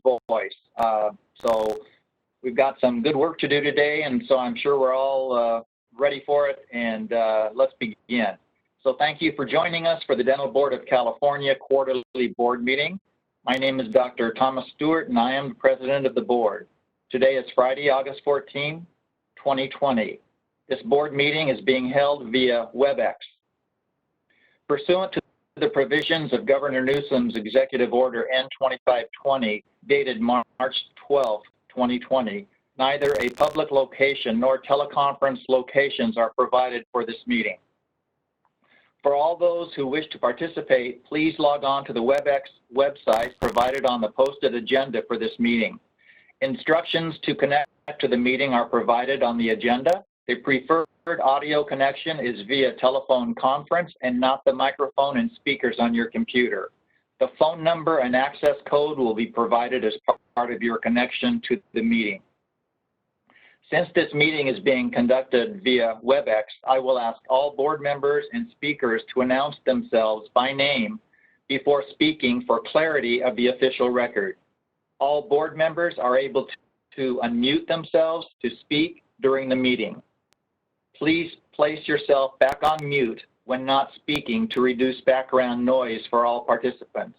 voice. So we've got some good work to do today, and so I'm sure we're all ready for it, and let's begin. So thank you for joining us for the Dental Board of California quarterly board meeting. My name is Dr. Thomas Stewart, and I am the president of the board. Today is Friday, August 14, 2020. This board meeting is being held via WebEx. Pursuant to the provisions of Governor Newsom's Executive Order N2520, dated March 12, 2020, neither a public location nor teleconference locations are provided for this meeting. For all those who wish to participate, please log on to the WebEx website provided on the posted agenda for this meeting. Instructions to connect to the meeting are provided on the agenda. The preferred audio connection is via telephone conference and not the microphone and speakers on your computer. The phone number and access code will be provided as part of your connection to the meeting. Since this meeting is being conducted via WebEx, I will ask all board members and speakers to announce themselves by name before speaking for clarity of the official record. All board members are able to unmute themselves to speak during the meeting. Please place yourself back on mute when not speaking to reduce background noise for all participants.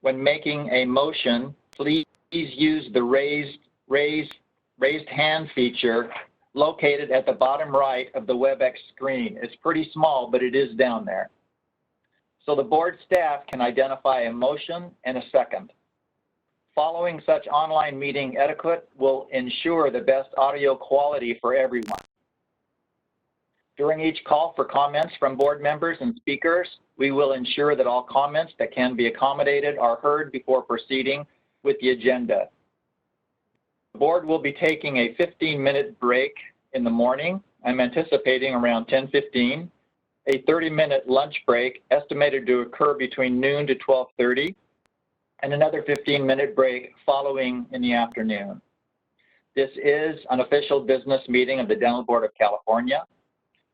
When making a motion, please use the raised hand feature located at the bottom right of the WebEx screen. It's pretty small, but it is down there. So the board staff can identify a motion and a second. Following such online meeting etiquette will ensure the best audio quality for everyone. During each call for comments from board members and speakers, we will ensure that all comments that can be accommodated are heard before proceeding with the agenda. The board will be taking a 15-minute break in the morning. I'm anticipating around 10:15, a 30-minute lunch break estimated to occur between noon to 12:30, and another 15-minute break following in the afternoon. This is an official business meeting of the Dental Board of California.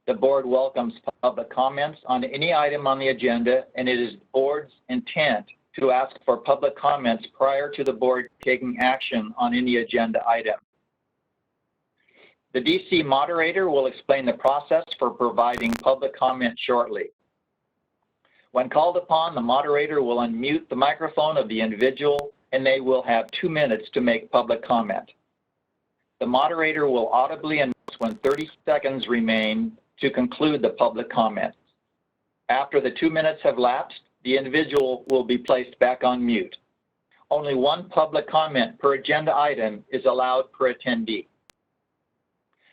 The board welcomes public comments on any item on the agenda, and it is the board's intent to ask for public comments prior to the board taking action on any agenda item. The DC moderator will explain the process for providing public comment shortly. When called upon, the moderator will unmute the microphone of the individual, and they will have 2 minutes to make public comment. The moderator will audibly announce when 30 seconds remain to conclude the public comments. After the 2 minutes have lapsed, the individual will be placed back on mute. Only one public comment per agenda item is allowed per attendee.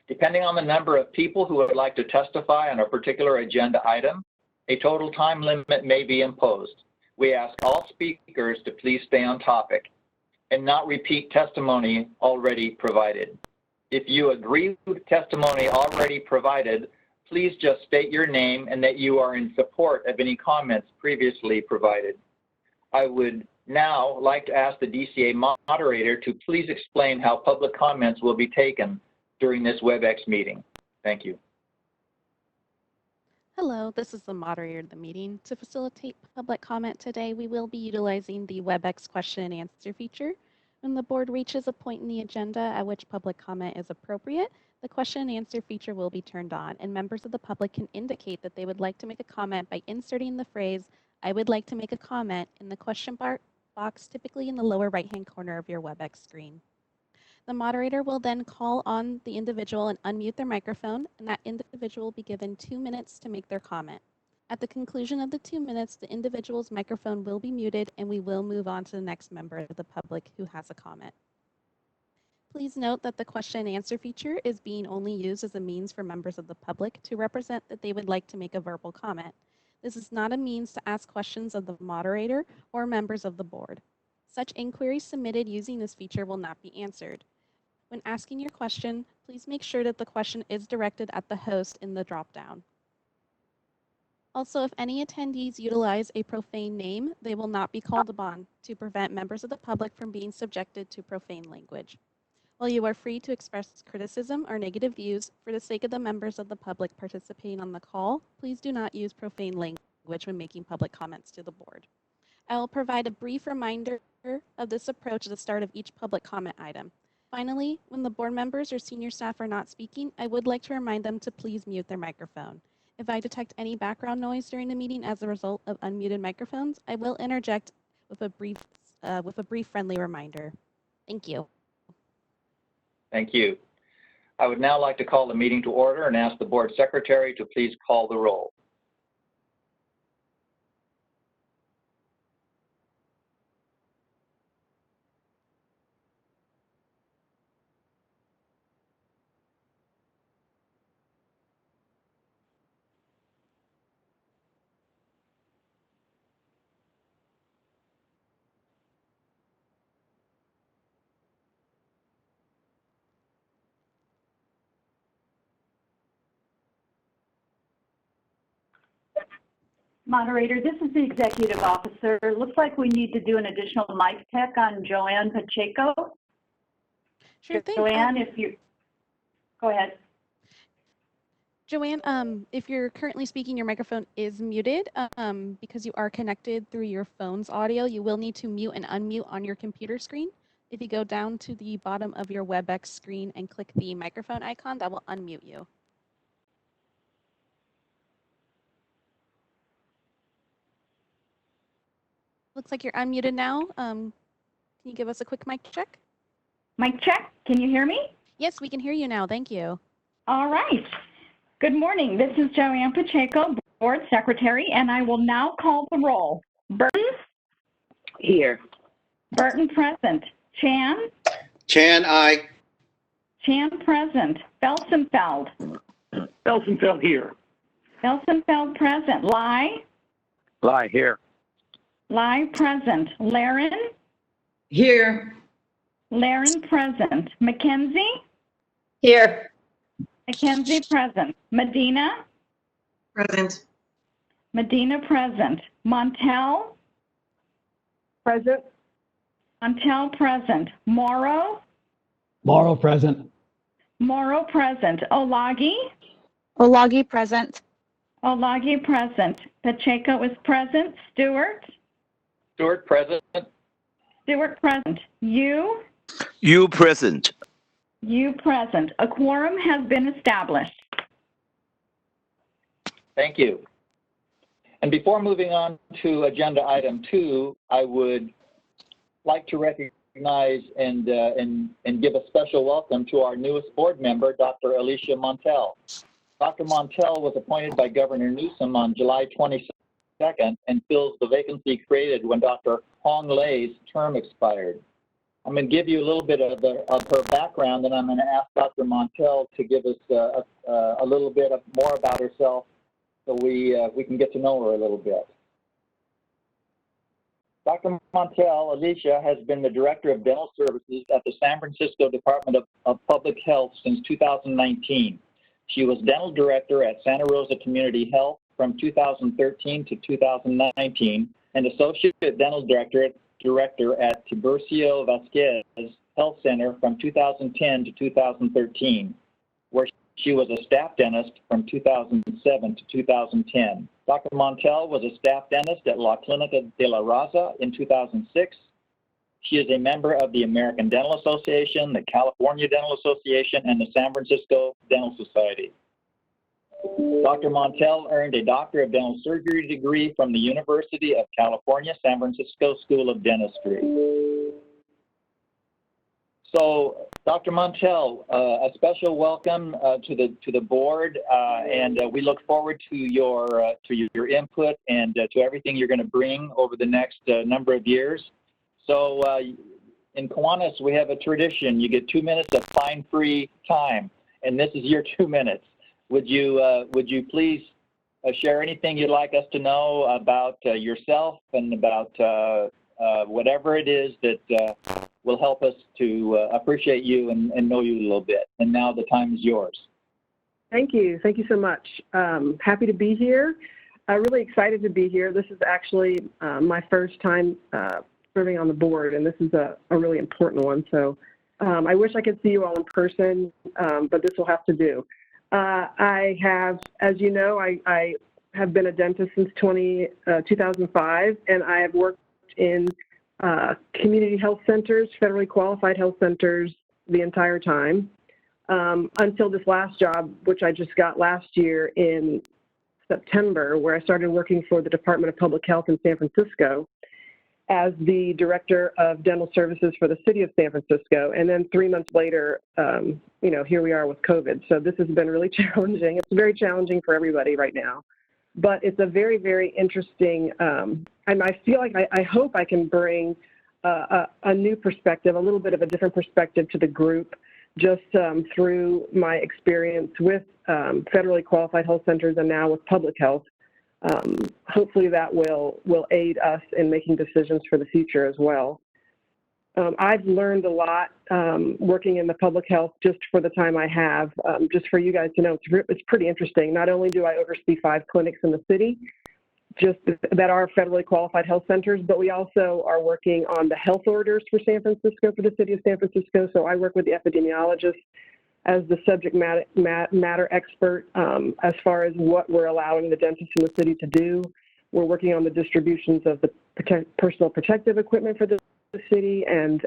Depending on the number of people who would like to testify on a particular agenda item, a total time limit may be imposed. We ask all speakers to please stay on topic and not repeat testimony already provided. If you agree with testimony already provided, please just state your name and that you are in support of any comments previously provided. I would now like to ask the DCA moderator to please explain how public comments will be taken during this WebEx meeting. Thank you. Hello, this is the moderator of the meeting. To facilitate public comment today, we will be utilizing the WebEx question and answer feature. When the board reaches a point in the agenda at which public comment is appropriate, the question and answer feature will be turned on, and members of the public can indicate that they would like to make a comment by inserting the phrase, "I would like to make a comment," in the question box typically in the lower right-hand corner of your WebEx screen. The moderator will then call on the individual and unmute their microphone, and that individual will be given 2 minutes to make their comment. At the conclusion of the 2 minutes, the individual's microphone will be muted, and we will move on to the next member of the public who has a comment. Please note that the question and answer feature is being only used as a means for members of the public to represent that they would like to make a verbal comment. This is not a means to ask questions of the moderator or members of the board. Such inquiries submitted using this feature will not be answered. When asking your question, please make sure that the question is directed at the host in the dropdown. Also, if any attendees utilize a profane name, they will not be called upon to prevent members of the public from being subjected to profane language. While you are free to express criticism or negative views, for the sake of the members of the public participating on the call, please do not use profane language when making public comments to the board. I will provide a brief reminder of this approach at the start of each public comment item. Finally, when the board members or senior staff are not speaking, I would like to remind them to please mute their microphone. If I detect any background noise during the meeting as a result of unmuted microphones, I will interject with a brief friendly reminder. Thank you. Thank you. I would now like to call the meeting to order and ask the board secretary to please call the roll. Moderator, this is the executive officer. Looks like we need to do an additional mic check on Joanne Pacheco. Sure thing. Joanne, if you, go ahead. Joanne, if you're currently speaking, your microphone is muted. Because you are connected through your phone's audio, you will need to mute and unmute on your computer screen. If you go down to the bottom of your WebEx screen and click the microphone icon, that will unmute you. Looks like you're unmuted now. Can you give us a quick mic check? Mic check, can you hear me? Yes, we can hear you now. Thank you. All right. Good morning. This is Joanne Pacheco, board secretary, and I will now call the roll. Burton? Here. Burton present. Chan? Chan, aye. Chan present. Felsenfeld? Felsenfeld here. Felsenfeld present. Lai? Lie here. Lai present. Laren? Here. Laren present. Mackenzie? Here. Mackenzie present. Medina? Present. Medina present. Montel? Present. Montel present. Morrow? Morrow present. Morrow present. Olagi? Olagi present. Olagi present. Pacheco is present. Stewart? Stewart, present. Stewart present. You? You present. You present. A quorum has been established. Thank you. And before moving on to agenda item 2, I would like to recognize and give a special welcome to our newest board member, Dr. Alicia Montel. Dr. Montel was appointed by Governor Newsom on July 22nd and fills the vacancy created when Dr. Hong Lei's term expired. I'm going to give you a little bit of her background, and I'm going to ask Dr. Montel to give us a little bit more about herself so we can get to know her a little bit. Dr. Montel, Alicia, has been the Director of Dental Services at the San Francisco Department of Public Health since 2019. She was Dental Director at Santa Rosa Community Health from 2013 to 2019 and Associate Dental Director at Tiburcio Vasquez Health Center from 2010 to 2013, where she was a staff dentist from 2007 to 2010. Dr. Montel was a staff dentist at La Clinica de la Raza in 2006. She is a member of the American Dental Association, the California Dental Association, and the San Francisco Dental Society. Dr. Montel earned a Doctor of Dental Surgery degree from the University of California, San Francisco School of Dentistry. So, Dr. Montel, a special welcome to the board, and we look forward to your input and to everything you're going to bring over the next number of years. So, in Kiwanis, we have a tradition. You get 2 minutes of fine-free time, and this is your 2 minutes. Would you please share anything you'd like us to know about yourself and about whatever it is that will help us to appreciate you and know you a little bit. And now the time is yours. Thank you. Thank you so much. Happy to be here. Really excited to be here. This is actually my first time serving on the board, and this is a really important one. So I wish I could see you all in person, but this will have to do. I have, as you know, I have been a dentist since 2005, and I have worked in community health centers, federally qualified health centers the entire time until this last job, which I just got last year in September, where I started working for the Department of Public Health in San Francisco as the Director of Dental Services for the City of San Francisco. And then 3 months later, you know, here we are with COVID. So this has been really challenging. It's very challenging for everybody right now. But it's a very, very interesting, and I feel like I hope I can bring a new perspective, a little bit of a different perspective to the group, just through my experience with federally qualified health centers and now with public health. Hopefully that will aid us in making decisions for the future as well. I've learned a lot working in the public health just for the time I have. Just for you guys to know, it's pretty interesting. Not only do I oversee 5 clinics in the city, just that are federally qualified health centers, but we also are working on the health orders for San Francisco, for the city of San Francisco. So I work with the epidemiologist as the subject matter expert as far as what we're allowing the dentists in the city to do. We're working on the distributions of the personal protective equipment for the city and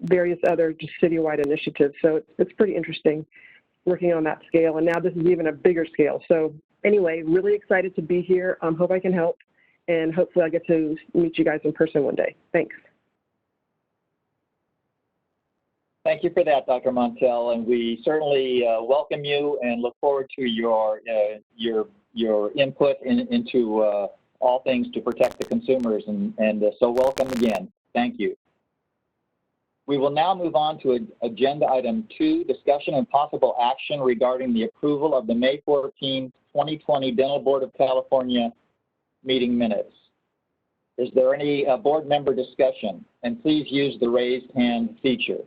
various other just citywide initiatives. So it's pretty interesting working on that scale. And now this is even a bigger scale. So anyway, really excited to be here. Hope I can help. And hopefully I'll get to meet you guys in person one day. Thanks. Thank you for that, Dr. Montel, and we certainly welcome you and look forward to your input into all things to protect the consumers, and so welcome again. Thank you. We will now move on to agenda item 2, discussion and possible action regarding the approval of the May 14, 2020 Dental Board of California meeting minutes. Is there any board member discussion? And please use the raised hand feature.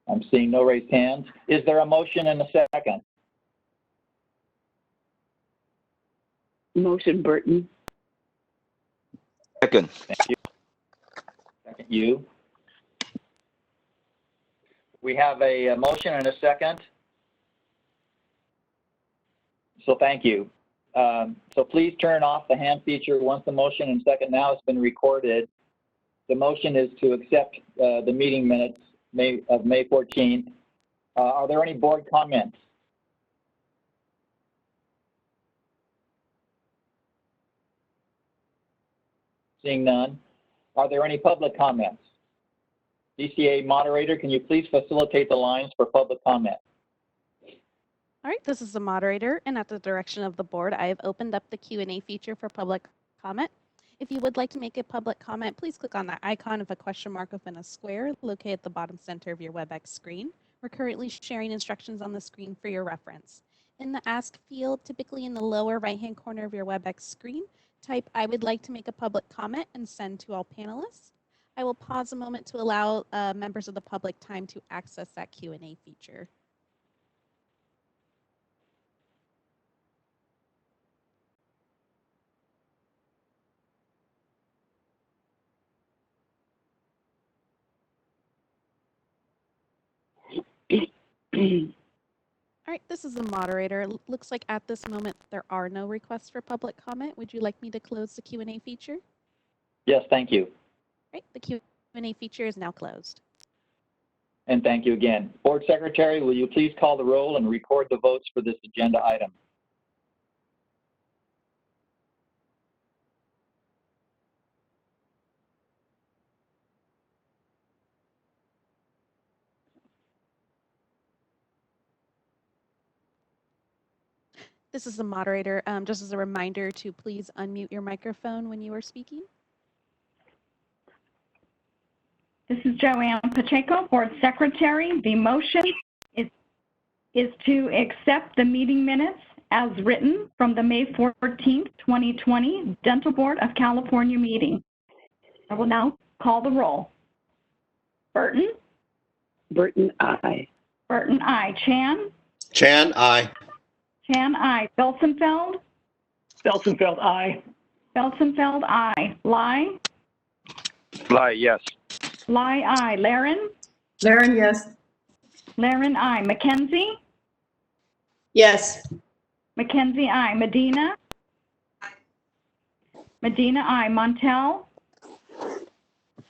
I'm seeing no raised hands. Is there a motion and a second? Motion, Burton. Second. Thank you. Second, you. We have a motion and a second. So thank you. So please turn off the hand feature once the motion and second now has been recorded. The motion is to accept the meeting minutes of May 14th. Are there any board comments? Seeing none. Are there any public comments? DCA moderator, can you please facilitate the lines for public comment? All right, this is the moderator, and at the direction of the board, I have opened up the Q&A feature for public comment. If you would like to make a public comment, please click on that icon of a question mark within a square located at the bottom center of your WebEx screen. We're currently sharing instructions on the screen for your reference. In the Ask field, typically in the lower right-hand corner of your WebEx screen, type I would like to make a public comment and send to all panelists. I will pause a moment to allow members of the public time to access that Q&A feature. All right, this is the moderator. It looks like at this moment there are no requests for public comment. Would you like me to close the Q&A feature? Yes, thank you. All right, the Q&A feature is now closed. And thank you again. Board Secretary, will you please call the roll and record the votes for this agenda item? This is the moderator. Just as a reminder to please unmute your microphone when you are speaking. This is Joanne Pacheco, Board Secretary. The motion is to accept the meeting minutes as written from the May 14th, 2020 Dental Board of California meeting. I will now call the roll. Burton? Burton, aye. Burton, aye. Chan? Chan, aye. Chan, aye. Felsenfeld? Felsenfeld, aye. Felsenfeld, aye. Lai? Lai, yes. Lai, aye. Laren? Laren, yes. Laren, aye. Mackenzie? Yes. Mackenzie, aye. Medina? Medina, aye. Montel?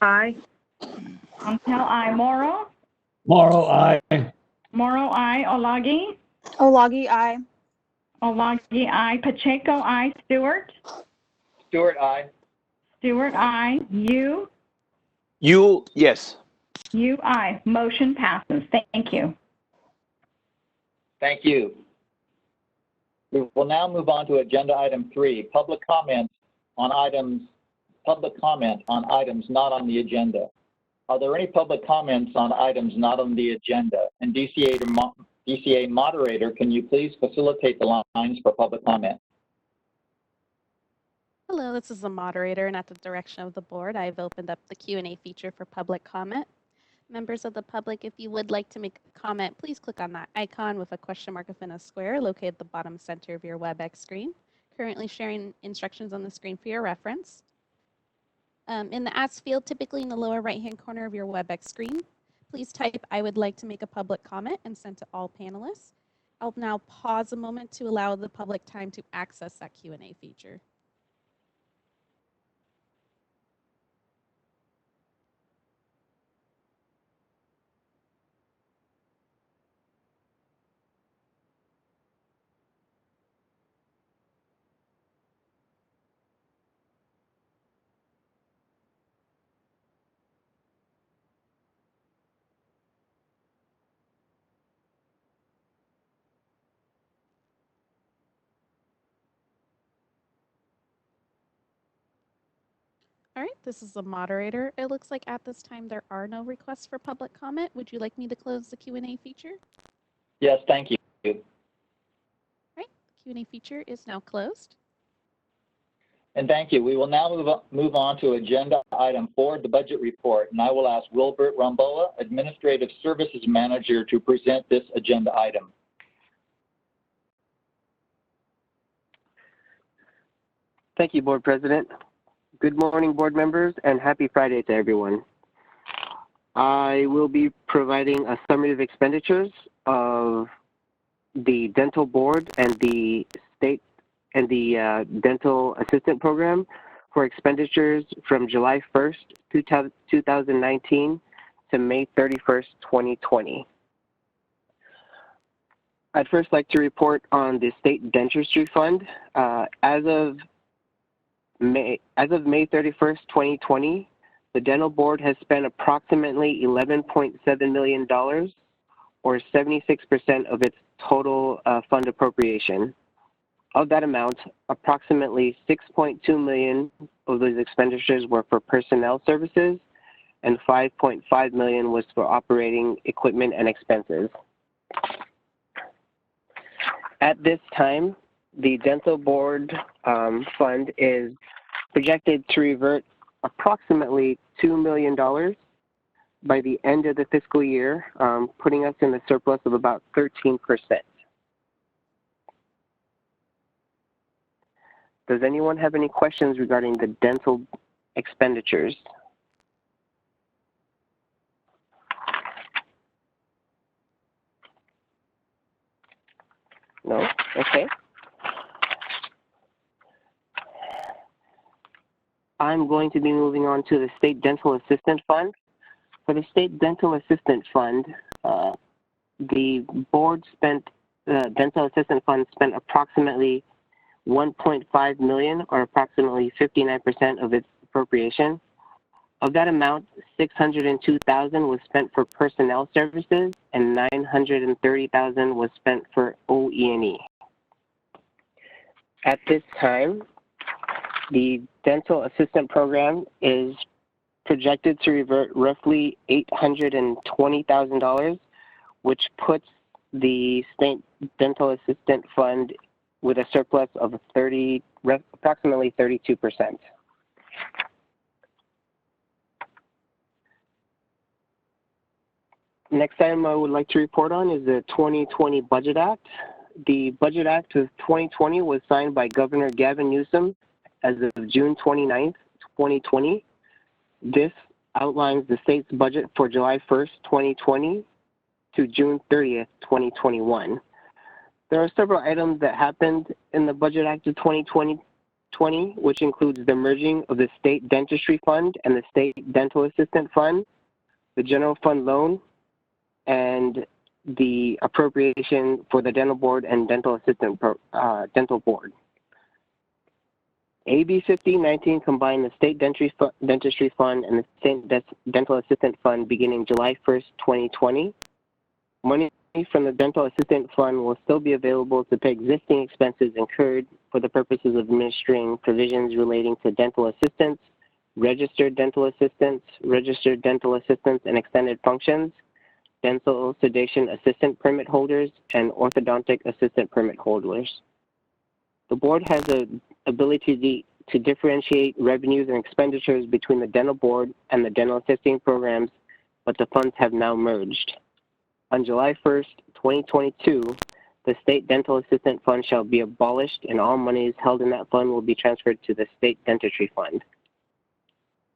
Aye. Montel, aye. Morrow? Morrow, I. Morrow, aye. Olagi? Olagi, I. Olagi, aye. Pacheco, aye. Stewart? Stewart, aye. Stewart, aye. You? You, yes. You, aye. Motion passes. Thank you. Thank you. We will now move on to agenda item 3, public comment on items not on the agenda. Are there any public comments on items not on the agenda? And DCA moderator, can you please facilitate the lines for public comment? Hello, this is the moderator, and at the direction of the board, I've opened up the Q&A feature for public comment. Members of the public, if you would like to make a comment, please click on that icon with a question mark within a square located at the bottom center of your WebEx screen. Currently sharing instructions on the screen for your reference. In the Ask field, typically in the lower right-hand corner of your WebEx screen, please type, "I would like to make a public comment," and send to all panelists. I'll now pause a moment to allow the public time to access that Q&A feature. All right, this is the moderator. It looks like at this time there are no requests for public comment. Would you like me to close the Q&A feature? Yes, thank you. All right, the Q&A feature is now closed. And thank you. We will now move on to agenda item 4, the budget report. And I will ask Wilbert Ramboa, Administrative Services Manager, to present this agenda item. Thank you, Board President. Good morning, board members, and happy Friday to everyone. I will be providing a summary of expenditures of the dental board and the state and the dental assistant program for expenditures from July 1st, 2019 to May 31st, 2020. I'd first like to report on the state dentistry fund. As of May 31st, 2020, the dental board has spent approximately $11.7 million, or 76% of its total fund appropriation. Of that amount, approximately $6.2 million of those expenditures were for personnel services, and $5.5 million was for operating equipment and expenses. At this time, the dental board fund is projected to revert approximately $2 million by the end of the fiscal year, putting us in a surplus of about 13%. Does anyone have any questions regarding the dental expenditures? No? Okay. I'm going to be moving on to the State Dental Assistant Fund. For the State Dental Assistant Fund, the board spent, the Dental Assistant Fund spent approximately $1.5 million, or approximately 59% of its appropriation. Of that amount, $602,000 was spent for personnel services, and $930,000 was spent for OE&E. At this time, the dental assistant program is projected to revert roughly $820,000, which puts the state dental assistant fund with a surplus of approximately 32%. Next item I would like to report on is the 2020 Budget Act. The Budget Act of 2020 was signed by Governor Gavin Newsom as of June 29th, 2020. This outlines the state's budget for July 1st, 2020 to June 30th, 2021. There are several items that happened in the Budget Act of 2020, which includes the merging of the State Dentistry Fund and the State Dental Assistant Fund, the General Fund loan, and the appropriation for the Dental Board and Dental Assistant Dental Board. AB 1519 combined the State Dentistry Fund and the State Dental Assistant Fund beginning July 1st, 2020. Money from the Dental Assistant Fund will still be available to pay existing expenses incurred for the purposes of administering provisions relating to dental assistants, registered dental assistants, and extended functions, dental sedation assistant permit holders, and orthodontic assistant permit holders. The board has the ability to differentiate revenues and expenditures between the dental board and the dental assisting programs, but the funds have now merged. On July 1st, 2022, the State Dental Assistant Fund shall be abolished and all monies held in that fund will be transferred to the State Dentistry Fund.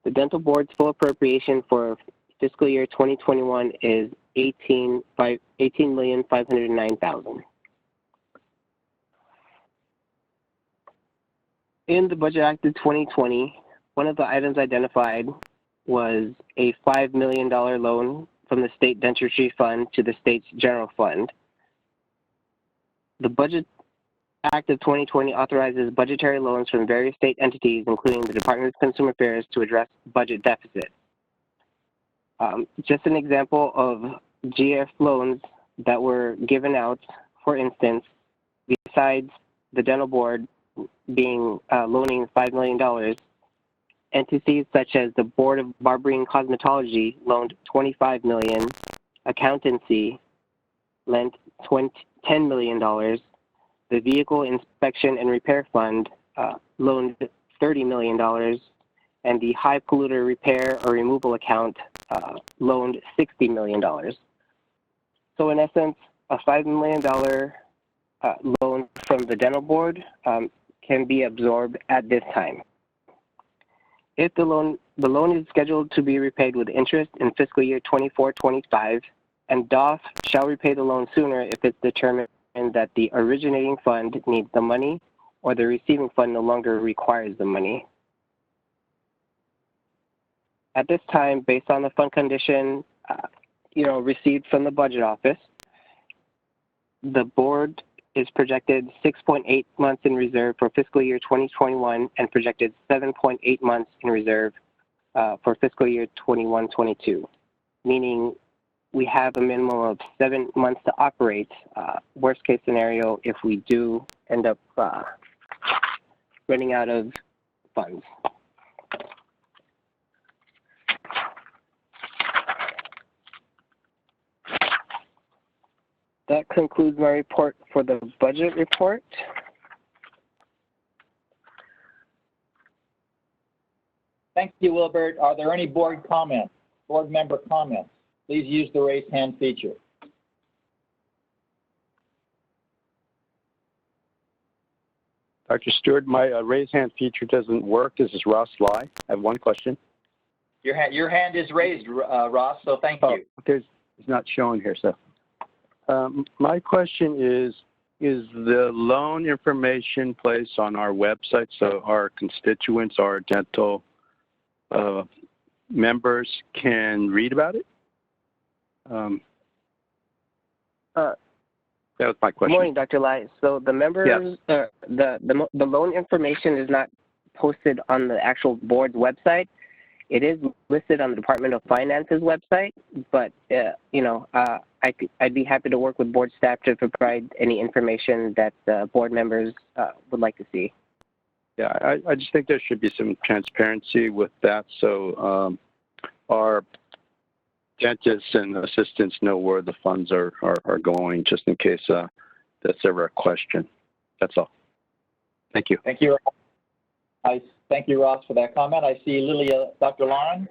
The Dental Board's full appropriation for fiscal year 2021 is $18,509,000. In the Budget Act of 2020, one of the items identified was a $5 million loan from the State Dentistry Fund to the state's general fund. The Budget Act of 2020 authorizes budgetary loans from various state entities, including the Department of Consumer Affairs, to address budget deficits. Just an example of GF loans that were given out, for instance, besides the dental board being loaning $5 million, entities such as the Board of Barbering and Cosmetology loaned $25 million, accountancy lent $10 million, the Vehicle Inspection and Repair Fund loaned $30 million, and the High Polluter Repair or Removal Account loaned $60 million. So in essence, a $5 million loan from the dental board can be absorbed at this time. If the loan is scheduled to be repaid with interest in fiscal year 24-25, and DOF shall repay the loan sooner if it's determined that the originating fund needs the money or the receiving fund no longer requires the money. At this time, based on the fund condition received from the budget office, the board is projected 6.8 months in reserve for fiscal year 2021 and projected 7.8 months in reserve for fiscal year 21-22, meaning we have a minimum of 7 months to operate. Worst case scenario, if we do end up running out of funds. That concludes my report for the budget report. Thank you, Wilbert. Are there any board member comments? Please use the raise hand feature. Dr. Stewart, my raise hand feature doesn't work. This is Ross Lai. I have one question. Your hand is raised, Ross, so thank you. Okay, it's not showing here, so. My question is the loan information placed on our website so our constituents, our dental members can read about it? That was my question. Good morning, Dr. Lai. So the members, yes. The loan information is not posted on the actual board's website. It is listed on the Department of Finance's website, but I'd be happy to work with board staff to provide any information that board members would like to see. Yeah, I just think there should be some transparency with that, so our dentists and assistants know where the funds are going, just in case that's ever a question. That's all. Thank you. Thank you. Thank you, Ross, for that comment. I see Lilia, Dr. Lauren.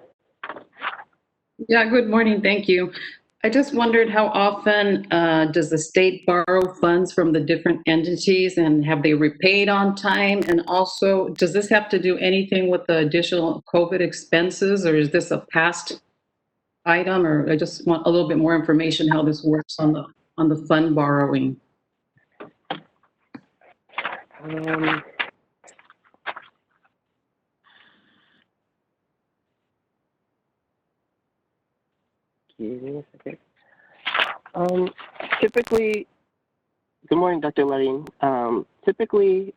Yeah, good morning. Thank you. I just wondered how often does the state borrow funds from the different entities, and have they repaid on time? And also, does this have to do anything with the additional COVID expenses, or is this a past item? Or I just want a little bit more information how this works on the fund borrowing. Give me a second. Typically, good morning, Dr. Levine. Typically,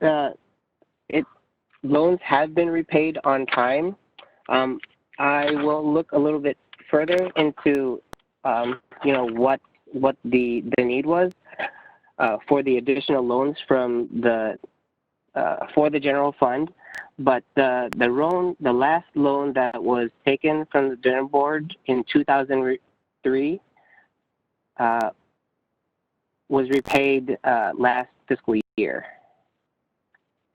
loans have been repaid on time. I will look a little bit further into, what the need was for the additional loans from for the general fund. But the last loan that was taken from the general board in 2003 was repaid last fiscal year.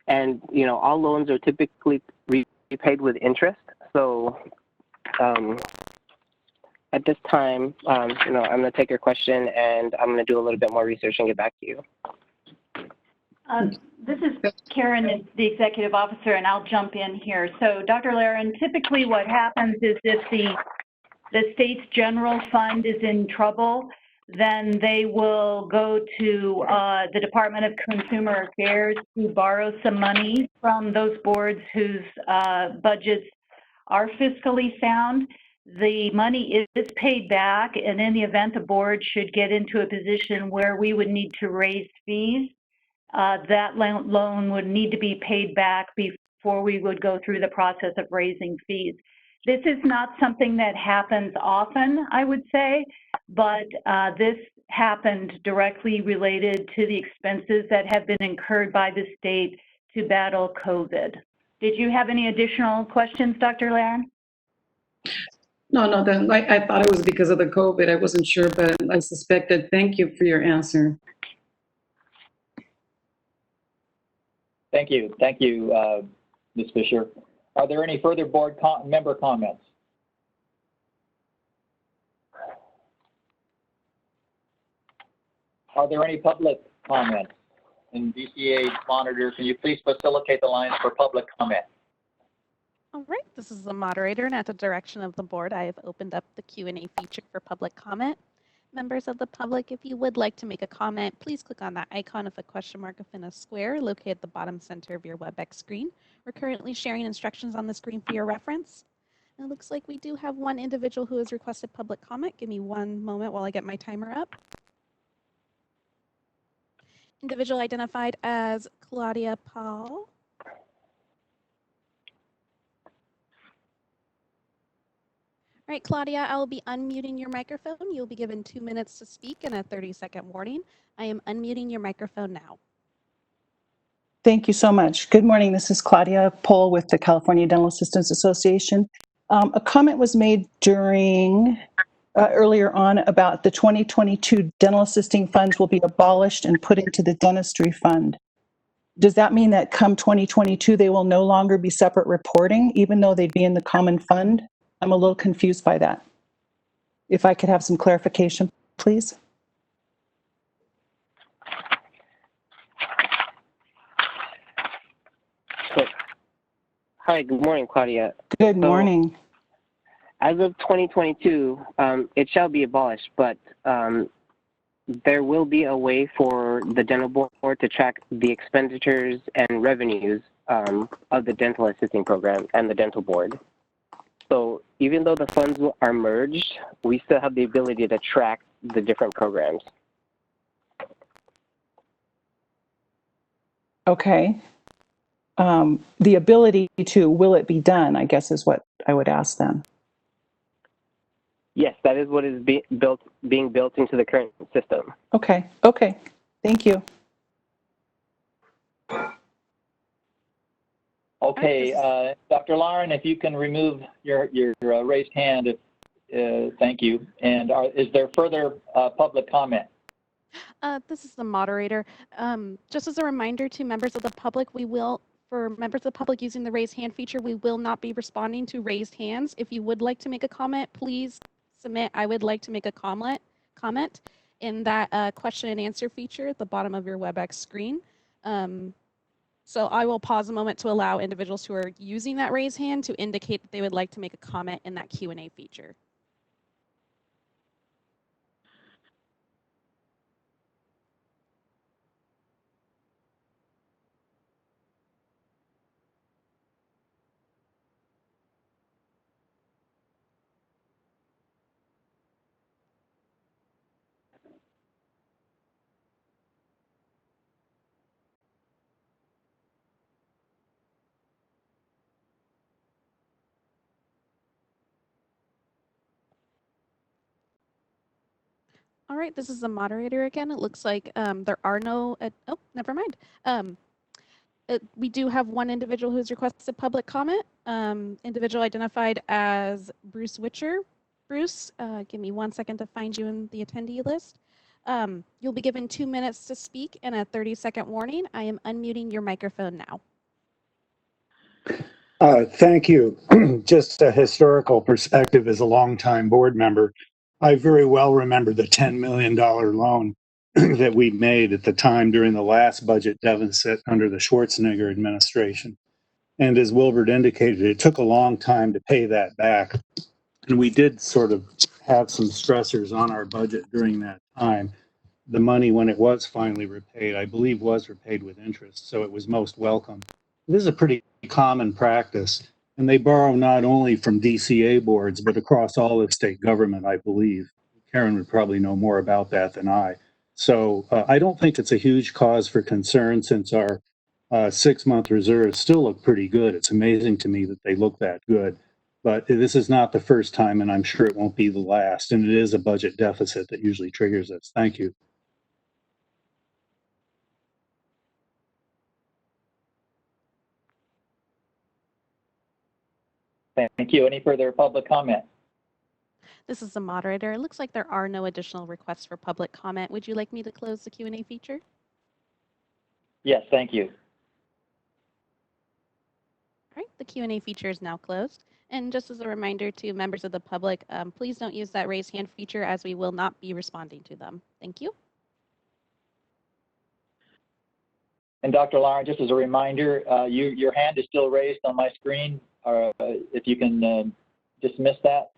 And, all loans are typically repaid with interest. So at this time, I'm going to take your question and I'm going to do a little bit more research and get back to you. This is Karen, the executive officer, and I'll jump in here. So, Dr. Laren, typically what happens is if the state's general fund is in trouble, then they will go to the Department of Consumer Affairs to borrow some money from those boards whose budgets are fiscally sound. The money is paid back, and in the event the board should get into a position where we would need to raise fees, that loan would need to be paid back before we would go through the process of raising fees. This is not something that happens often, I would say, but this happened directly related to the expenses that have been incurred by the state to battle COVID. Did you have any additional questions, Dr. Laren? No, I thought it was because of the COVID. I wasn't sure, but I suspected. Thank you for your answer. Thank you. Thank you, Ms. Fisher. Are there any further board member comments? Are there any public comments? And DCA monitor, can you please facilitate the lines for public comment? All right, this is the moderator, and at the direction of the board, I have opened up the Q&A feature for public comment. Members of the public, if you would like to make a comment, please click on that icon with a question mark within a square located at the bottom center of your WebEx screen. We're currently sharing instructions on the screen for your reference. And it looks like we do have one individual who has requested public comment. Give me one moment while I get my timer up. Individual identified as Claudia Paul. All right, Claudia, I will be unmuting your microphone. You'll be given 2 minutes to speak and a 30-second warning. I am unmuting your microphone now. Thank you so much. Good morning. This is Claudia Pohl with the California Dental Assistants Association. A comment was made during earlier on about the 2022 dental assisting funds will be abolished and put into the dentistry fund. Does that mean that come 2022 they will no longer be separate reporting, even though they'd be in the common fund? I'm a little confused by that. If I could have some clarification, please. Hi, good morning, Claudia. Good morning. So, as of 2022, it shall be abolished, but there will be a way for the dental board to track the expenditures and revenues of the dental assisting program and the dental board. So even though the funds are merged, we still have the ability to track the different programs. Okay. The ability to, will it be done, I guess is what I would ask then. Yes, that is what is being built into the current system. Okay. Okay. Thank you. Okay, Dr. Lauren, if you can remove your raised hand, thank you. And is there further public comment? This is the moderator. Just as a reminder to members of the public, for members of the public using the raise hand feature, we will not be responding to raised hands. If you would like to make a comment, please submit, I would like to make a comment in that question and answer feature at the bottom of your WebEx screen. So I will pause a moment to allow individuals who are using that raise hand to indicate that they would like to make a comment in that Q&A feature. All right, this is the moderator again. It looks like there are no, oh, never mind. We do have one individual who's requested public comment, individual identified as Bruce Witcher. Bruce, give me 1 second to find you in the attendee list. You'll be given 2 minutes to speak and a 30-second warning. I am unmuting your microphone now. Thank you. Just a historical perspective as a longtime board member, I very well remember the $10 million loan that we made at the time during the last budget deficit under the Schwarzenegger administration. And as Wilbert indicated, it took a long time to pay that back. And we did sort of have some stressors on our budget during that time. The money, when it was finally repaid, I believe was repaid with interest, so it was most welcome. This is a pretty common practice, and they borrow not only from DCA boards, but across all of state government, I believe. Karen would probably know more about that than I. So I don't think it's a huge cause for concern since our 6-month reserves still look pretty good. It's amazing to me that they look that good. But this is not the first time, and I'm sure it won't be the last. And it is a budget deficit that usually triggers this. Thank you. Thank you. Any further public comment? This is the moderator. It looks like there are no additional requests for public comment. Would you like me to close the Q&A feature? Yes, thank you. All right, the Q&A feature is now closed. And just as a reminder to members of the public, please don't use that raise hand feature as we will not be responding to them. Thank you. And Dr. Lauren, just as a reminder, your hand is still raised on my screen. If you can dismiss that.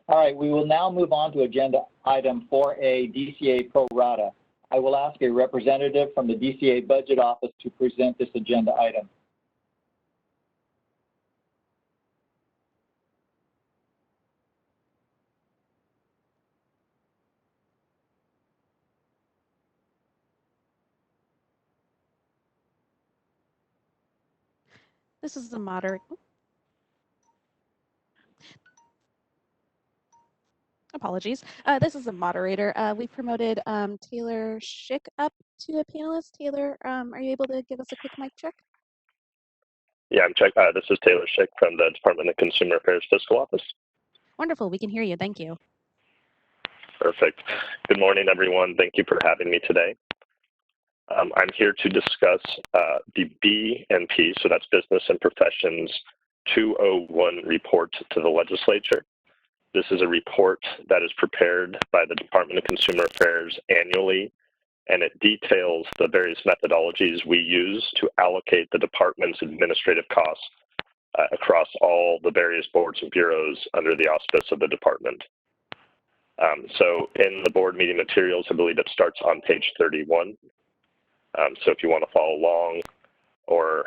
All right, we will now move on to agenda item 4A, DCA Pro Rata. I will ask a representative from the DCA Budget Office to present this agenda item. This is the moderator. Apologies. This is the moderator. We promoted Taylor Schick up to a panelist. Taylor, are you able to give us a quick mic check? Yeah, I'm check. This is Taylor Schick from the Department of Consumer Affairs Fiscal Office. Wonderful. We can hear you. Thank you. Perfect. Good morning, everyone. Thank you for having me today. I'm here to discuss the BNP, so that's Business and Professions 201 report to the legislature. This is a report that is prepared by the Department of Consumer Affairs annually, and it details the various methodologies we use to allocate the department's administrative costs across all the various boards and bureaus under the auspice of the department. So in the board meeting materials, I believe it starts on page 31. So if you want to follow along, or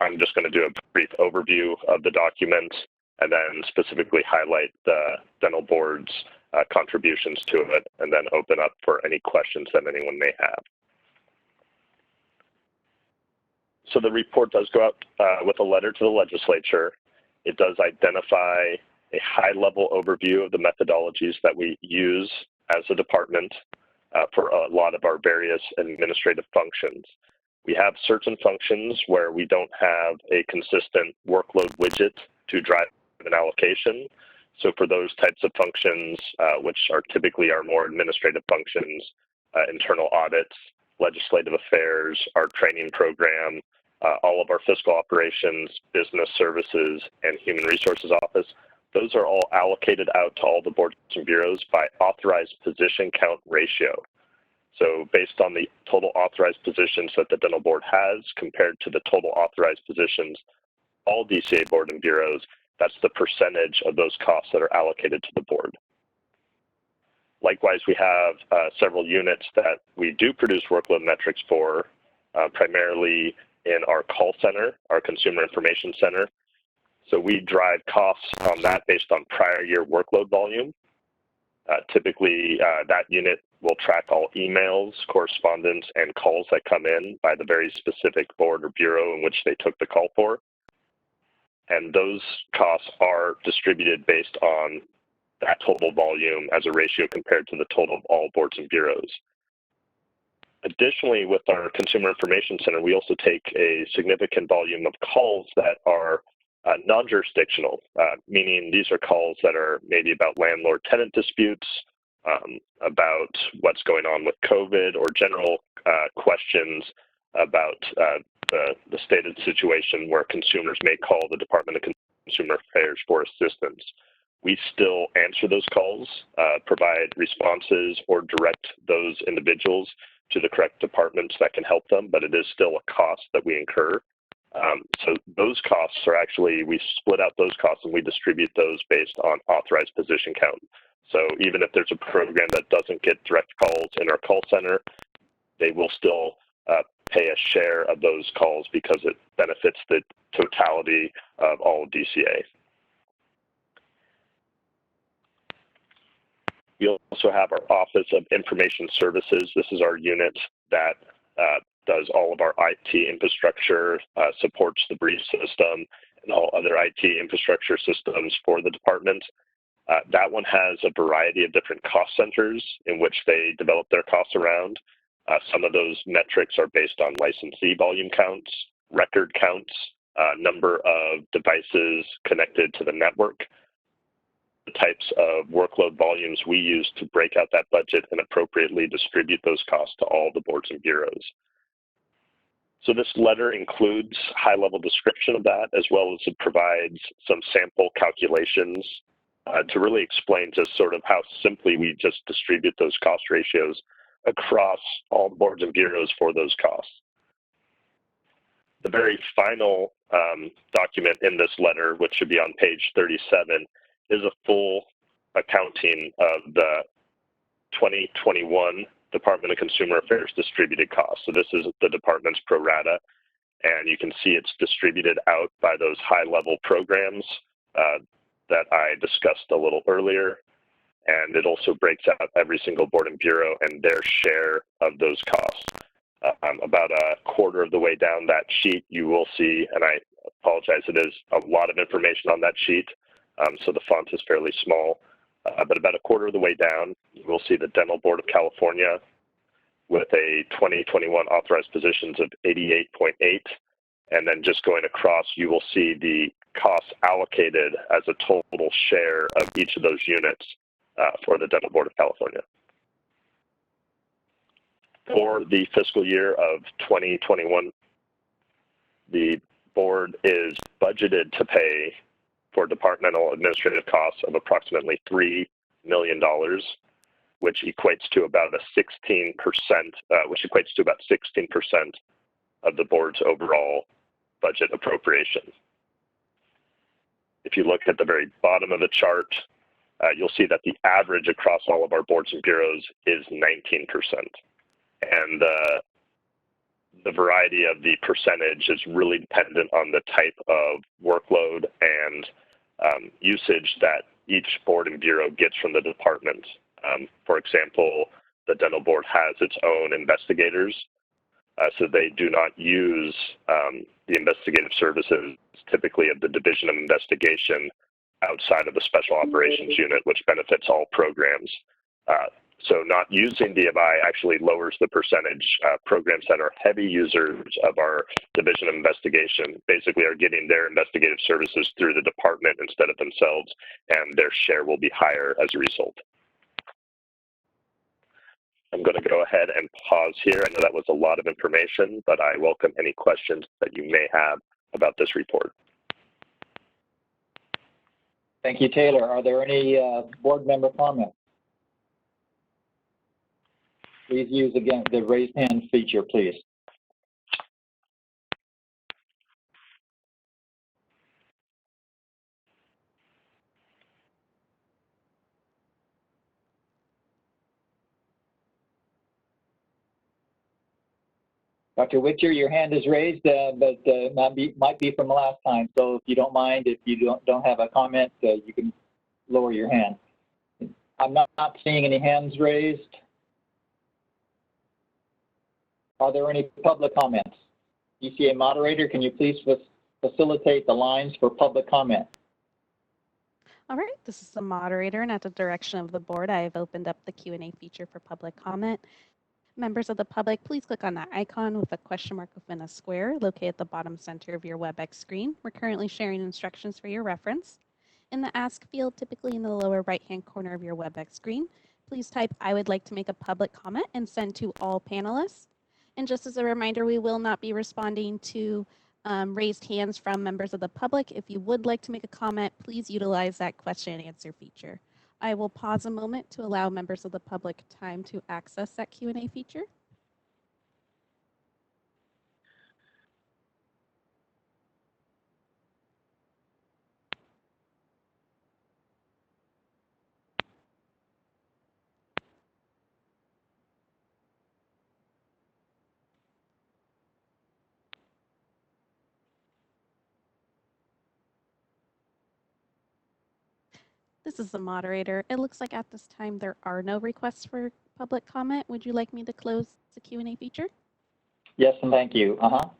I'm just going to do a brief overview of the document and then specifically highlight the dental board's contributions to it, and then open up for any questions that anyone may have. So the report does go out with a letter to the legislature. It does identify a high-level overview of the methodologies that we use as a department for a lot of our various administrative functions. We have certain functions where we don't have a consistent workload widget to drive an allocation. So for those types of functions, which are typically our more administrative functions, internal audits, legislative affairs, our training program, all of our fiscal operations, business services, and human resources office, those are all allocated out to all the boards and bureaus by authorized position count ratio. So based on the total authorized positions that the dental board has compared to the total authorized positions, all DCA board and bureaus, that's the percentage of those costs that are allocated to the board. Likewise, we have several units that we do produce workload metrics for, primarily in our call center, our consumer information center. So we drive costs on that based on prior year workload volume. Typically, that unit will track all emails, correspondence, and calls that come in by the very specific board or bureau in which they took the call for. And those costs are distributed based on that total volume as a ratio compared to the total of all boards and bureaus. Additionally, with our Consumer Information Center, we also take a significant volume of calls that are non-jurisdictional, meaning these are calls that are maybe about landlord-tenant disputes, about what's going on with COVID, or general questions about the state of the situation where consumers may call the Department of Consumer Affairs for assistance. We still answer those calls, provide responses, or direct those individuals to the correct departments that can help them, but it is still a cost that we incur. So those costs are actually, we split out those costs and we distribute those based on authorized position count. So even if there's a program that doesn't get direct calls in our call center, they will still pay a share of those calls because it benefits the totality of all of DCA. We also have our Office of Information Services. This is our unit that does all of our IT infrastructure, supports the brief system, and all other IT infrastructure systems for the department. That one has a variety of different cost centers in which they develop their costs around. Some of those metrics are based on licensee volume counts, record counts, number of devices connected to the network, the types of workload volumes we use to break out that budget and appropriately distribute those costs to all the boards and bureaus. So this letter includes high-level description of that, as well as it provides some sample calculations to really explain just sort of how simply we just distribute those cost ratios across all boards and bureaus for those costs. The very final document in this letter, which should be on page 37, is a full accounting of the 2021 Department of Consumer Affairs distributed costs. So this is the department's pro rata, and you can see it's distributed out by those high-level programs that I discussed a little earlier. And it also breaks out every single board and bureau and their share of those costs. About a quarter of the way down that sheet, you will see, and I apologize, it is a lot of information on that sheet, so the font is fairly small. But about a quarter of the way down, you will see the Dental Board of California with a 2021 authorized positions of 88.8. And then just going across, you will see the costs allocated as a total share of each of those units for the Dental Board of California. For the fiscal year of 2021, the board is budgeted to pay for departmental administrative costs of approximately $3 million, which equates to about 16%, of the board's overall budget appropriation. If you look at the very bottom of the chart, you'll see that the average across all of our boards and bureaus is 19%. And the variety of the percentage is really dependent on the type of workload and usage that each board and bureau gets from the department. For example, the dental board has its own investigators, so they do not use the investigative services typically of the Division of Investigation outside of the Special Operations Unit, which benefits all programs. So not using DFI actually lowers the percentage. Programs that are heavy users of our Division of Investigation basically are getting their investigative services through the department instead of themselves, and their share will be higher as a result. I'm going to go ahead and pause here. I know that was a lot of information, but I welcome any questions that you may have about this report. Thank you, Taylor. Are there any board member comments? Please use again the raise hand feature, please. Dr. Witcher, your hand is raised, but might be from the last time. So if you don't mind, if you don't have a comment, you can lower your hand. I'm not seeing any hands raised. Are there any public comments? DCA moderator, can you please facilitate the lines for public comment? All right, this is the moderator, and at the direction of the board, I have opened up the Q&A feature for public comment. Members of the public, please click on that icon with a question mark within a square located at the bottom center of your WebEx screen. We're currently sharing instructions for your reference. In the Ask field, typically in the lower right-hand corner of your WebEx screen, please type, "I would like to make a public comment," and send to all panelists. And just as a reminder, we will not be responding to raised hands from members of the public. If you would like to make a comment, please utilize that question and answer feature. I will pause a moment to allow members of the public time to access that Q&A feature. This is the moderator. It looks like at this time there are no requests for public comment. Would you like me to close the Q&A feature? Yes, and thank you. All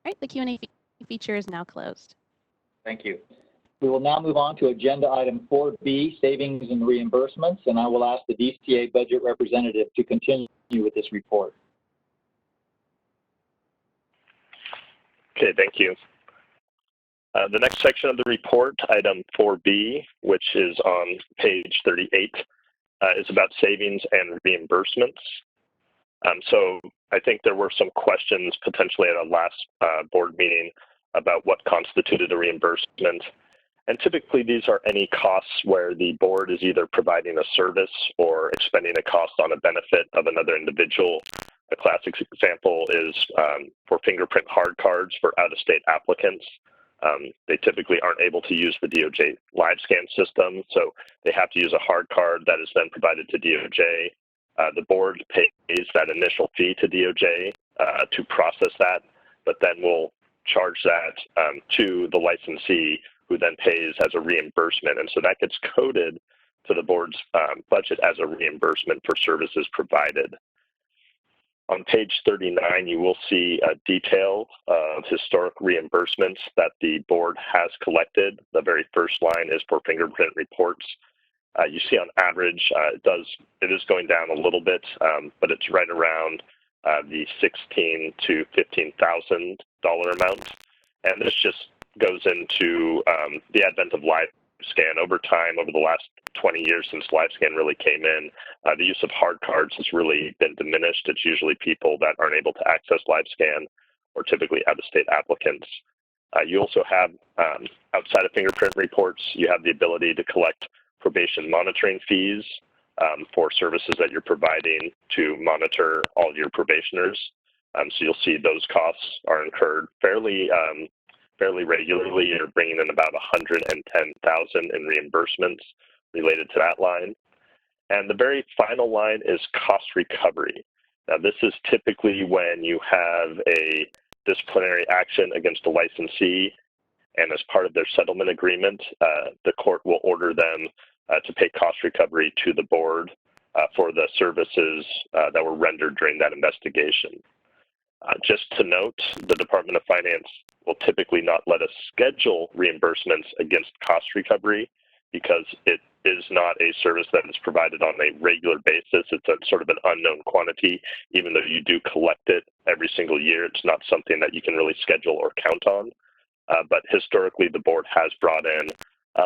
right, the Q&A feature is now closed. Thank you. We will now move on to agenda item 4B, savings and reimbursements, and I will ask the DCA budget representative to continue with this report. Okay, thank you. The next section of the report, item 4B, which is on page 38, is about savings and reimbursements. So I think there were some questions potentially at our last board meeting about what constituted a reimbursement. And typically these are any costs where the board is either providing a service or expending a cost on a benefit of another individual. A classic example is for fingerprint hard cards for out-of-state applicants. They typically aren't able to use the DOJ live scan system, so they have to use a hard card that is then provided to DOJ. The board pays that initial fee to DOJ to process that, but then will charge that to the licensee, who then pays as a reimbursement. And so that gets coded to the board's budget as a reimbursement for services provided. On page 39, you will see a detail of historic reimbursements that the board has collected. The very first line is for fingerprint reports. You see on average, it is going down a little bit, but it's right around the $16,000 to $15,000 amount. And this just goes into the advent of live scan over time. Over the last 20 years since live scan really came in, the use of hard cards has really been diminished. It's usually people that aren't able to access live scan or typically out-of-state applicants. You also have, outside of fingerprint reports, you have the ability to collect probation monitoring fees for services that you're providing to monitor all your probationers. So you'll see those costs are incurred fairly regularly. You're bringing in about $110,000 in reimbursements related to that line. And the very final line is cost recovery. Now, this is typically when you have a disciplinary action against a licensee, and as part of their settlement agreement, the court will order them to pay cost recovery to the board for the services that were rendered during that investigation. Just to note, the Department of Finance will typically not let us schedule reimbursements against cost recovery because it is not a service that is provided on a regular basis. It's a sort of an unknown quantity. Even though you do collect it every single year, it's not something that you can really schedule or count on. But historically, the board has brought in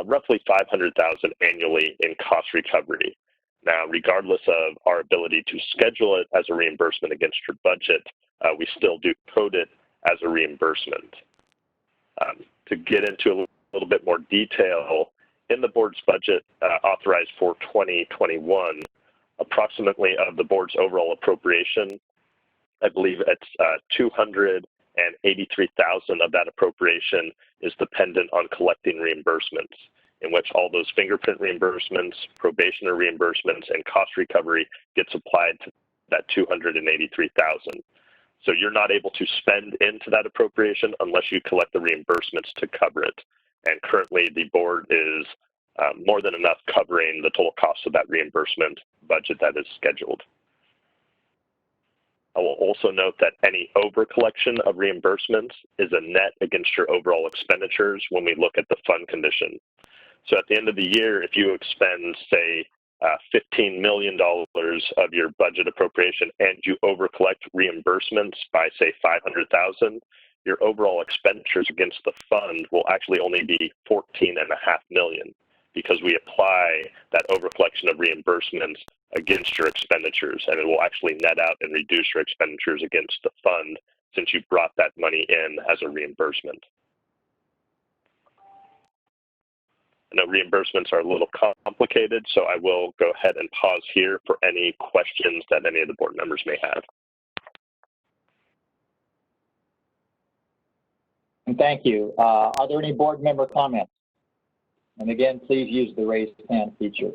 roughly $500,000 annually in cost recovery. Now, regardless of our ability to schedule it as a reimbursement against your budget, we still do code it as a reimbursement. To get into a little bit more detail, in the board's budget authorized for 2021, approximately of the board's overall appropriation, I believe it's 283,000 of that appropriation is dependent on collecting reimbursements, in which all those fingerprint reimbursements, probationary reimbursements, and cost recovery gets applied to that 283,000. So you're not able to spend into that appropriation unless you collect the reimbursements to cover it. And currently the board is more than enough covering the total cost of that reimbursement budget that is scheduled. I will also note that any over-collection of reimbursements is a net against your overall expenditures when we look at the fund condition. So at the end of the year, if you expend, say, $15 million of your budget appropriation and you over-collect reimbursements by, say, $500,000, your overall expenditures against the fund will actually only be $14.5 million, because we apply that over-collection of reimbursements against your expenditures, and it will actually net out and reduce your expenditures against the fund since you brought that money in as a reimbursement. I know reimbursements are a little complicated, so I will go ahead and pause here for any questions that any of the board members may have. And thank you. Are there any board member comments? And again, please use the raise hand feature.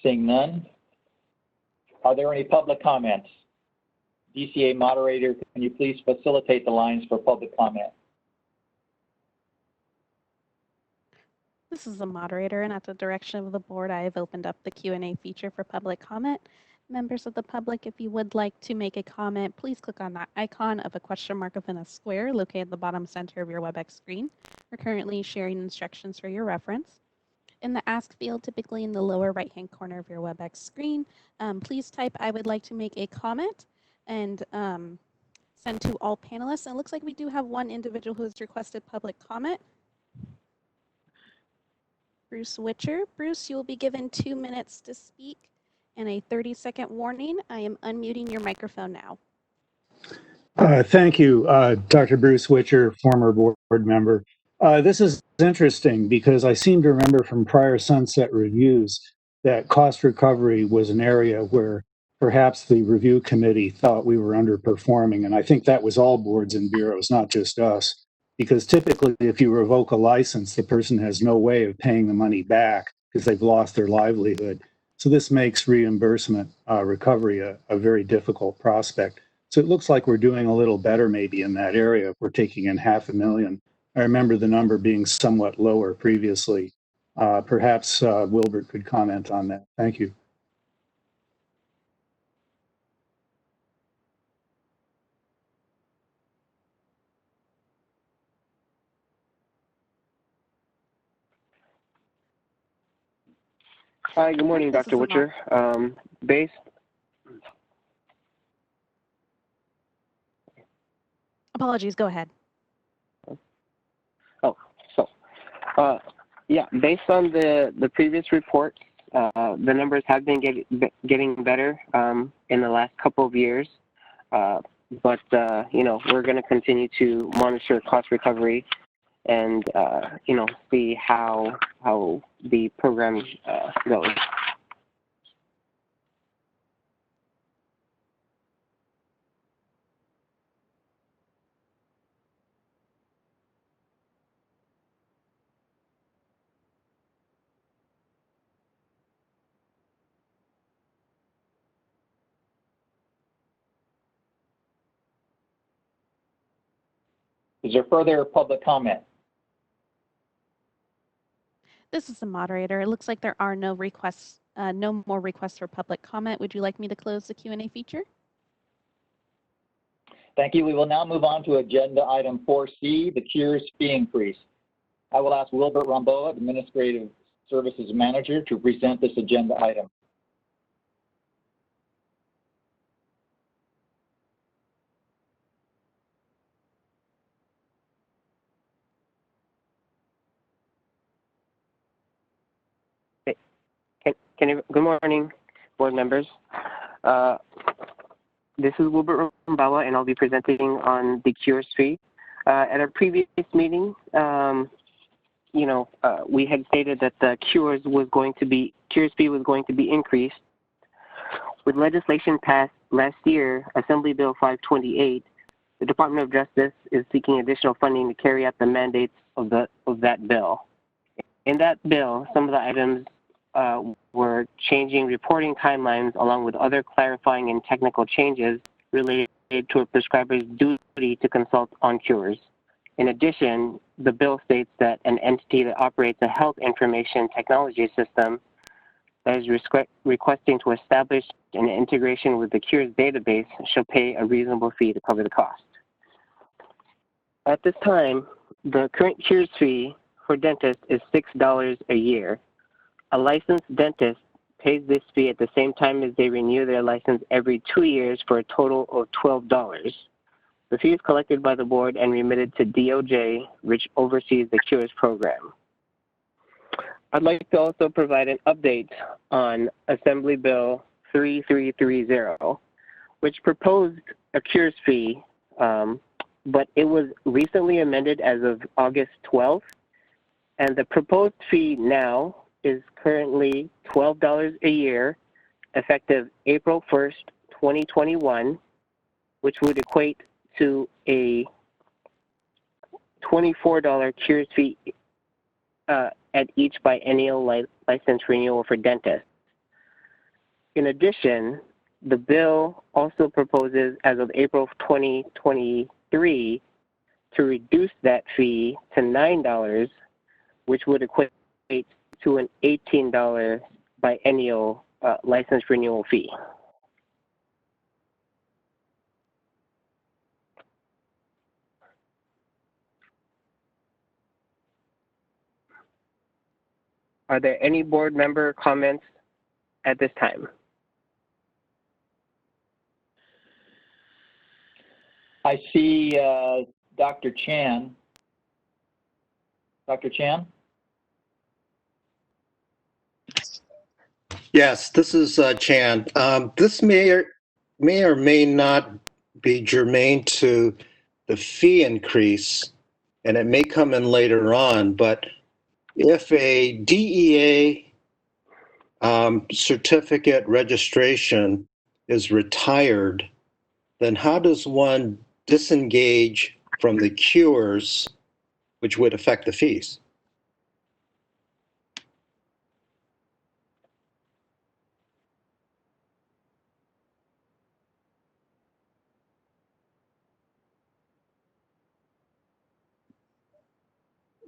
Seeing none. Are there any public comments? DCA moderator, can you please facilitate the lines for public comment? This is the moderator, and at the direction of the board, I have opened up the Q&A feature for public comment. Members of the public, if you would like to make a comment, please click on that icon of a question mark within a square located at the bottom center of your WebEx screen. We're currently sharing instructions for your reference. In the Ask field, typically in the lower right-hand corner of your WebEx screen, please type, "I would like to make a comment," and send to all panelists. And it looks like we do have one individual who has requested public comment. Bruce Witcher. Bruce, you will be given 2 minutes to speak and a 30-second warning. I am unmuting your microphone now. Thank you, Dr. Bruce Witcher, former board member. This is interesting because I seem to remember from prior sunset reviews that cost recovery was an area where perhaps the review committee thought we were underperforming. And I think that was all boards and bureaus, not just us. Because typically, if you revoke a license, the person has no way of paying the money back because they've lost their livelihood. So this makes reimbursement recovery a very difficult prospect. So it looks like we're doing a little better maybe in that area if we're taking in $500,000. I remember the number being somewhat lower previously. Perhaps Wilbert could comment on that. Thank you. Hi, good morning, Dr. Witcher. Apologies, go ahead. Yeah, based on the previous report, the numbers have been getting better in the last couple of years. But you know, we're going to continue to monitor cost recovery and you know, see how the program goes. Is there further public comment? This is the moderator. It looks like there are no requests, no more requests for public comment. Would you like me to close the Q&A feature? Thank you. We will now move on to agenda item 4C, the CURES fee increase. I will ask Wilbert Ramboa, Administrative Services Manager, to present this agenda item. Good morning, board members. This is Wilbert Rumbawa, and I'll be presenting on the cures fee. At our previous meeting, we had stated that the cures fee was going to be increased. With legislation passed last year, Assembly Bill 528, the Department of Justice is seeking additional funding to carry out the mandates of that bill. In that bill, some of the items were changing reporting timelines along with other clarifying and technical changes related to a prescriber's duty to consult on cures. In addition, the bill states that an entity that operates a health information technology system that is requesting to establish an integration with the cures database shall pay a reasonable fee to cover the cost. At this time, the current cures fee for dentists is $6 a year. A licensed dentist pays this fee at the same time as they renew their license every 2 years for a total of $12. The fee is collected by the board and remitted to DOJ, which oversees the cures program. I'd like to also provide an update on Assembly Bill 3330, which proposed a cures fee, but it was recently amended as of August 12th, and the proposed fee now is currently $12 a year, effective April 1st, 2021, which would equate to a $24 cures fee at each biennial license renewal for dentists. In addition, the bill also proposes, as of April 2023, to reduce that fee to $9, which would equate to an $18 biennial license renewal fee. Are there any board member comments at this time? I see Dr. Chan. Dr. Chan? Yes, this is Chan. This may or may not be germane to the fee increase, and it may come in later on, but if a DEA certificate registration is retired, then how does one disengage from the cures, which would affect the fees?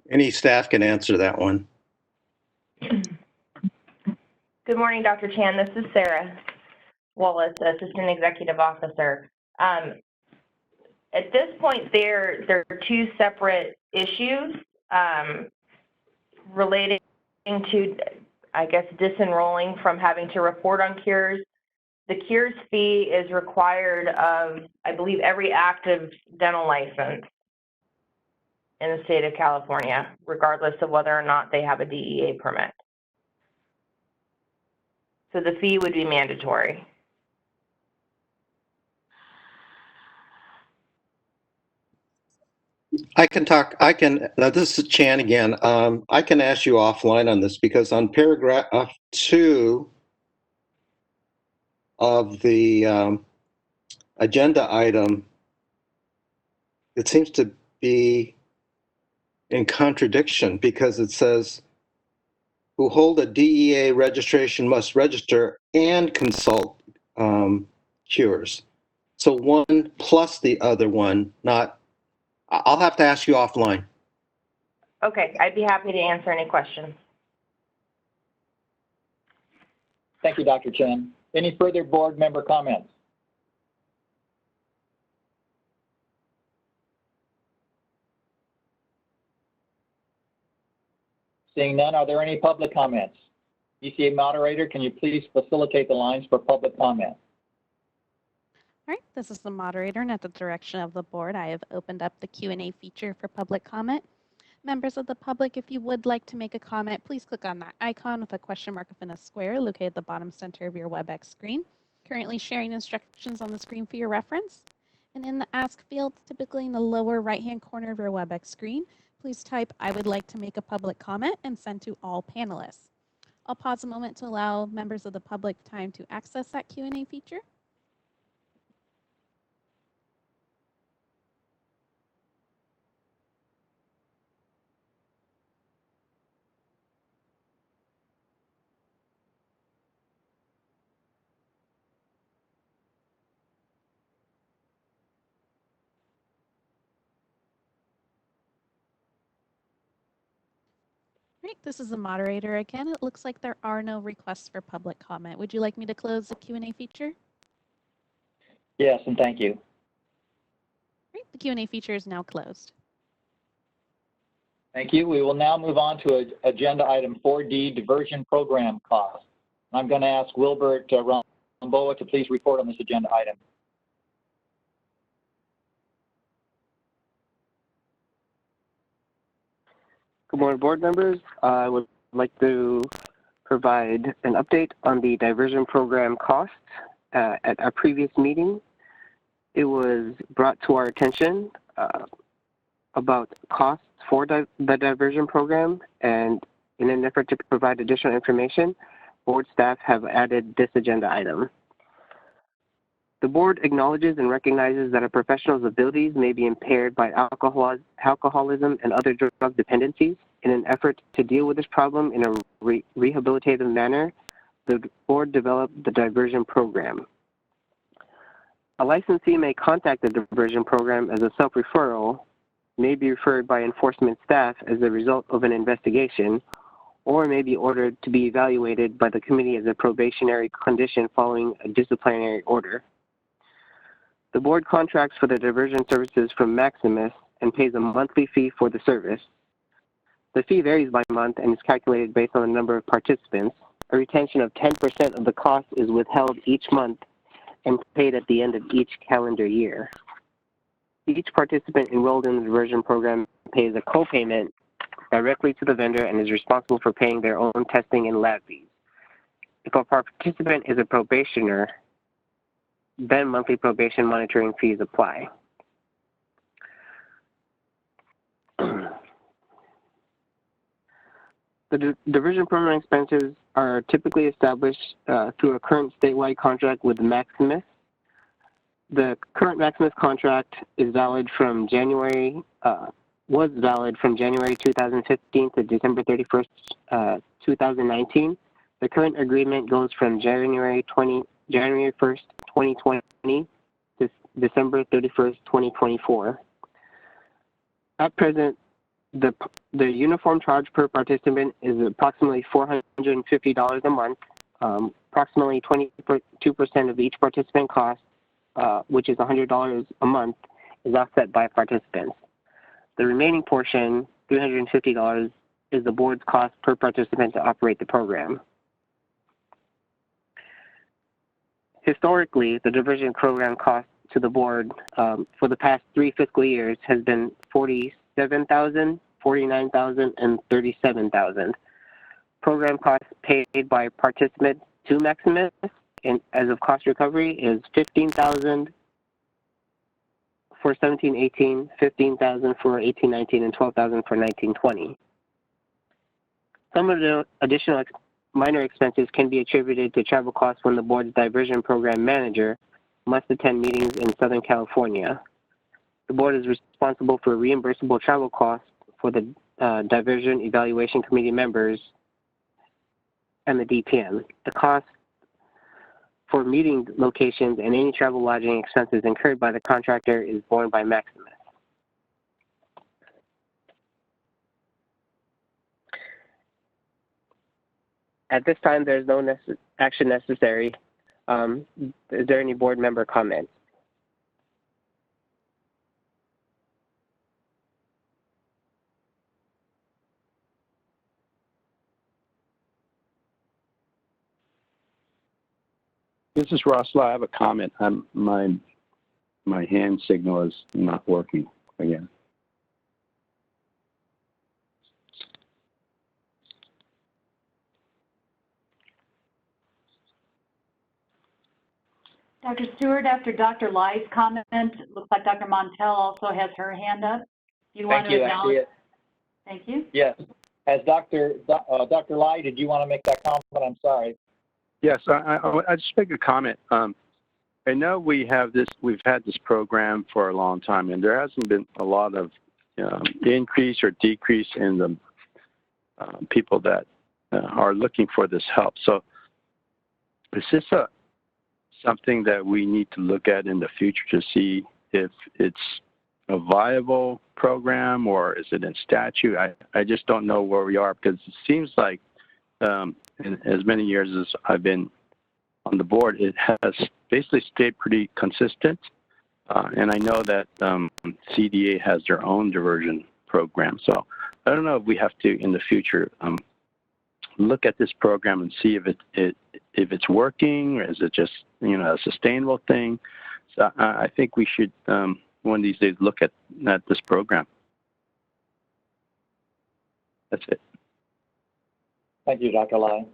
Any staff can answer that one. Good morning, Dr. Chan. This is Sarah Wallace, Assistant Executive Officer. At this point, there are two separate issues relating to, I guess, disenrolling from having to report on cures. The cures fee is required of, I believe, every active dental license in the state of California, regardless of whether or not they have a DEA permit. So the fee would be mandatory. This is Chan again. I can ask you offline on this because on paragraph 2 of the agenda item, it seems to be in contradiction because it says, who hold a DEA registration must register and consult cures. So one plus the other one, not, I'll have to ask you offline. Okay, I'd be happy to answer any questions. Thank you, Dr. Chen. Any further board member comments? Seeing none, are there any public comments? DCA moderator, can you please facilitate the lines for public comment? All right, this is the moderator, and at the direction of the board, I have opened up the Q&A feature for public comment. Members of the public, if you would like to make a comment, please click on that icon with a question mark within a square located at the bottom center of your WebEx screen. Currently sharing instructions on the screen for your reference. And in the Ask field, typically in the lower right-hand corner of your WebEx screen, please type, "I would like to make a public comment," and send to all panelists. I'll pause a moment to allow members of the public time to access that Q&A feature. Great, this is the moderator again. It looks like there are no requests for public comment. Would you like me to close the Q&A feature? Yes, and thank you. Great, the Q&A feature is now closed. Thank you. We will now move on to agenda item 4D, diversion program costs. I'm going to ask Wilbert Ramboa to please report on this agenda item. Good morning, board members. I would like to provide an update on the diversion program costs. At our previous meeting, it was brought to our attention about costs for the diversion program, and in an effort to provide additional information, board staff have added this agenda item. The board acknowledges and recognizes that a professional's abilities may be impaired by alcoholism and other drug dependencies. In an effort to deal with this problem in a rehabilitative manner, the board developed the diversion program. A licensee may contact the diversion program as a self-referral, may be referred by enforcement staff as a result of an investigation, or may be ordered to be evaluated by the committee as a probationary condition following a disciplinary order. The board contracts for the diversion services from Maximus and pays a monthly fee for the service. The fee varies by month and is calculated based on the number of participants. A retention of 10% of the cost is withheld each month and paid at the end of each calendar year. Each participant enrolled in the diversion program pays a co-payment directly to the vendor and is responsible for paying their own testing and lab fees. If a participant is a probationer, then monthly probation monitoring fees apply. The diversion program expenses are typically established through a current statewide contract with Maximus. The current Maximus contract is valid from was valid from January 2015 to December 31st, 2019. The current agreement goes from January 1st, 2020 to December 31st, 2024. At present, the uniform charge per participant is approximately $450 a month. Approximately 22% of each participant cost, which is $100 a month, is offset by participants. The remaining portion, $350, is the board's cost per participant to operate the program. Historically, the diversion program cost to the board for the past 3 fiscal years has been $47,000, $49,000, and $37,000. Program costs paid by participants to Maximus as of cost recovery is $15,000 for 17-18, $15,000 for 18-19, and $12,000 for 19-20. Some of the additional minor expenses can be attributed to travel costs when the board's diversion program manager must attend meetings in Southern California. The board is responsible for reimbursable travel costs for the diversion evaluation committee members and the DPM. The cost for meeting locations and any travel lodging expenses incurred by the contractor is borne by Maximus. At this time, there's no action necessary. Is there any board member comments? This is Ross Law. I have a comment. My hand signal is not working again. Dr. Stewart, after Dr. Lai's comment, looks like Dr. Montel also has her hand up. Do you want to acknowledge? Thank you. Yes. As Dr. Lai, did you want to make that comment? I'm sorry. Yes, I just make a comment. I know we've had this program for a long time, and there hasn't been a lot of increase or decrease in the people that are looking for this help. So is this something that we need to look at in the future to see if it's a viable program, or is it in statute? I just don't know where we are, because it seems like in as many years as I've been on the board, it has basically stayed pretty consistent. And I know that CDA has their own diversion program. So I don't know if we have to, in the future, look at this program and see if it's working, or is it just a sustainable thing. So I think we should one of these days look at this program. That's it. Thank you, Dr. Lai.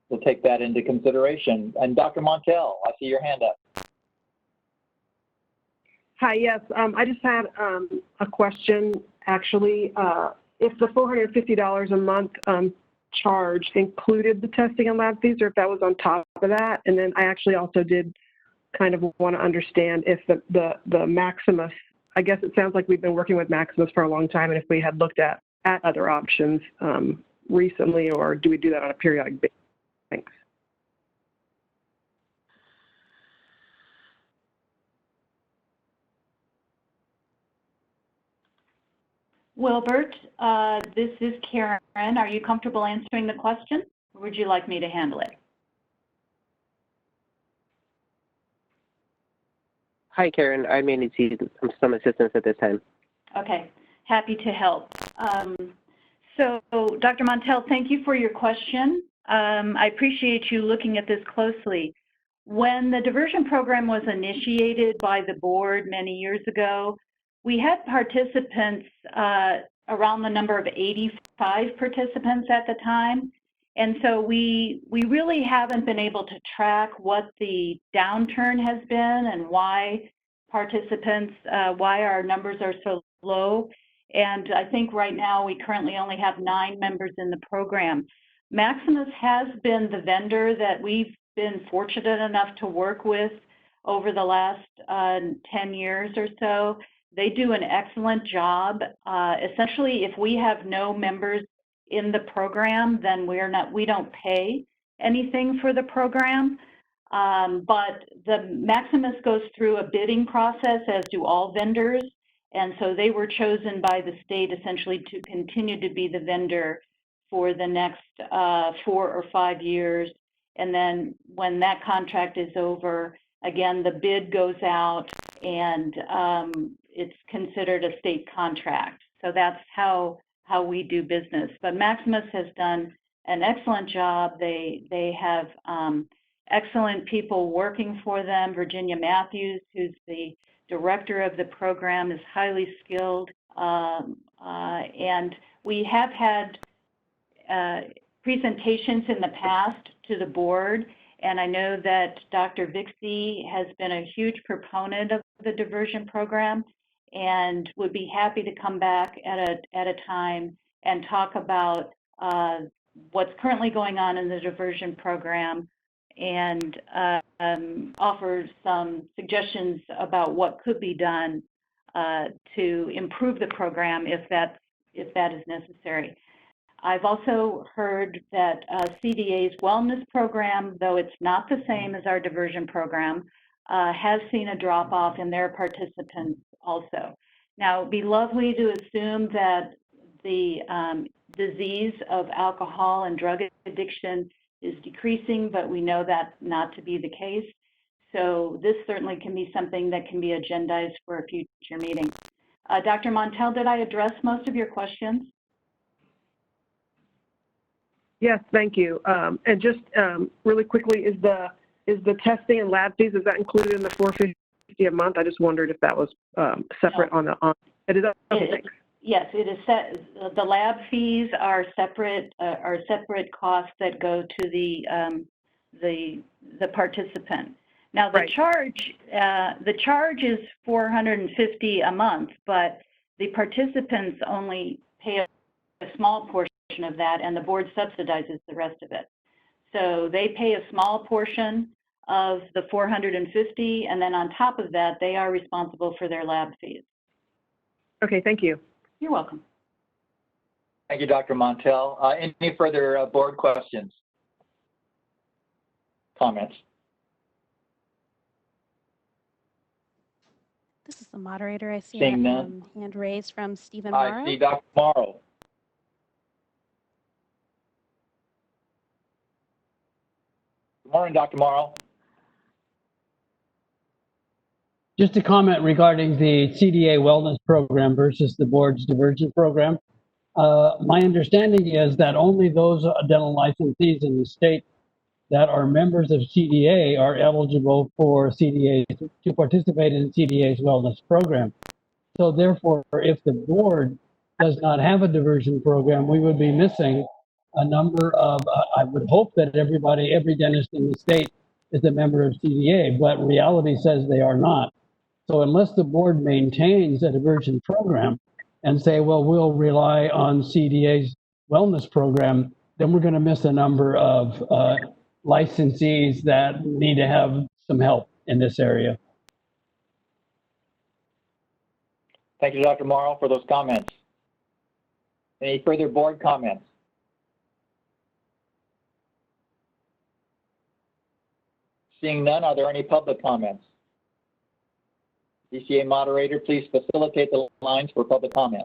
We'll take that into consideration. And Dr. Montel, I see your hand up. Hi, yes. I just had a question, actually. If the $450 a month charge included the testing and lab fees, or if that was on top of that. And then I actually also did kind of want to understand if the Maximus, I guess it sounds like we've been working with Maximus for a long time, and if we had looked at other options recently, or do we do that on a periodic basis? Thanks. Wilbert, this is Karen. Are you comfortable answering the question, or would you like me to handle it? Hi, Karen. I may need some assistance at this time. Okay, happy to help. So, Dr. Montel, thank you for your question. I appreciate you looking at this closely. When the diversion program was initiated by the board many years ago, we had participants around the number of 85 participants at the time. And so we really haven't been able to track what the downturn has been and why participants, why our numbers are so low. And I think right now we currently only have 9 members in the program. Maximus has been the vendor that we've been fortunate enough to work with over the last 10 years or so. They do an excellent job. Essentially, if we have no members in the program, then we don't pay anything for the program. But the Maximus goes through a bidding process, as do all vendors. And so they were chosen by the state essentially to continue to be the vendor for the next 4 or 5 years. And then when that contract is over, again, the bid goes out and it's considered a state contract. So that's how we do business. But Maximus has done an excellent job. They have excellent people working for them. Virginia Matthews, who's the director of the program, is highly skilled. And we have had presentations in the past to the board, and I know that Dr. Vixie has been a huge proponent of the diversion program and would be happy to come back at a time and talk about what's currently going on in the diversion program and offer some suggestions about what could be done to improve the program if that is necessary. I've also heard that CDA's wellness program, though it's not the same as our diversion program, has seen a drop-off in their participants also. Now, it'd be lovely to assume that the disease of alcohol and drug addiction is decreasing, but we know that not to be the case. So this certainly can be something that can be agendized for a future meeting. Dr. Montel, did I address most of your questions? Yes, thank you. And just really quickly, is the testing and lab fees, is that included in the $450 a month? I just wondered if that was separate on it is. Okay, thanks. Yes, it is set. The lab fees are separate costs that go to the participant. Now, the charge is $450 a month, but the participants only pay a small portion of that, and the board subsidizes the rest of it. So they pay a small portion of the $450, and then on top of that, they are responsible for their lab fees. Okay, thank you. You're welcome. Thank you, Dr. Montel. Any further board questions? Comments? This is the moderator. I see Seeing a none. hand raised from Stephen Morrow. I see Dr. Morrow. Good morning, Dr. Morrow. Just a comment regarding the CDA wellness program versus the board's diversion program. My understanding is that only those dental licensees in the state that are members of CDA are eligible for CDA to participate in CDA's wellness program. So therefore, if the board does not have a diversion program, we would be missing a number of, I would hope that every dentist in the state is a member of CDA, but reality says they are not. So unless the board maintains a diversion program and say, well, we'll rely on CDA's wellness program, then we're going to miss a number of licensees that need to have some help in this area. Thank you, Dr. Morrow, for those comments. Any further board comments? Seeing none, are there any public comments? DCA moderator, please facilitate the lines for public comment.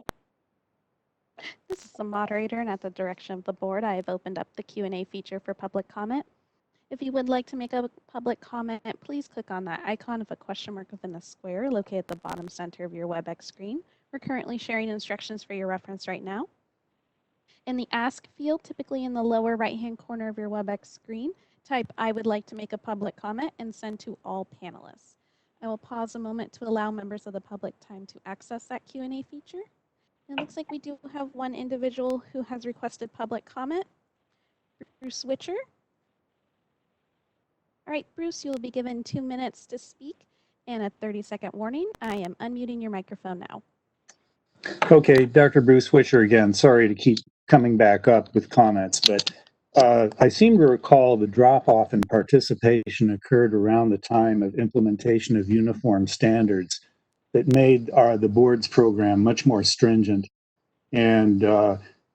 This is the moderator, and at the direction of the board, I have opened up the Q&A feature for public comment. If you would like to make a public comment, please click on that icon of a question mark within the square located at the bottom center of your WebEx screen. We're currently sharing instructions for your reference right now. In the Ask field, typically in the lower right-hand corner of your WebEx screen, type I would like to make a public comment and send to all panelists. I will pause a moment to allow members of the public time to access that Q&A feature. It looks like we do have one individual who has requested public comment, Bruce Witcher. All right, Bruce, you will be given 2 minutes to speak and a 30-second warning. I am unmuting your microphone now. Okay, Dr. Bruce Witcher again. Sorry to keep coming back up with comments, but I seem to recall the drop-off in participation occurred around the time of implementation of uniform standards that made the board's program much more stringent. And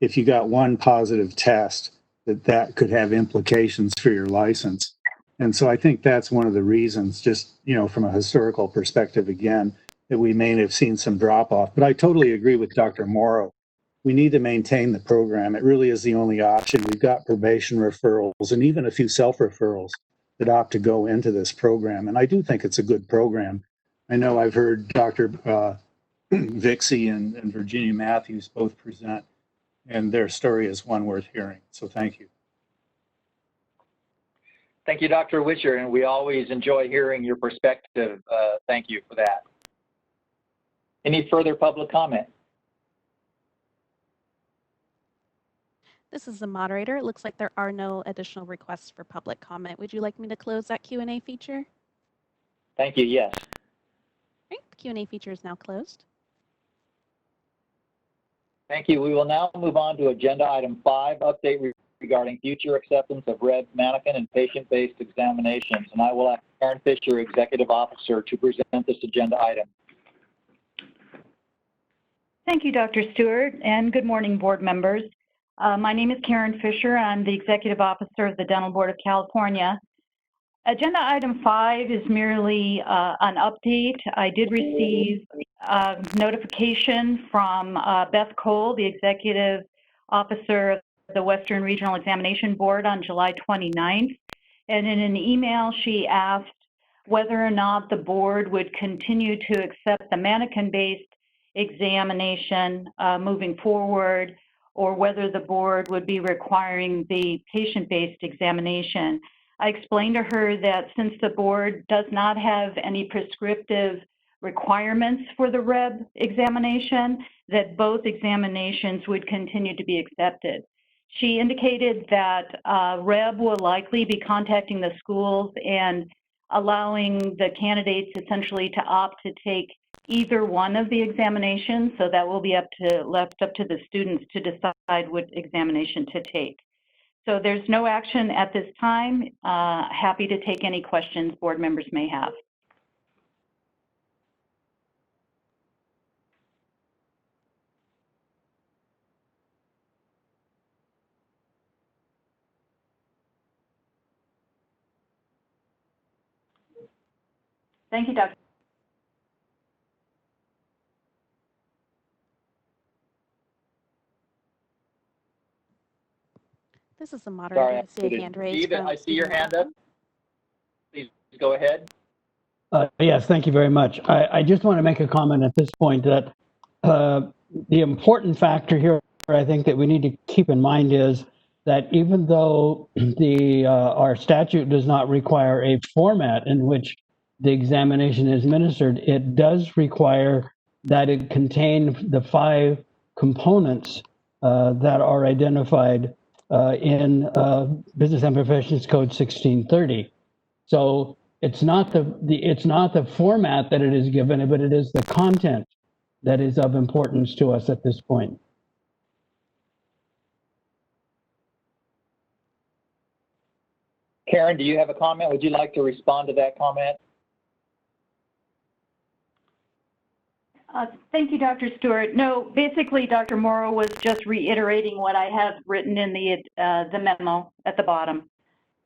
if you got one positive test, that could have implications for your license. And so I think that's one of the reasons, just, from a historical perspective again, that we may have seen some drop-off. But I totally agree with Dr. Morrow. We need to maintain the program. It really is the only option. We've got probation referrals and even a few self-referrals that opt to go into this program. And I do think it's a good program. I know I've heard Dr. Vixie and Virginia Matthews both present, and their story is one worth hearing. So thank you. Thank you, Dr. Witcher, and we always enjoy hearing your perspective. Thank you for that. Any further public comment? This is the moderator. It looks like there are no additional requests for public comment. Would you like me to close that Q&A feature? Thank you, yes. Right, the Q&A feature is now closed. Thank you. We will now move on to agenda item 5, update regarding future acceptance of REB mannequin and patient-based examinations. And I will ask Karen Fisher, Executive Officer, to present this agenda item. Thank you, Dr. Stewart, and good morning, board members. My name is Karen Fisher. I'm the Executive Officer of the Dental Board of California. Agenda item 5 is merely an update. I did receive notification from Beth Cole, the Executive Officer of the Western Regional Examination Board, on July 29th. And in an email, she asked whether or not the board would continue to accept the mannequin-based examination moving forward, or whether the board would be requiring the patient-based examination. I explained to her that since the board does not have any prescriptive requirements for the REB examination, that both examinations would continue to be accepted. She indicated that REB will likely be contacting the schools and allowing the candidates essentially to opt to take either one of the examinations. So that will be left up to the students to decide what examination to take. So there's no action at this time. Happy to take any questions board members may have. Thank you, Dr. This is the moderator. I see a hand raised. Steve, I see your hand up. Please go ahead. Yes, thank you very much. I just want to make a comment at this point that the important factor here, I think, that we need to keep in mind is that even though our statute does not require a format in which the examination is administered, it does require that it contain the 5 components that are identified in Business and Professions Code 1630. So it's not the format that it is given, but it is the content that is of importance to us at this point. Karen, do you have a comment? Would you like to respond to that comment? Thank you, Dr. Stewart. No, basically, Dr. Morrow was just reiterating what I have written in the memo at the bottom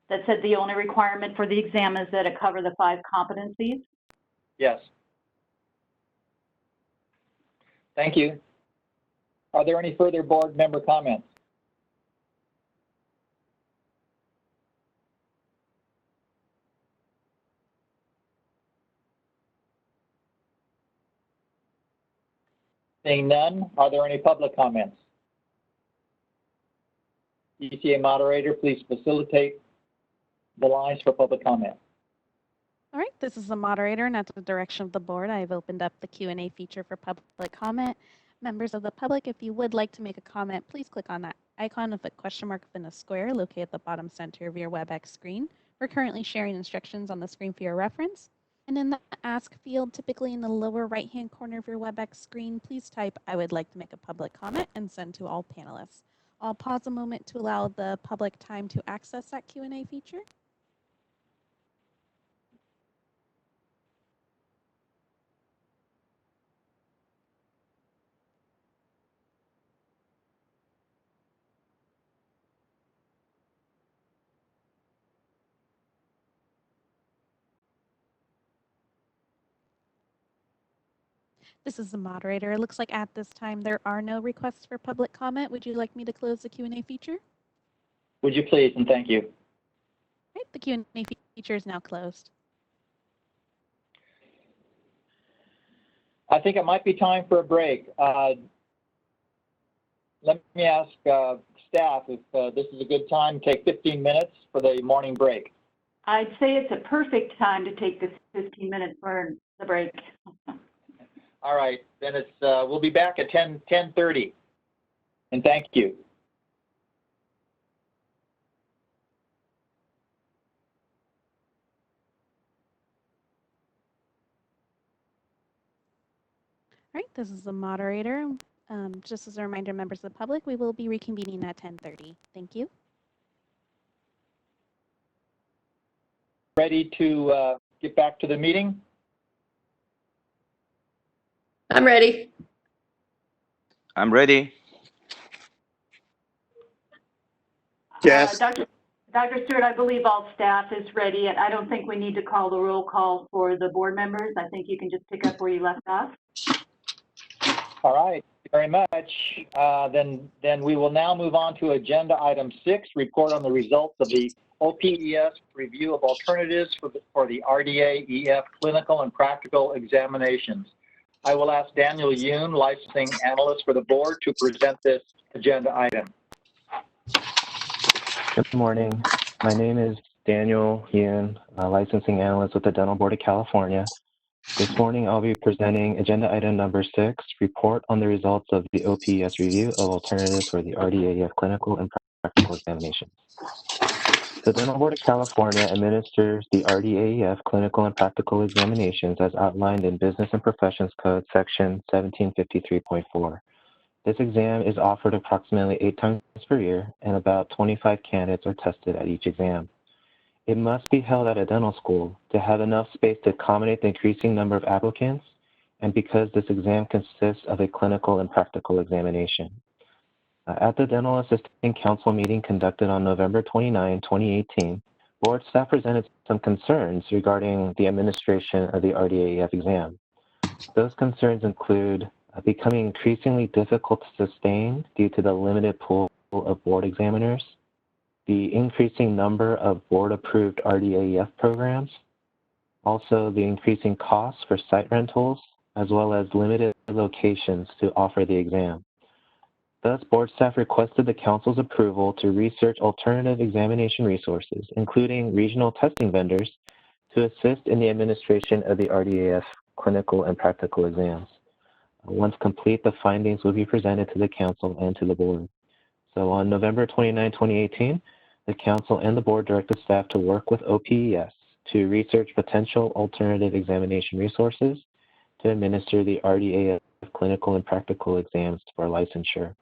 that said the only requirement for the exam is that it cover the 5 competencies. Yes. Thank you. Are there any further board member comments? Seeing none, are there any public comments? DCA moderator, please facilitate the lines for public comment. All right, this is the moderator, and at the direction of the board, I've opened up the Q&A feature for public comment. Members of the public, if you would like to make a comment, please click on that icon of a question mark within a square located at the bottom center of your WebEx screen. We're currently sharing instructions on the screen for your reference. And in the Ask field, typically in the lower right-hand corner of your WebEx screen, please type, "I would like to make a public comment," and send to all panelists. I'll pause a moment to allow the public time to access that Q&A feature. This is the moderator. It looks like at this time there are no requests for public comment. Would you like me to close the Q&A feature? Would you please, and thank you. Right, the Q&A feature is now closed. I think it might be time for a break. Let me ask staff if this is a good time to take 15 minutes for the morning break. I'd say it's a perfect time to take this 15 minutes for the break. All right, then it's we'll be back at 10:30, and thank you. All right, this is the moderator. Just as a reminder, members of the public, we will be reconvening at 10:30. Thank you. Ready to get back to the meeting? I'm ready. I'm ready. Yes. Dr. Stewart, I believe all staff is ready, and I don't think we need to call the roll call for the board members. I think you can just pick up where you left off. All right, very much. Then we will now move on to agenda item 6, report on the results of the OPES review of alternatives for the RDA EF clinical and practical examinations. I will ask Daniel Yoon, licensing analyst for the board, to present this agenda item. Good morning. My name is Daniel Yoon, licensing analyst with the Dental Board of California. This morning, I'll be presenting agenda item number 6, report on the results of the OPES review of alternatives for the RDA EF clinical and practical examinations. The Dental Board of California administers the RDAEF clinical and practical examinations as outlined in Business and Professions Code section 1753.4. This exam is offered approximately 8 times per year, and about 25 candidates are tested at each exam. It must be held at a dental school to have enough space to accommodate the increasing number of applicants, and because this exam consists of a clinical and practical examination. At the Dental Assistant Council meeting conducted on November 29, 2018, board staff presented some concerns regarding the administration of the RDAEF exam. Those concerns include becoming increasingly difficult to sustain due to the limited pool of board examiners, the increasing number of board-approved RDAEF programs, also the increasing costs for site rentals, as well as limited locations to offer the exam. Thus, board staff requested the council's approval to research alternative examination resources, including regional testing vendors, to assist in the administration of the RDAEF clinical and practical exams. Once complete, the findings will be presented to the council and to the board. So on November 29, 2018, the council and the board directed staff to work with OPES to research potential alternative examination resources to administer the RDAEF clinical and practical exams for licensure.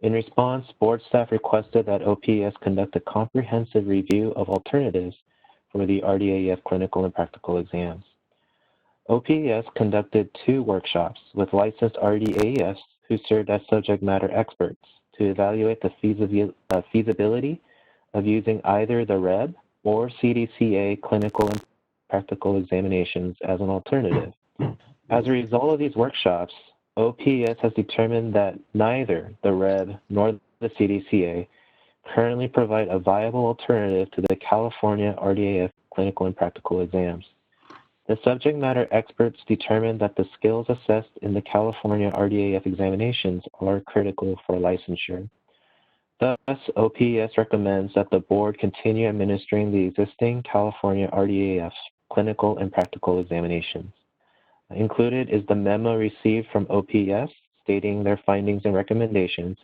In response, board staff requested that OPES conduct a comprehensive review of alternatives for the RDAEF clinical and practical exams. OPES conducted 2 workshops with licensed RDAEFs who served as subject matter experts to evaluate the feasibility of using either the REB or CDCA clinical and practical examinations as an alternative. As a result of these workshops, OPES has determined that neither the REB nor the CDCA currently provide a viable alternative to the California RDAEF clinical and practical exams. The subject matter experts determined that the skills assessed in the California RDAEF examinations are critical for licensure. Thus, OPES recommends that the board continue administering the existing California RDAEF clinical and practical examinations. Included is the memo received from OPES stating their findings and recommendations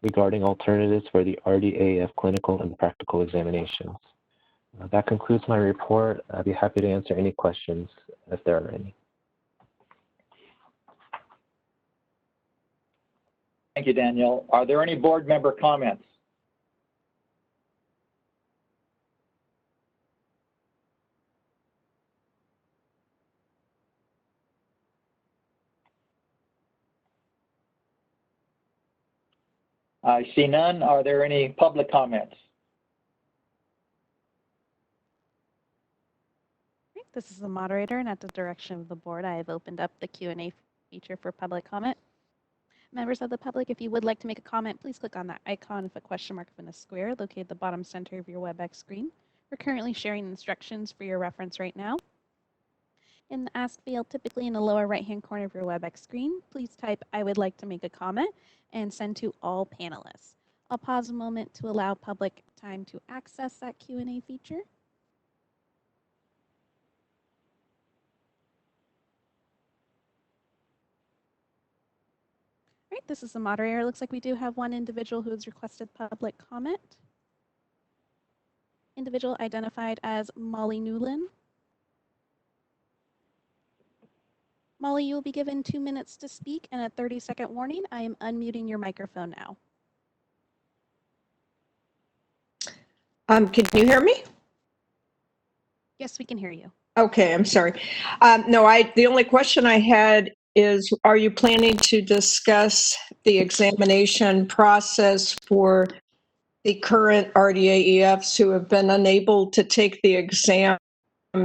regarding alternatives for the RDAEF clinical and practical examinations. That concludes my report. I'd be happy to answer any questions if there are any. Thank you, Daniel. Are there any board member comments? I see none. Are there any public comments? This is the moderator, and at the direction of the board, I have opened up the Q&A feature for public comment. Members of the public, if you would like to make a comment, please click on that icon with a question mark in a square located at the bottom center of your WebEx screen. We're currently sharing instructions for your reference right now. In the Ask field, typically in the lower right-hand corner of your WebEx screen, please type, "I would like to make a comment," and send to all panelists. I'll pause a moment to allow public time to access that Q&A feature. All right, this is the moderator. It looks like we do have one individual who has requested public comment. Individual identified as Molly Newlin. Molly, you will be given 2 minutes to speak and a 30-second warning. I am unmuting your microphone now. Can you hear me? Yes, we can hear you. Okay, I'm sorry. The only question I had is, are you planning to discuss the examination process for the current RDAEFs who have been unable to take the exam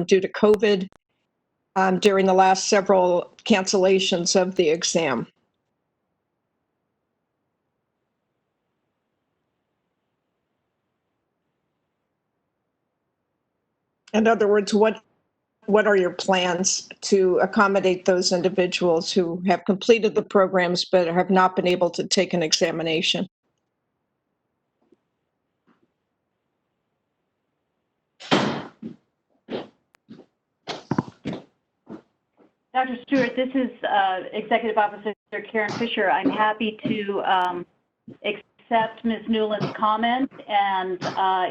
due to COVID during the last several cancellations of the exam? In other words, what are your plans to accommodate those individuals who have completed the programs but have not been able to take an examination? Dr. Stewart, this is Executive Officer Karen Fisher. I'm happy to accept Ms. Newland's comment and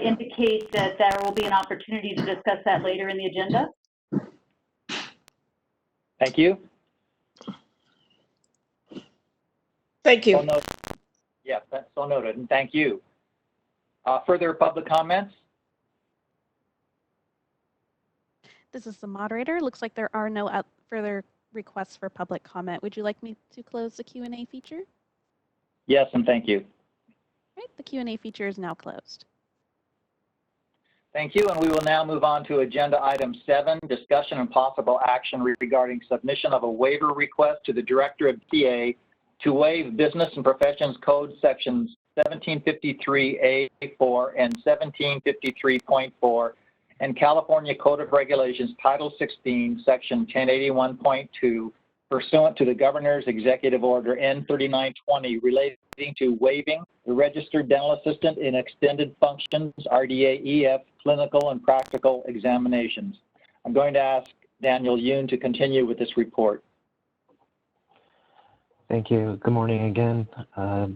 indicate that there will be an opportunity to discuss that later in the agenda. Thank you. Thank you. So noted. Yes, that's so noted, and thank you. Further public comments? This is the moderator. Looks like there are no further requests for public comment. Would you like me to close the Q&A feature? Yes, and thank you. Right, the Q&A feature is now closed. Thank you, and we will now move on to agenda item 7, discussion and possible action regarding submission of a waiver request to the Director of DCA to waive Business and Professions Code sections 1753A4 and 1753.4 and California Code of Regulations Title 16, Section 1081.2, pursuant to the Governor's Executive Order N3920 relating to waiving the Registered Dental Assistant in Extended Functions, RDA-EF, clinical and practical examinations. I'm going to ask Daniel Yoon to continue with this report. Thank you. Good morning again,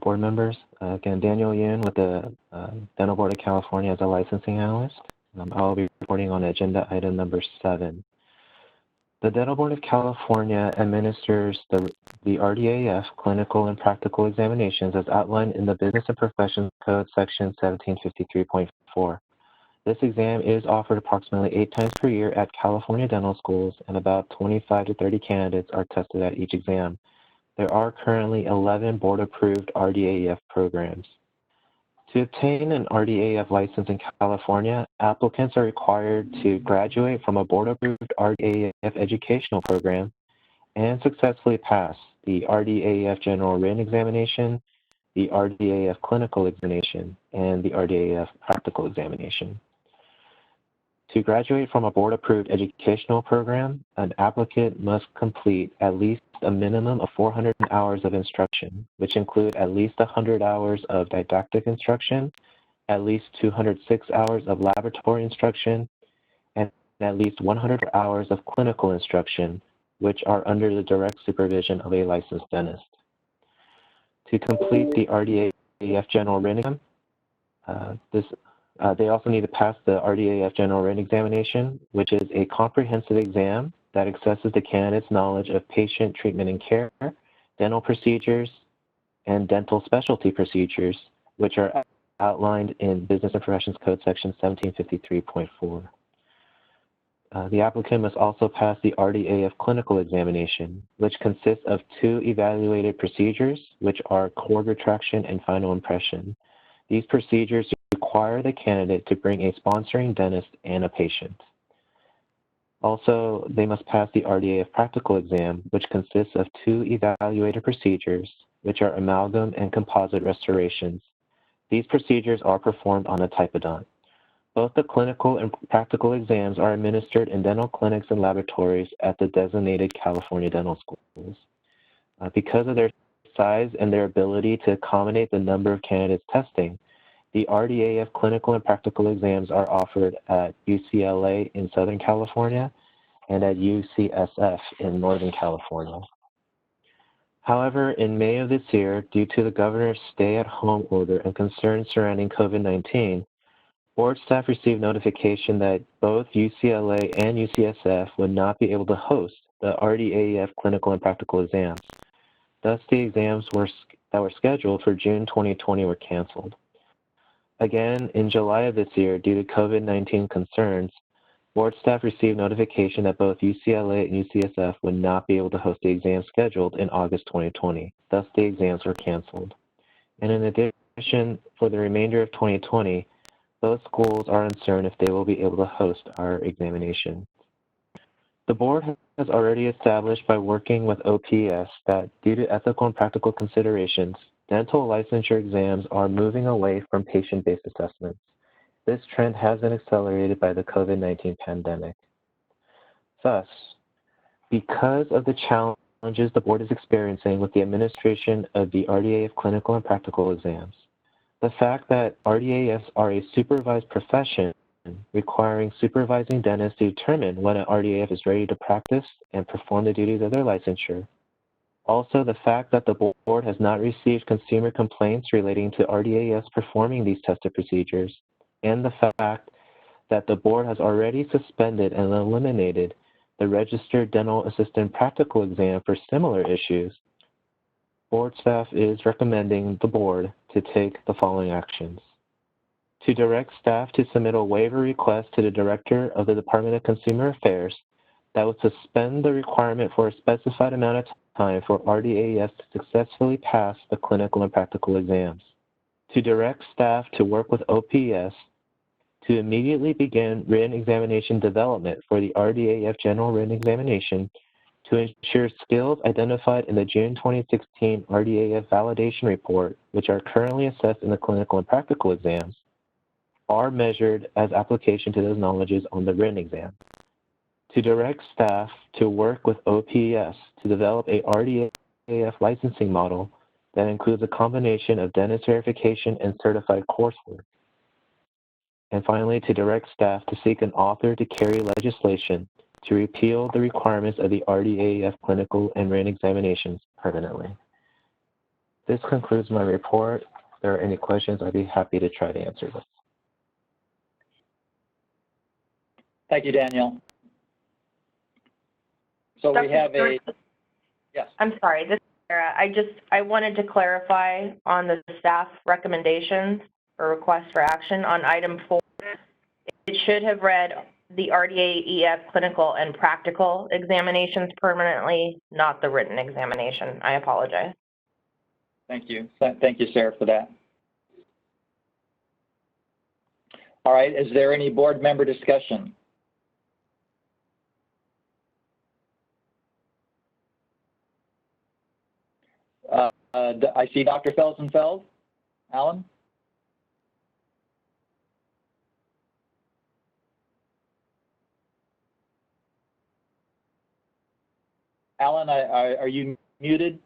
board members. Again, Daniel Yoon with the Dental Board of California as a licensing analyst. I'll be reporting on agenda item number 7. The Dental Board of California administers the RDAF clinical and practical examinations as outlined in the Business and Professions Code section 1753.4. This exam is offered approximately 8 times per year at California dental schools, and about 25 to 30 candidates are tested at each exam. There are currently 11 board-approved RDAF programs. To obtain an RDAF license in California, applicants are required to graduate from a board-approved RDAF educational program and successfully pass the RDAF General Written Examination, the RDAF Clinical Examination, and the RDAF Practical Examination. To graduate from a board-approved educational program, an applicant must complete at least a minimum of 400 hours of instruction, which include at least 100 hours of didactic instruction, at least 206 hours of laboratory instruction, and at least 100 hours of clinical instruction, which are under the direct supervision of a licensed dentist. To complete the RDAF General Written Exam, they also need to pass the RDAF General Written Examination, which is a comprehensive exam that assesses the candidate's knowledge of patient treatment and care, dental procedures, and dental specialty procedures, which are outlined in Business and Professions Code section 1753.4. The applicant must also pass the RDAF Clinical Examination, which consists of 2 evaluated procedures, which are cord retraction and final impression. These procedures require the candidate to bring a sponsoring dentist and a patient. Also, they must pass the RDAF Practical Exam, which consists of 2 evaluated procedures, which are amalgam and composite restorations. These procedures are performed on a typodont. Both the clinical and practical exams are administered in dental clinics and laboratories at the designated California dental schools. Because of their size and their ability to accommodate the number of candidates testing, the RDAF clinical and practical exams are offered at UCLA in Southern California and at UCSF in Northern California. However, in May of this year, due to the governor's stay-at-home order and concerns surrounding COVID-19, board staff received notification that both UCLA and UCSF would not be able to host the RDAF clinical and practical exams. Thus, the exams that were scheduled for June 2020 were canceled. Again, in July of this year, due to COVID-19 concerns, board staff received notification that both UCLA and UCSF would not be able to host the exams scheduled in August 2020. Thus, the exams were canceled. And in addition, for the remainder of 2020, both schools are uncertain if they will be able to host our examination. The board has already established by working with OPS that due to ethical and practical considerations, dental licensure exams are moving away from patient-based assessments. This trend has been accelerated by the COVID-19 pandemic. Thus, because of the challenges the board is experiencing with the administration of the RDAF clinical and practical exams, the fact that RDAFs are a supervised profession requiring supervising dentists to determine when an RDAF is ready to practice and perform the duties of their licensure, also the fact that the board has not received consumer complaints relating to RDAS performing these tested procedures, and the fact that the board has already suspended and eliminated the registered dental assistant practical exam for similar issues, board staff is recommending the board to take the following actions. To direct staff to submit a waiver request to the Director of the Department of Consumer Affairs that would suspend the requirement for a specified amount of time for RDAS to successfully pass the clinical and practical exams. To direct staff to work with OPS to immediately begin written examination development for the RDAF General Written Examination to ensure skills identified in the June 2016 RDAF Validation Report, which are currently assessed in the clinical and practical exams, are measured as application to those knowledges on the written exam. To direct staff to work with OPS to develop a RDAF licensing model that includes a combination of dentist verification and certified coursework. And finally, to direct staff to seek an author to carry legislation to repeal the requirements of the RDAF clinical and written examinations permanently. This concludes my report. If there are any questions, I'd be happy to try to answer them. Thank you, Daniel. So we have a, yes. I'm sorry, this is Sarah. I wanted to clarify on the staff recommendations or request for action on item 4. It should have read the RDAEF clinical and practical examinations permanently, not the written examination. I apologize. Thank you. Thank you, Sarah, for that. All right, is there any board member discussion? I see Dr. Felsenfeld. Alan? Alan, are you muted?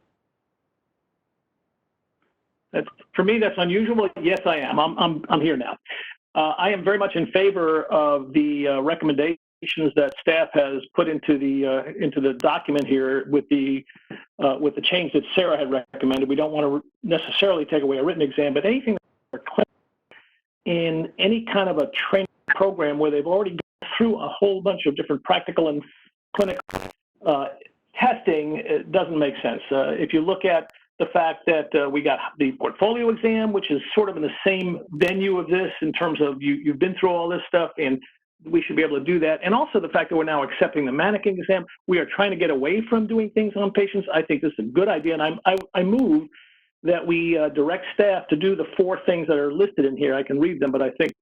For me, that's unusual. Yes, I am. I'm here now. I am very much in favor of the recommendations that staff has put into the document here with the change that Sarah had recommended. We don't want to necessarily take away a written exam, but anything in any kind of a training program where they've already gone through a whole bunch of different practical and clinical testing, it doesn't make sense. If you look at the fact that we got the portfolio exam, which is sort of in the same venue of this in terms of you've been through all this stuff and we should be able to do that. And also the fact that we're now accepting the mannequin exam. We are trying to get away from doing things on patients. I think this is a good idea, and I move that we direct staff to do the 4 things that are listed in here. I can read them, but I think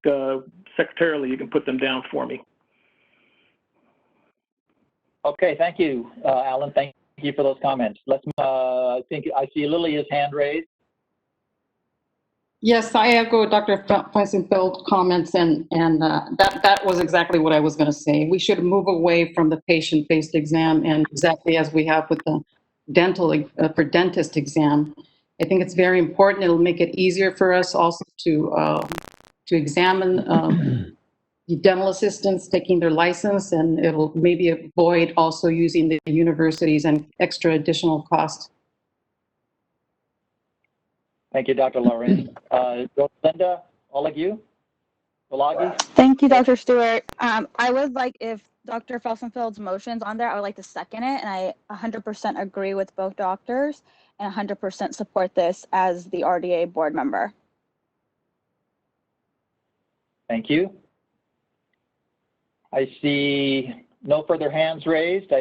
secretarially you can put them down for me. Okay, thank you, Alan. Thank you for those comments. Let's. I think I see Lilia's hand raised. Yes, I echo Dr. Felsenfeld's comments, and that was exactly what I was going to say. We should move away from the patient-based exam, and exactly as we have with the dental for dentist exam. I think it's very important. It'll make it easier for us also to examine the dental assistants taking their license, and it'll maybe avoid also using the universities and extra additional costs. Thank you, Dr. Lauren. Linda, all of you? Thank you, Dr. Stewart. I would like, if Dr. Felsenfeld's motion's on there, I would like to second it, and I 100% agree with both doctors and 100% support this as the RDA board member. Thank you. I see no further hands raised.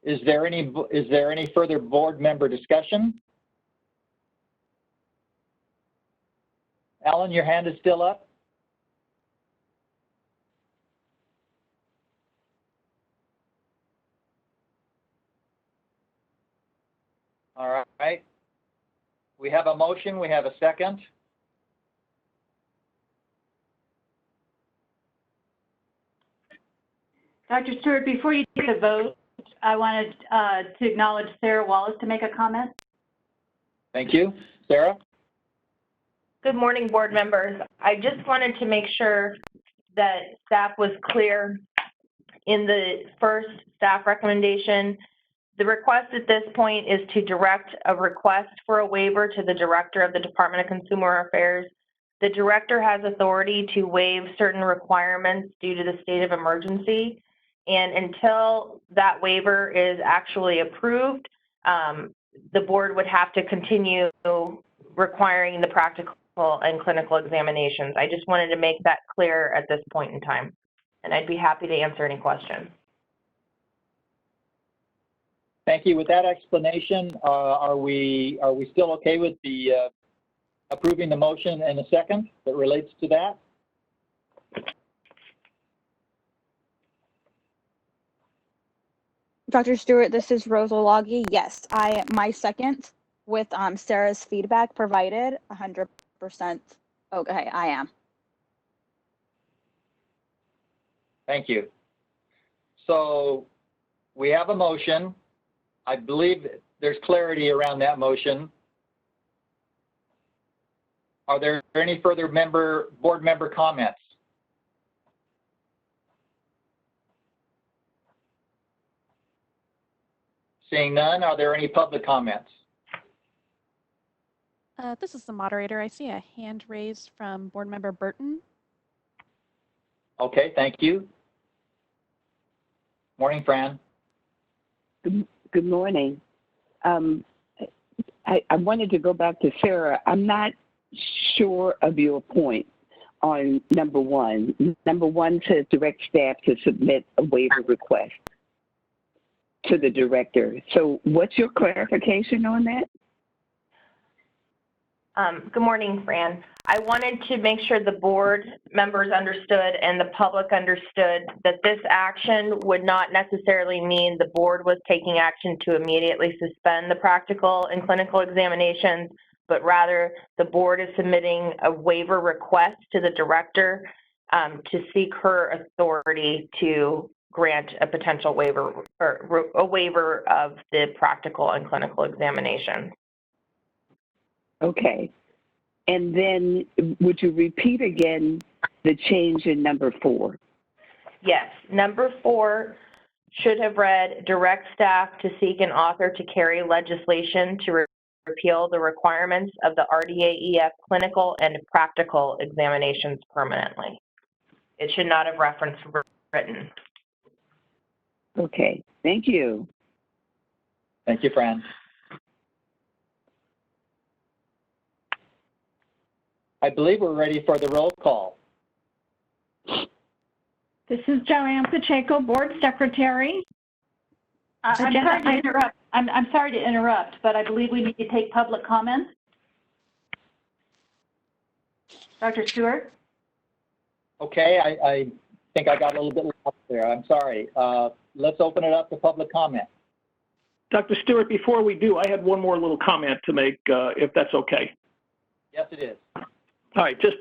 Is there any further board member discussion? Alan, your hand is still up. All right. We have a motion. We have a second. Dr. Stewart, before you take the vote, I wanted to acknowledge Sarah Wallace to make a comment. Thank you. Sarah? Good morning, board members. I just wanted to make sure that staff was clear in the first staff recommendation The request at this point is to direct a request for a waiver to the Director of the Department of Consumer Affairs. The Director has authority to waive certain requirements due to the state of emergency. And until that waiver is actually approved, the board would have to continue requiring the practical and clinical examinations. I just wanted to make that clear at this point in time, and I'd be happy to answer any questions. Thank you. With that explanation, are we still okay with the approving the motion in a second that relates to that? Dr. Stewart, this is Rosa Loggy. Yes, my second with Sarah's feedback provided 100%. Okay, I am. Thank you. So we have a motion. I believe there's clarity around that motion. Are there any further board member comments? Seeing none, are there any public comments? This is the moderator. I see a hand raised from Board Member Burton. Okay, thank you. Morning, Fran. Good morning. I wanted to go back to Sarah. I'm not sure of your point on number one. Number one says direct staff to submit a waiver request to the director. So what's your clarification on that? Good morning, Fran. I wanted to make sure the board members understood and the public understood that this action would not necessarily mean the board was taking action to immediately suspend the practical and clinical examinations, but rather the board is submitting a waiver request to the director to seek her authority to grant a potential waiver or a waiver of the practical and clinical examination. Okay. And then would you repeat again the change in number 4? Yes. Number 4 should have read direct staff to seek an author to carry legislation to repeal the requirements of the RDAEF clinical and practical examinations permanently. It should not have referenced written. Okay. Thank you. Thank you, Fran. I believe we're ready for the roll call. This is Joanne Pacheco, Board Secretary. I'm sorry to interrupt, but I believe we need to take public comments. Dr. Stewart? Okay, I think I got a little bit lost there. I'm sorry. Let's open it up to public comment. Dr. Stewart, before we do, I had one more little comment to make, if that's okay. Yes, it is. All right, just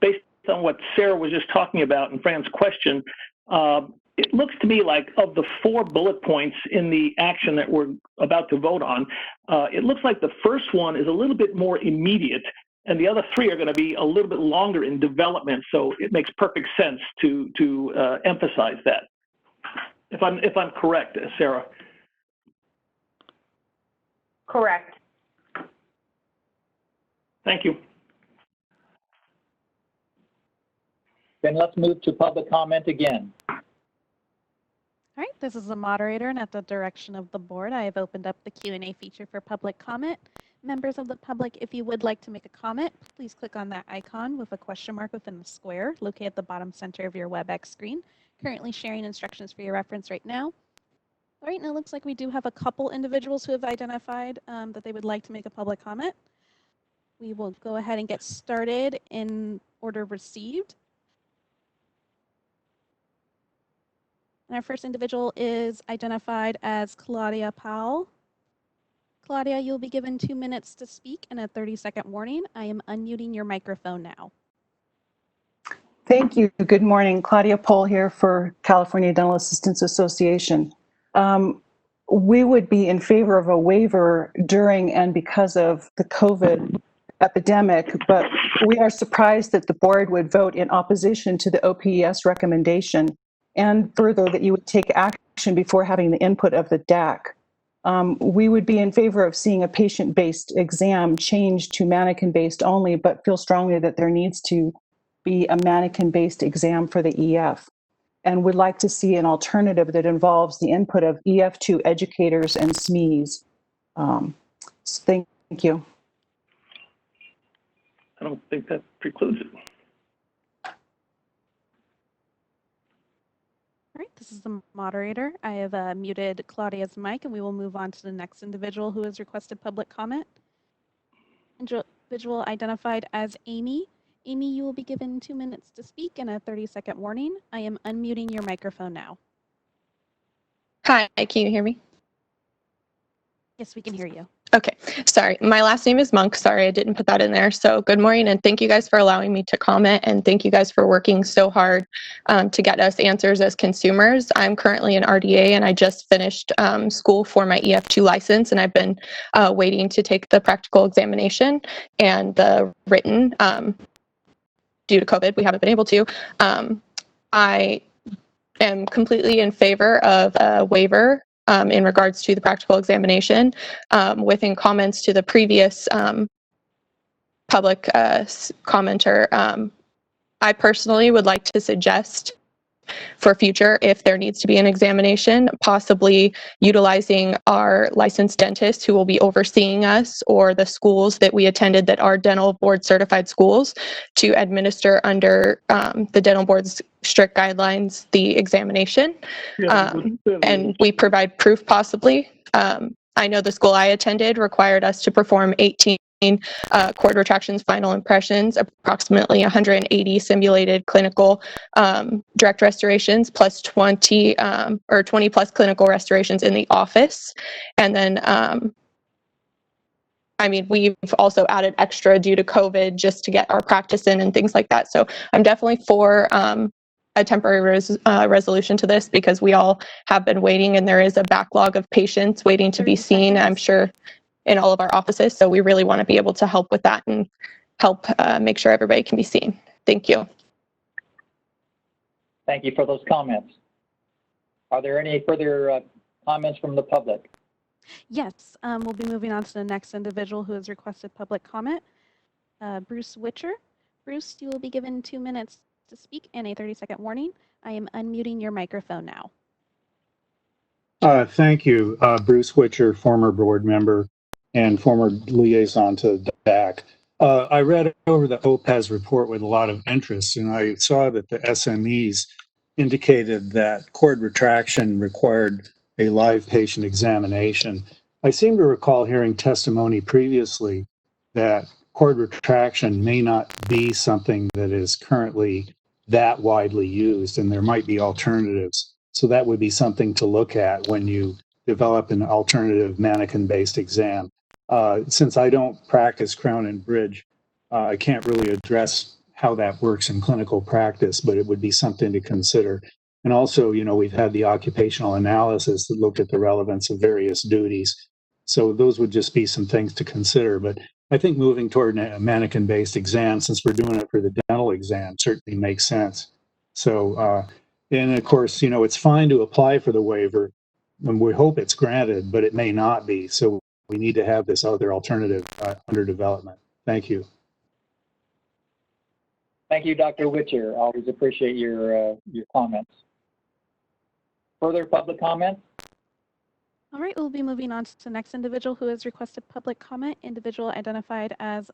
based on what Sarah was just talking about and Fran's question, it looks to me like of the 4 bullet points in the action that we're about to vote on, it looks like the first one is a little bit more immediate, and the other 3 are going to be a little bit longer in development. So it makes perfect sense to emphasize that. If I'm correct, Sarah. Correct. Thank you. Then let's move to public comment again. All right, this is the moderator, and at the direction of the board, I have opened up the Q&A feature for public comment. Members of the public, if you would like to make a comment, please click on that icon with a question mark within the square located at the bottom center of your WebEx screen. Currently sharing instructions for your reference right now. All right, now it looks like we do have a couple individuals who have identified that they would like to make a public comment. We will go ahead and get started in order received. And our first individual is identified as Claudia Powell. Claudia, you'll be given 2 minutes to speak and a 30-second warning. I am unmuting your microphone now. Thank you. Good morning. Claudia Powell here for California Dental Assistants Association. We would be in favor of a waiver during and because of the COVID epidemic, but we are surprised that the board would vote in opposition to the OPES recommendation, and further that you would take action before having the input of the DAC. We would be in favor of seeing a patient-based exam changed to mannequin-based only, but feel strongly that there needs to be a mannequin-based exam for the EF. And would like to see an alternative that involves the input of EF2 educators and SMEs. So thank you. I don't think that precludes it. All right, this is the moderator. I have muted Claudia's mic, and we will move on to the next individual who has requested public comment. Individual identified as Amy. Amy, you will be given 2 minutes to speak and a 30-second warning. I am unmuting your microphone now. Hi, can you hear me? Yes, we can hear you. Okay, sorry. My last name is Monk. Sorry, I didn't put that in there. So good morning, and thank you guys for allowing me to comment, and thank you guys for working so hard to get us answers as consumers. I'm currently an RDA, and I just finished school for my EF2 license, and I've been waiting to take the practical examination and the written. Due to COVID, we haven't been able to. I am completely in favor of a waiver in regards to the practical examination. Within comments to the previous public commenter, I personally would like to suggest for future, if there needs to be an examination, possibly utilizing our licensed dentists who will be overseeing us, or the schools that we attended that are dental board certified schools, to administer under the dental board's strict guidelines the examination. And we provide proof possibly. I know the school I attended required us to perform 18 cord retractions, final impressions, approximately 180 simulated clinical direct restorations, plus 20 or 20 plus clinical restorations in the office. And then, I mean, we've also added extra due to COVID just to get our practice in and things like that. So I'm definitely for a temporary resolution to this, because we all have been waiting and there is a backlog of patients waiting to be seen, I'm sure, in all of our offices. So we really want to be able to help with that and help make sure everybody can be seen. Thank you. Thank you for those comments. Are there any further comments from the public? Yes, we'll be moving on to the next individual who has requested public comment. Bruce Witcher. Bruce, you will be given 2 minutes to speak and a 30-second warning. I am unmuting your microphone now. Thank you, Bruce Witcher, former board member and former liaison to DAC. I read over the OPES report with a lot of interest, and I saw that the SMEs indicated that cord retraction required a live patient examination. I seem to recall hearing testimony previously that cord retraction may not be something that is currently that widely used, and there might be alternatives. So that would be something to look at when you develop an alternative mannequin-based exam. Since I don't practice crown and bridge, I can't really address how that works in clinical practice, but it would be something to consider. And also, you know, we've had the occupational analysis that looked at the relevance of various duties. So those would just be some things to consider. But I think moving toward a mannequin-based exam, since we're doing it for the dental exam, certainly makes sense. So, and of course, you know, it's fine to apply for the waiver, and we hope it's granted, but it may not be. So we need to have this other alternative under development. Thank you. Thank you, Dr. Witcher. Always appreciate your comments. Further public comments? All right, we'll be moving on to the next individual who has requested public comment. Individual identified as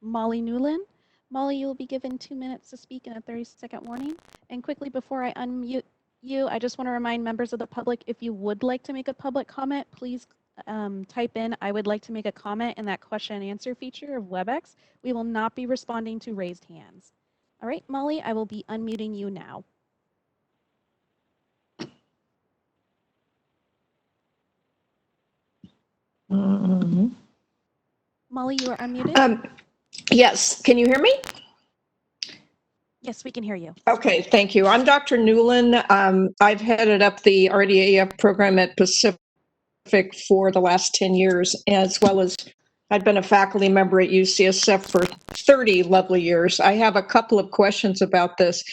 Molly Newland. Molly, you will be given 2 minutes to speak and a 30-second warning. And quickly, before I unmute you, I just want to remind members of the public, if you would like to make a public comment, please type in, I would like to make a comment in that question and answer feature of WebEx. We will not be responding to raised hands. All right, Molly, I will be unmuting you now. Molly, you are unmuted. Yes, can you hear me? Yes, we can hear you. Okay, thank you. I'm Dr. Newland. I've headed up the RDAF program at Pacific for the last 10 years, as well as I've been a faculty member at UCSF for 30 lovely years. I have a couple of questions about this.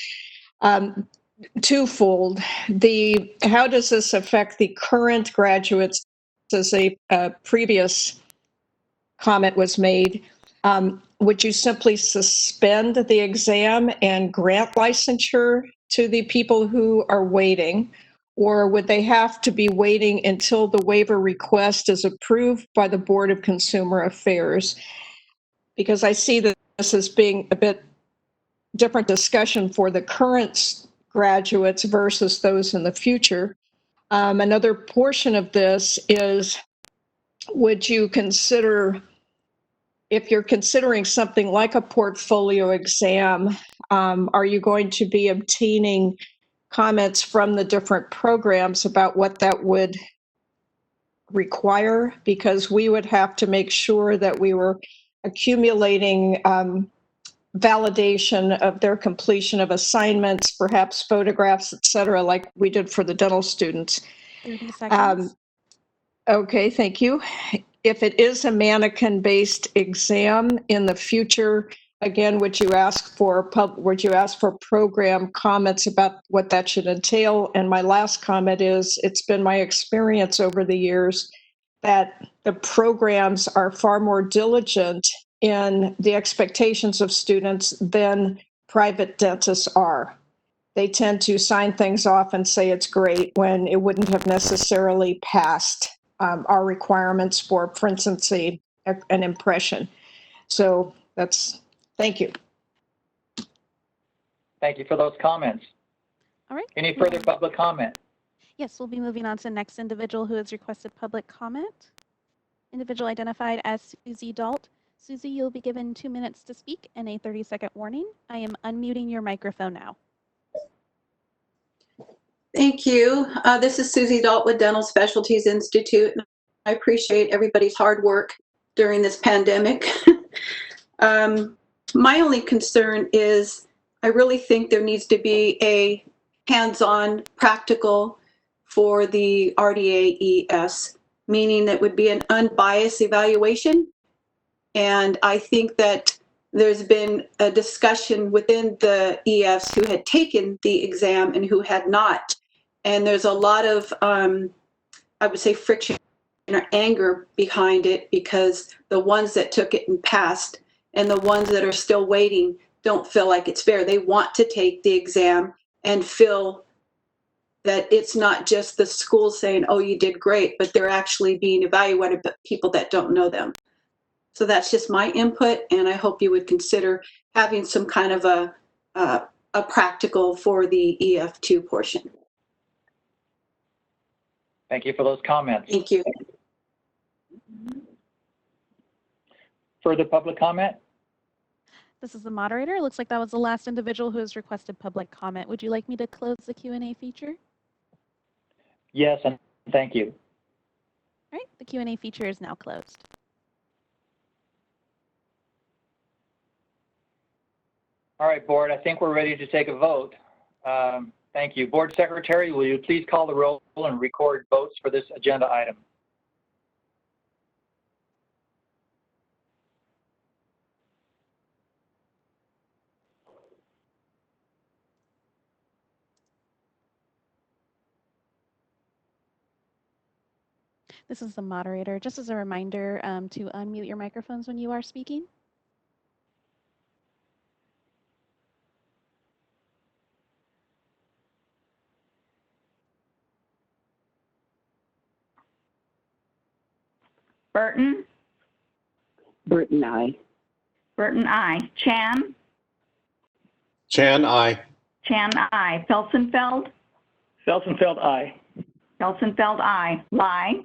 Twofold. How does this affect the current graduates as a previous comment was made, would you simply suspend the exam and grant licensure to the people who are waiting? Or would they have to be waiting until the waiver request is approved by the Board of Consumer Affairs? Because I see that this as being a bit different discussion for the current graduates versus those in the future. Another portion of this is, would you consider, if you're considering something like a portfolio exam, are you going to be obtaining comments from the different programs about what that would require? Because we would have to make sure that we were accumulating validation of their completion of assignments, perhaps photographs, et cetera, like we did for the dental students. 30 seconds. Okay, thank you. If it is a mannequin-based exam in the future, again, would you ask for program comments about what that should entail? And my last comment is, it's been my experience over the years that the programs are far more diligent in the expectations of students than private dentists are. They tend to sign things off and say it's great when it wouldn't have necessarily passed our requirements for instance, an impression. So thank you. Thank you for those comments. All right. Any further public comment? Yes, we'll be moving on to the next individual who has requested public comment. Individual identified as Susie Dalt. Susie, you'll be given 2 minutes to speak and a 30-second warning. I am unmuting your microphone now. Thank you. This is Susie Dalt with Dental Specialties Institute. I appreciate everybody's hard work during this pandemic. My only concern is I really think there needs to be a hands-on practical for the RDA-ES, meaning that would be an unbiased evaluation. And I think that there's been a discussion within the EFs who had taken the exam and who had not. And there's a lot of, I would say, friction or anger behind it because the ones that took it and passed and the ones that are still waiting don't feel like it's fair. They want to take the exam and feel that it's not just the school saying, oh, you did great, but they're actually being evaluated by people that don't know them. So that's just my input, and I hope you would consider having some kind of a practical for the EF2 portion. Thank you for those comments. Thank you. Further public comment? This is the moderator. It looks like that was the last individual who has requested public comment. Would you like me to close the Q&A feature? Yes, and thank you. All right, the Q&A feature is now closed. All right, board, I think we're ready to take a vote. Thank you. Board Secretary, will you please call the roll and record votes for this agenda item? This is the moderator. Just as a reminder to unmute your microphones when you are speaking. Burton? Burton, aye. Burton, aye. Chan? Chan, aye. Chan, aye. Felsenfeld? Felsenfeld, aye. Felsenfeld, aye. Lai?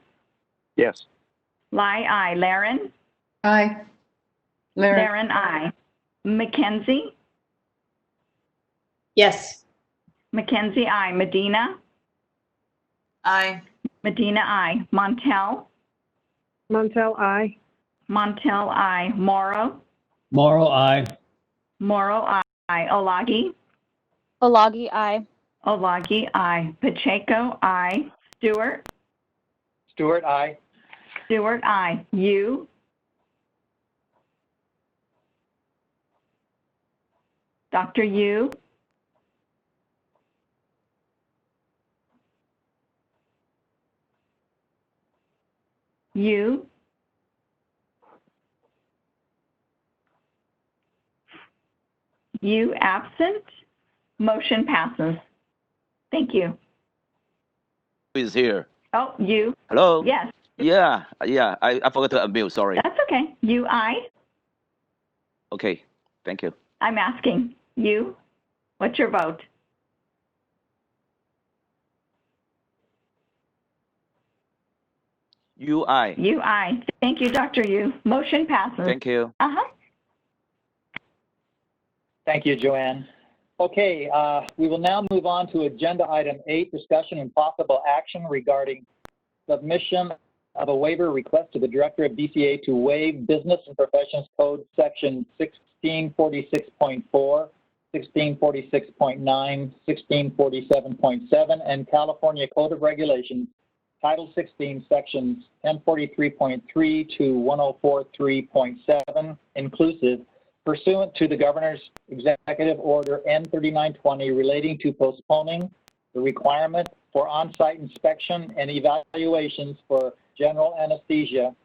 Yes. Lai, aye. Laren? Aye. Laren, aye. Mackenzie? Yes. Mackenzie, aye. Medina? Aye. Medina, aye. Montel? Montel, aye. Montel, aye. Morrow? Morrow, aye. Morrow, aye. Olagi? Olagi, aye. Olagi, aye. Pacheco, aye. Stewart? Stewart, aye. Stewart, aye. You? Dr. Yu? You. You absent. Motion passes. Thank you. Who is here? Oh, you. Hello? Yes. Yeah, I forgot to unmute, sorry. That's okay. You, I. Okay, thank you. I'm asking you. What's your vote? UI. You, I. Thank you, Dr. Yu. Motion passes. Thank you. Thank you, Joanne. Okay, we will now move on to agenda item 8, discussion and possible action regarding submission of a waiver request to the Director of DCA to waive Business and Professions Code Section 1646.4, 1646.9, 1647.7, and California Code of Regulations, Title 16, Sections 1043.3 to 1043.7, inclusive, pursuant to the Governor's Executive Order N3920 relating to postponing the requirement for on-site inspection and evaluations for general anesthesia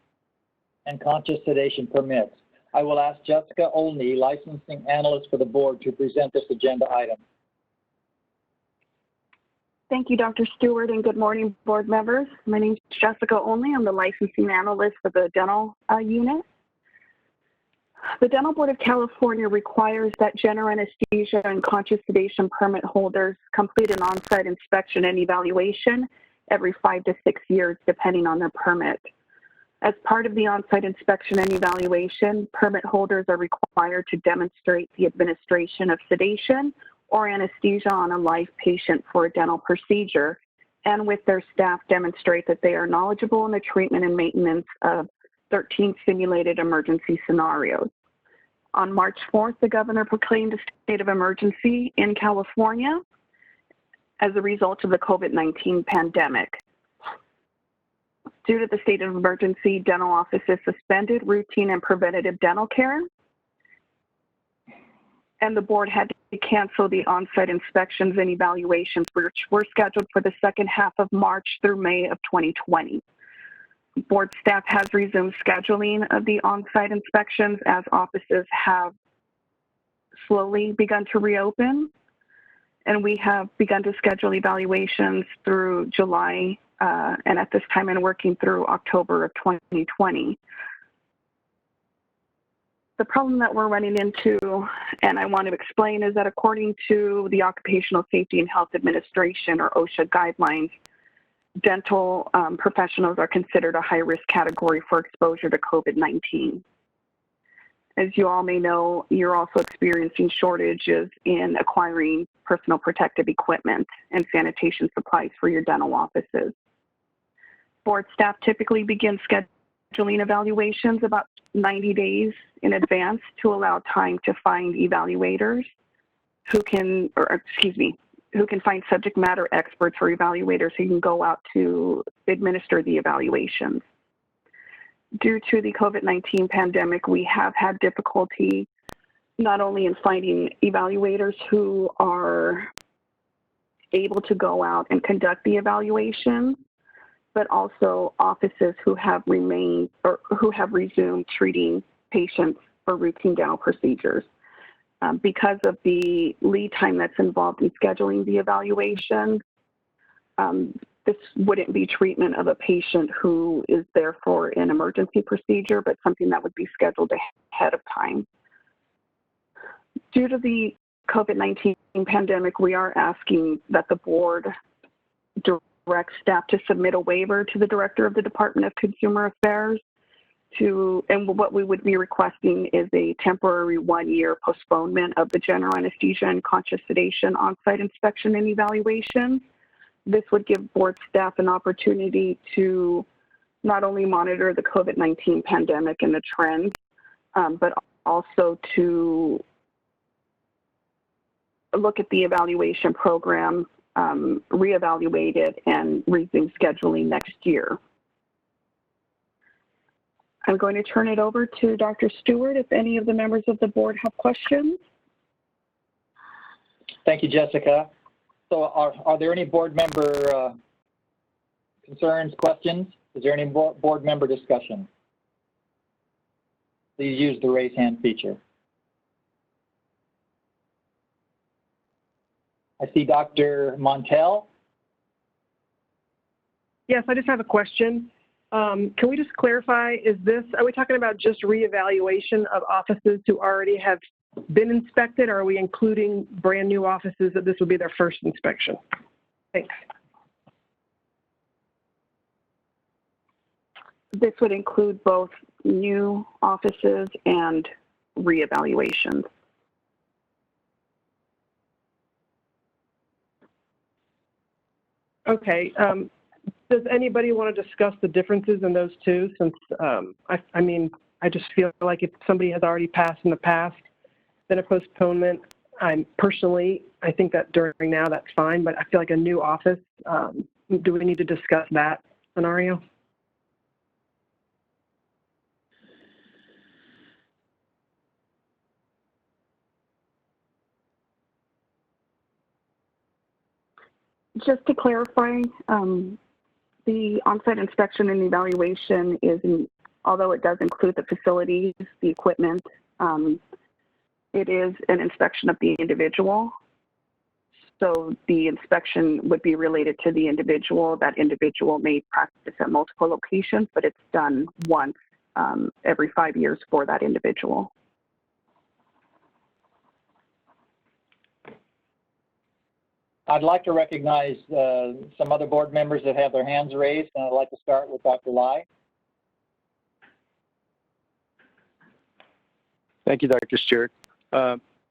and conscious sedation permits. I will ask Jessica Olney, licensing analyst for the board, to present this agenda item. Thank you, Dr. Stewart, and good morning, board members. My name is Jessica Olney. I'm the licensing analyst for the dental unit. The Dental Board of California requires that general anesthesia and conscious sedation permit holders complete an on-site inspection and evaluation every 5 to 6 years, depending on their permit. As part of the on-site inspection and evaluation, permit holders are required to demonstrate the administration of sedation or anesthesia on a live patient for a dental procedure, and with their staff demonstrate that they are knowledgeable in the treatment and maintenance of 13 simulated emergency scenarios. On March 4th, the governor proclaimed a state of emergency in California as a result of the COVID-19 pandemic. Due to the state of emergency, dental offices suspended routine and preventative dental care, and the board had to cancel the on-site inspections and evaluations, which were scheduled for the second half of March through May of 2020. Board staff has resumed scheduling of the on-site inspections as offices have slowly begun to reopen, and we have begun to schedule evaluations through July and at this time and working through October of 2020. The problem that we're running into, and I want to explain, is that according to the Occupational Safety and Health Administration, or OSHA guidelines, dental professionals are considered a high-risk category for exposure to COVID-19. As you all may know, you're also experiencing shortages in acquiring personal protective equipment and sanitation supplies for your dental offices. Board staff typically begin scheduling evaluations about 90 days in advance to allow time to find evaluators who can find subject matter experts or evaluators who can go out to administer the evaluations. Due to the COVID-19 pandemic, we have had difficulty not only in finding evaluators who are able to go out and conduct the evaluation, but also offices who have remained or who have resumed treating patients for routine dental procedures. Because of the lead time that's involved in scheduling the evaluation, this wouldn't be treatment of a patient who is there for an emergency procedure, but something that would be scheduled ahead of time. Due to the COVID-19 pandemic, we are asking that the board direct staff to submit a waiver to the Director of the Department of Consumer Affairs and what we would be requesting is a temporary 1-year postponement of the general anesthesia and conscious sedation on-site inspection and evaluation. This would give board staff an opportunity to not only monitor the COVID-19 pandemic and the trends, but also to look at the evaluation program, reevaluate it, and resume scheduling next year. I'm going to turn it over to Dr. Stewart if any of the members of the board have questions. Thank you, Jessica. So are there any board member concerns, questions? Is there any board member discussion? Please use the raise hand feature. I see Dr. Montel. Yes, I just have a question. Can we just clarify, are we talking about just reevaluation of offices who already have been inspected, or are we including brand new offices that this would be their first inspection? Thanks. This would include both new offices and reevaluations. Okay. Does anybody want to discuss the differences in those two? Since, I mean, I just feel like if somebody has already passed in the past, then a postponement, I think that during now, that's fine, but I feel like a new office, do we need to discuss that scenario? Just to clarify, the on-site inspection and evaluation although it does include the facilities, the equipment, it is an inspection of the individual. So the inspection would be related to the individual. That individual may practice at multiple locations, but it's done once every 5 years for that individual. I'd like to recognize some other board members that have their hands raised, and I'd like to start with Dr. Lai. Thank you, Dr. Stewart.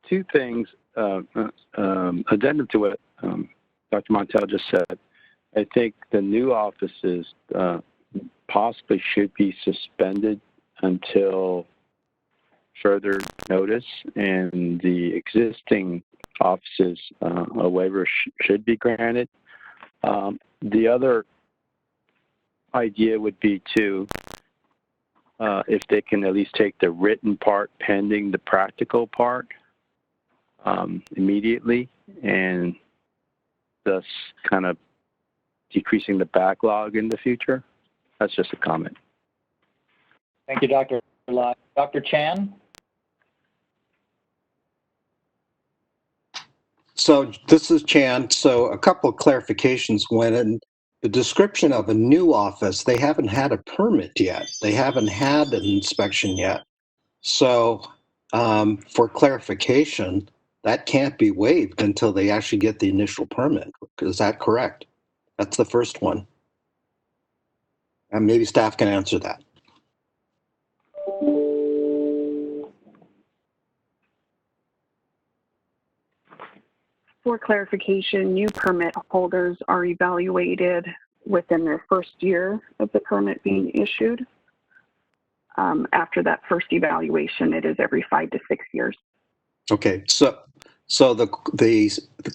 Two things, addendum to what Dr. Montel just said. I think the new offices possibly should be suspended until further notice, and the existing offices, a waiver should be granted. The other idea would be to, if they can at least take the written part pending the practical part immediately, and thus kind of decreasing the backlog in the future. That's just a comment. Thank you, Dr. Lai. Dr. Chan? So this is Chan. So a couple of clarifications. When in the description of a new office, they haven't had a permit yet. They haven't had an inspection yet. So for clarification, that can't be waived until they actually get the initial permit. Is that correct? That's the first one. And maybe staff can answer that. For clarification, new permit holders are evaluated within their first year of the permit being issued. After that first evaluation, it is every 5 to 6 years. Okay, so the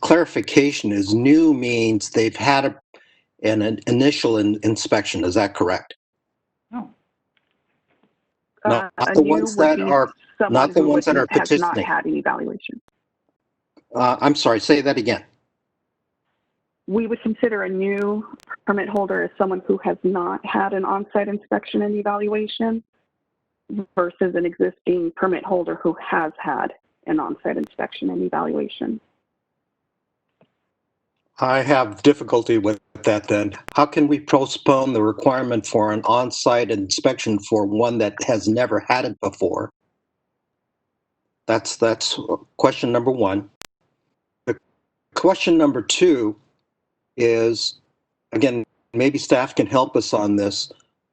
clarification is new means they've had an initial inspection. Is that correct? No. Not the ones that are not the ones that are petitioning. Has not had an evaluation. I'm sorry, say that again. We would consider a new permit holder as someone who has not had an on-site inspection and evaluation versus an existing permit holder who has had an on-site inspection and evaluation. I have difficulty with that then. How can we postpone the requirement for an on-site inspection for one that has never had it before? That's question number one. Question number two is, again, maybe staff can help us on this.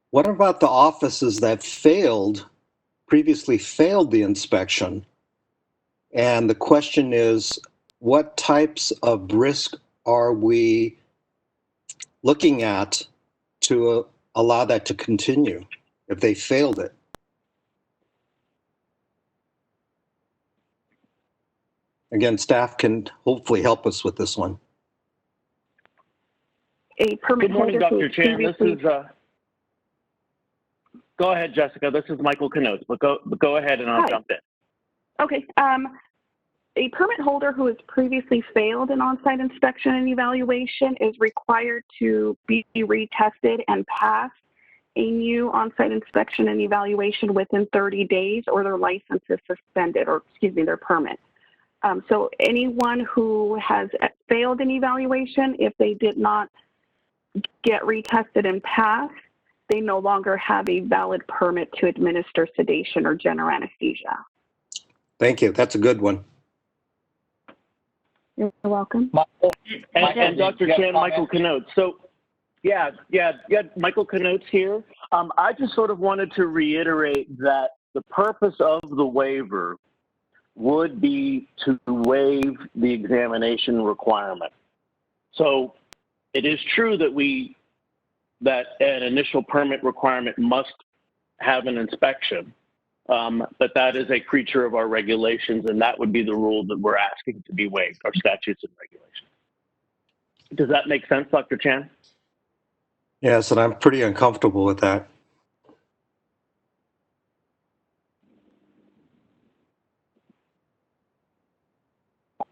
What about the offices that previously failed the inspection? And the question is, what types of risk are we looking at to allow that to continue if they failed it? Again, staff can hopefully help us with this one. A permit Good morning, holder Dr. Chan. This is, go ahead, Jessica. This is Michael Canoes, but go ahead and I'll jump in. Okay. A permit holder who has previously failed an on-site inspection and evaluation is required to be retested and pass a new on-site inspection and evaluation within 30 days or their license is suspended, or excuse me, their permit. So anyone who has failed an evaluation, if they did not get retested and pass, they no longer have a valid permit to administer sedation or general anesthesia. Thank you. That's a good one. You're welcome. And Dr. Chan, Michael Knotes. So, yeah, Michael Knotes here. I just sort of wanted to reiterate that the purpose of the waiver would be to waive the examination requirement. So it is true that an initial permit requirement must have an inspection, but that is a creature of our regulations, and that would be the rule that we're asking to be waived, our statutes and regulations. Does that make sense, Dr. Chan? Yes, and I'm pretty uncomfortable with that.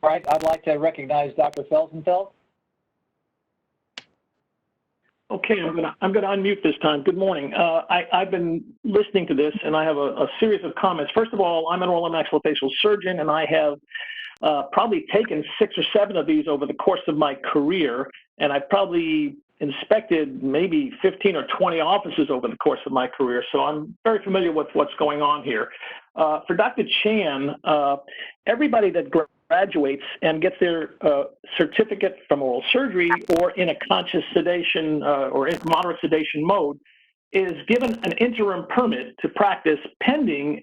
All right, I'd like to recognize Dr. Felsenfeld. Okay, I'm gonna unmute this time. Good morning. I've been listening to this, and I have a series of comments. First of all, I'm an oral and maxillofacial surgeon, and I have probably taken 6 or 7 of these over the course of my career, and I've probably inspected maybe 15 or 20 offices over the course of my career, so I'm very familiar with what's going on here. For Dr. Chan, everybody that graduates and gets their certificate from oral surgery or in a conscious sedation or in moderate sedation mode is given an interim permit to practice pending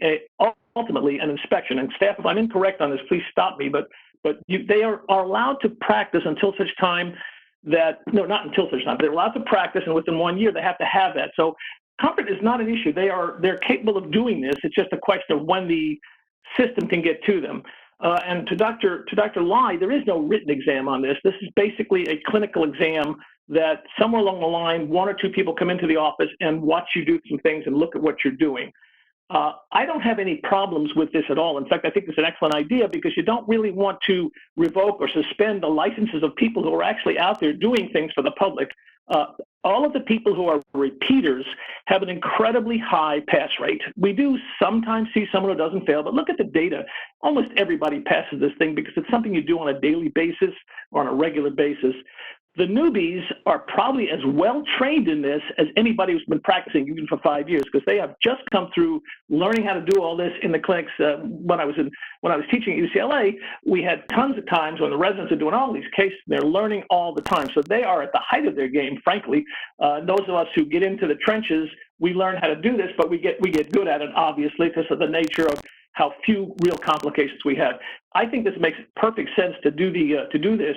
ultimately an inspection. And staff, if I'm incorrect on this, please stop me, but they are allowed to practice until such time that, no, not until such time, they're allowed to practice, and within 1 year they have to have that. So comfort is not an issue. They're capable of doing this. It's just a question of when the system can get to them. And to Dr. Lai, there is no written exam on this. This is basically a clinical exam that somewhere along the line, 1 or 2 people come into the office and watch you do some things and look at what you're doing. I don't have any problems with this at all. In fact, I think it's an excellent idea because you don't really want to revoke or suspend the licenses of people who are actually out there doing things for the public. All of the people who are repeaters have an incredibly high pass rate. We do sometimes see someone who doesn't fail, but look at the data. Almost everybody passes this thing because it's something you do on a daily basis or on a regular basis. The newbies are probably as well trained in this as anybody who's been practicing even for 5 years, because they have just come through learning how to do all this in the clinics. When I was teaching at UCLA, we had tons of times when the residents are doing all these cases, they're learning all the time. So they are at the height of their game, frankly. Those of us who get into the trenches, we learn how to do this, but we get good at it, obviously, because of the nature of how few real complications we have. I think this makes perfect sense to do this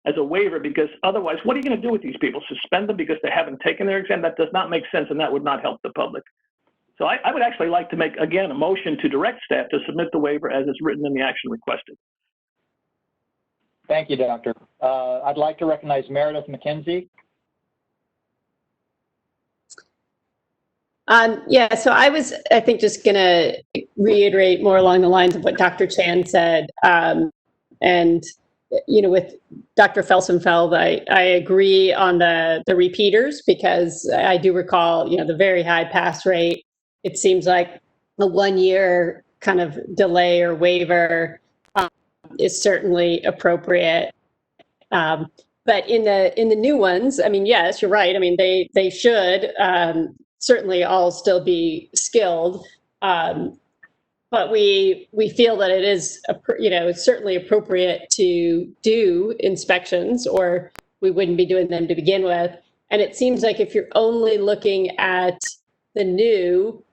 as a waiver, because otherwise, what are you going to do with these people? Suspend them because they haven't taken their exam? That does not make sense, and that would not help the public. So I would actually like to make, again, a motion to direct staff to submit the waiver as is written in the action requested. Thank you, Doctor. I'd like to recognize Meredith McKenzie. Yeah, so I think, just going to reiterate more along the lines of what Dr. Chan said. And, with Dr. Felsenfeld, I agree on the repeaters, because I do recall, the very high pass rate. It seems like a 1 year kind of delay or waiver is certainly appropriate. But in the new ones, I mean, yes, you're right. I mean, they should certainly all still be skilled, but we feel that it is, it's certainly appropriate to do inspections, or we wouldn't be doing them to begin with. And it seems like if you're only looking at the new,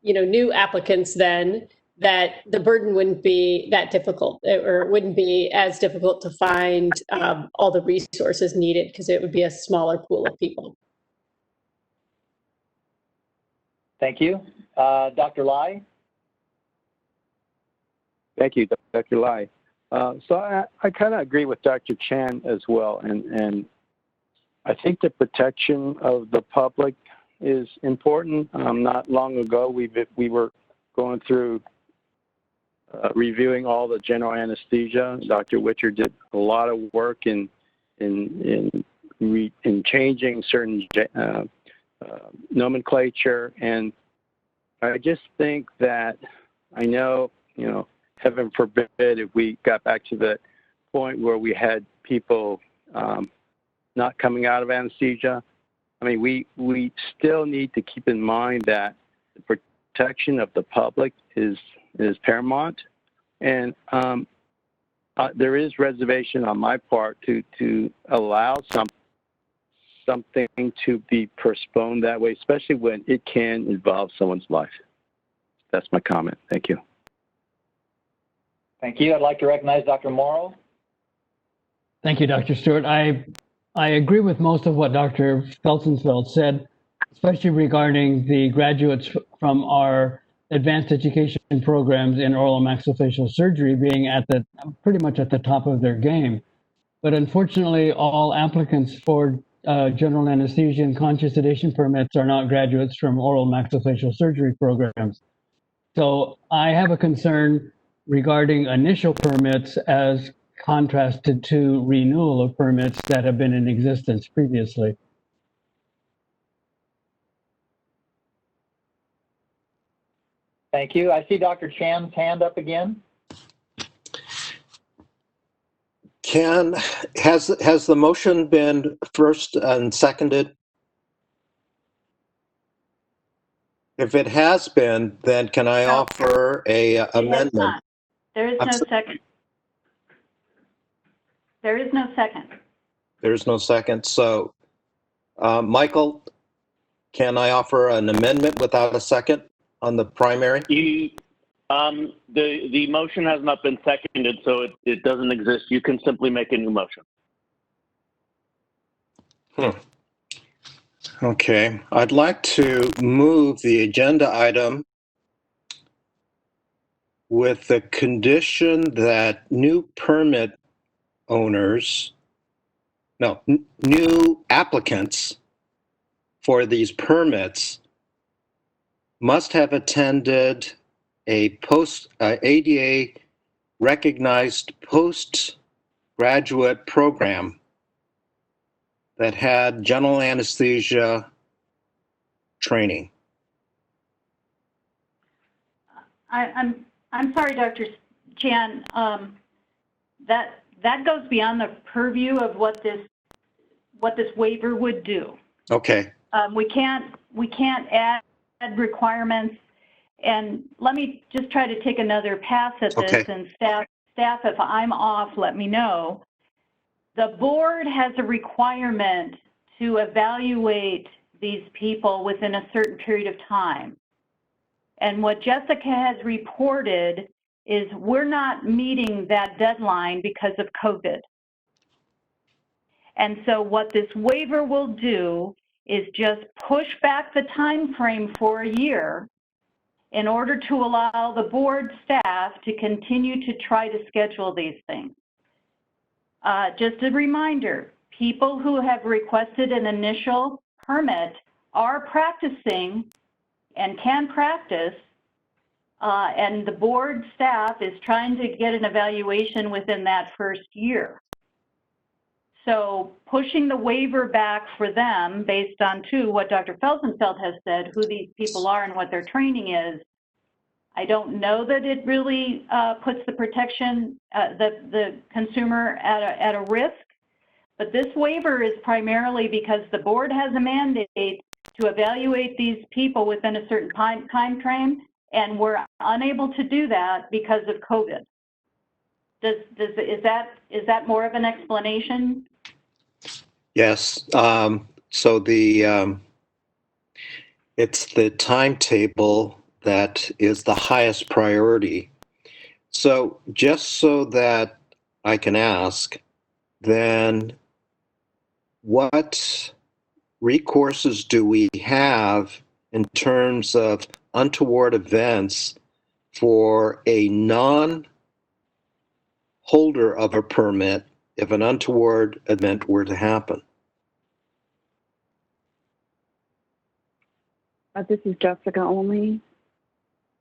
new applicants, then that the burden wouldn't be that difficult, or it wouldn't be as difficult to find all the resources needed, because it would be a smaller pool of people. Thank you. Dr. Lai? Thank you, Dr. Lai. So I kind of agree with Dr. Chan as well, and I think the protection of the public is important. Not long ago, we were going through reviewing all the general anesthesia. Dr. Witcher did a lot of work in changing certain nomenclature. And I just think that, I know, heaven forbid if we got back to the point where we had people not coming out of anesthesia. I mean, we still need to keep in mind that the protection of the public is paramount. And there is reservation on my part to allow something to be postponed that way, especially when it can involve someone's life. That's my comment. Thank you. Thank you. I'd like to recognize Dr. Morrow. Thank you, Dr. Stewart. I agree with most of what Dr. Felsenfeld said, especially regarding the graduates from our advanced education programs in oral and maxillofacial surgery being pretty much at the top of their game. But unfortunately, all applicants for general anesthesia and conscious sedation permits are not graduates from oral and maxillofacial surgery programs. So I have a concern regarding initial permits as contrasted to renewal of permits that have been in existence previously. Thank you. I see Dr. Chan's hand up again. Has the motion been first and seconded? If it has been, then can I offer a amendment? There is no second. There is no second. There's no second. So, Michael, can I offer an amendment without a second on the primary? The motion has not been seconded, so it doesn't exist. You can simply make a new motion. Okay. I'd like to move the agenda item with the condition that new applicants for these permits must have attended a ADA recognized postgraduate program that had general anesthesia training. I'm sorry, Dr. Chan. That goes beyond the purview of what this waiver would do. Okay. We can't add requirements. And let me just try to take another pass at this. Okay. And staff, if I'm off, let me know. The board has a requirement to evaluate these people within a certain period of time. And what Jessica has reported is we're not meeting that deadline because of COVID. And so what this waiver will do is just push back the time frame for a year in order to allow the board staff to continue to try to schedule these things. Just a reminder, people who have requested an initial permit are practicing and can practice, and the board staff is trying to get an evaluation within that first year. So pushing the waiver back for them based on, what Dr. Felsenfeld has said, who these people are and what their training is, I don't know that it really puts the protection, the consumer at a risk, but this waiver is primarily because the board has a mandate to evaluate these people within a certain time frame, and we're unable to do that because of COVID. Is that more of an explanation? Yes. So it's the timetable that is the highest priority. So just so that I can ask, then what recourses do we have in terms of untoward events for a non-holder of a permit if an untoward event were to happen? This is Jessica only.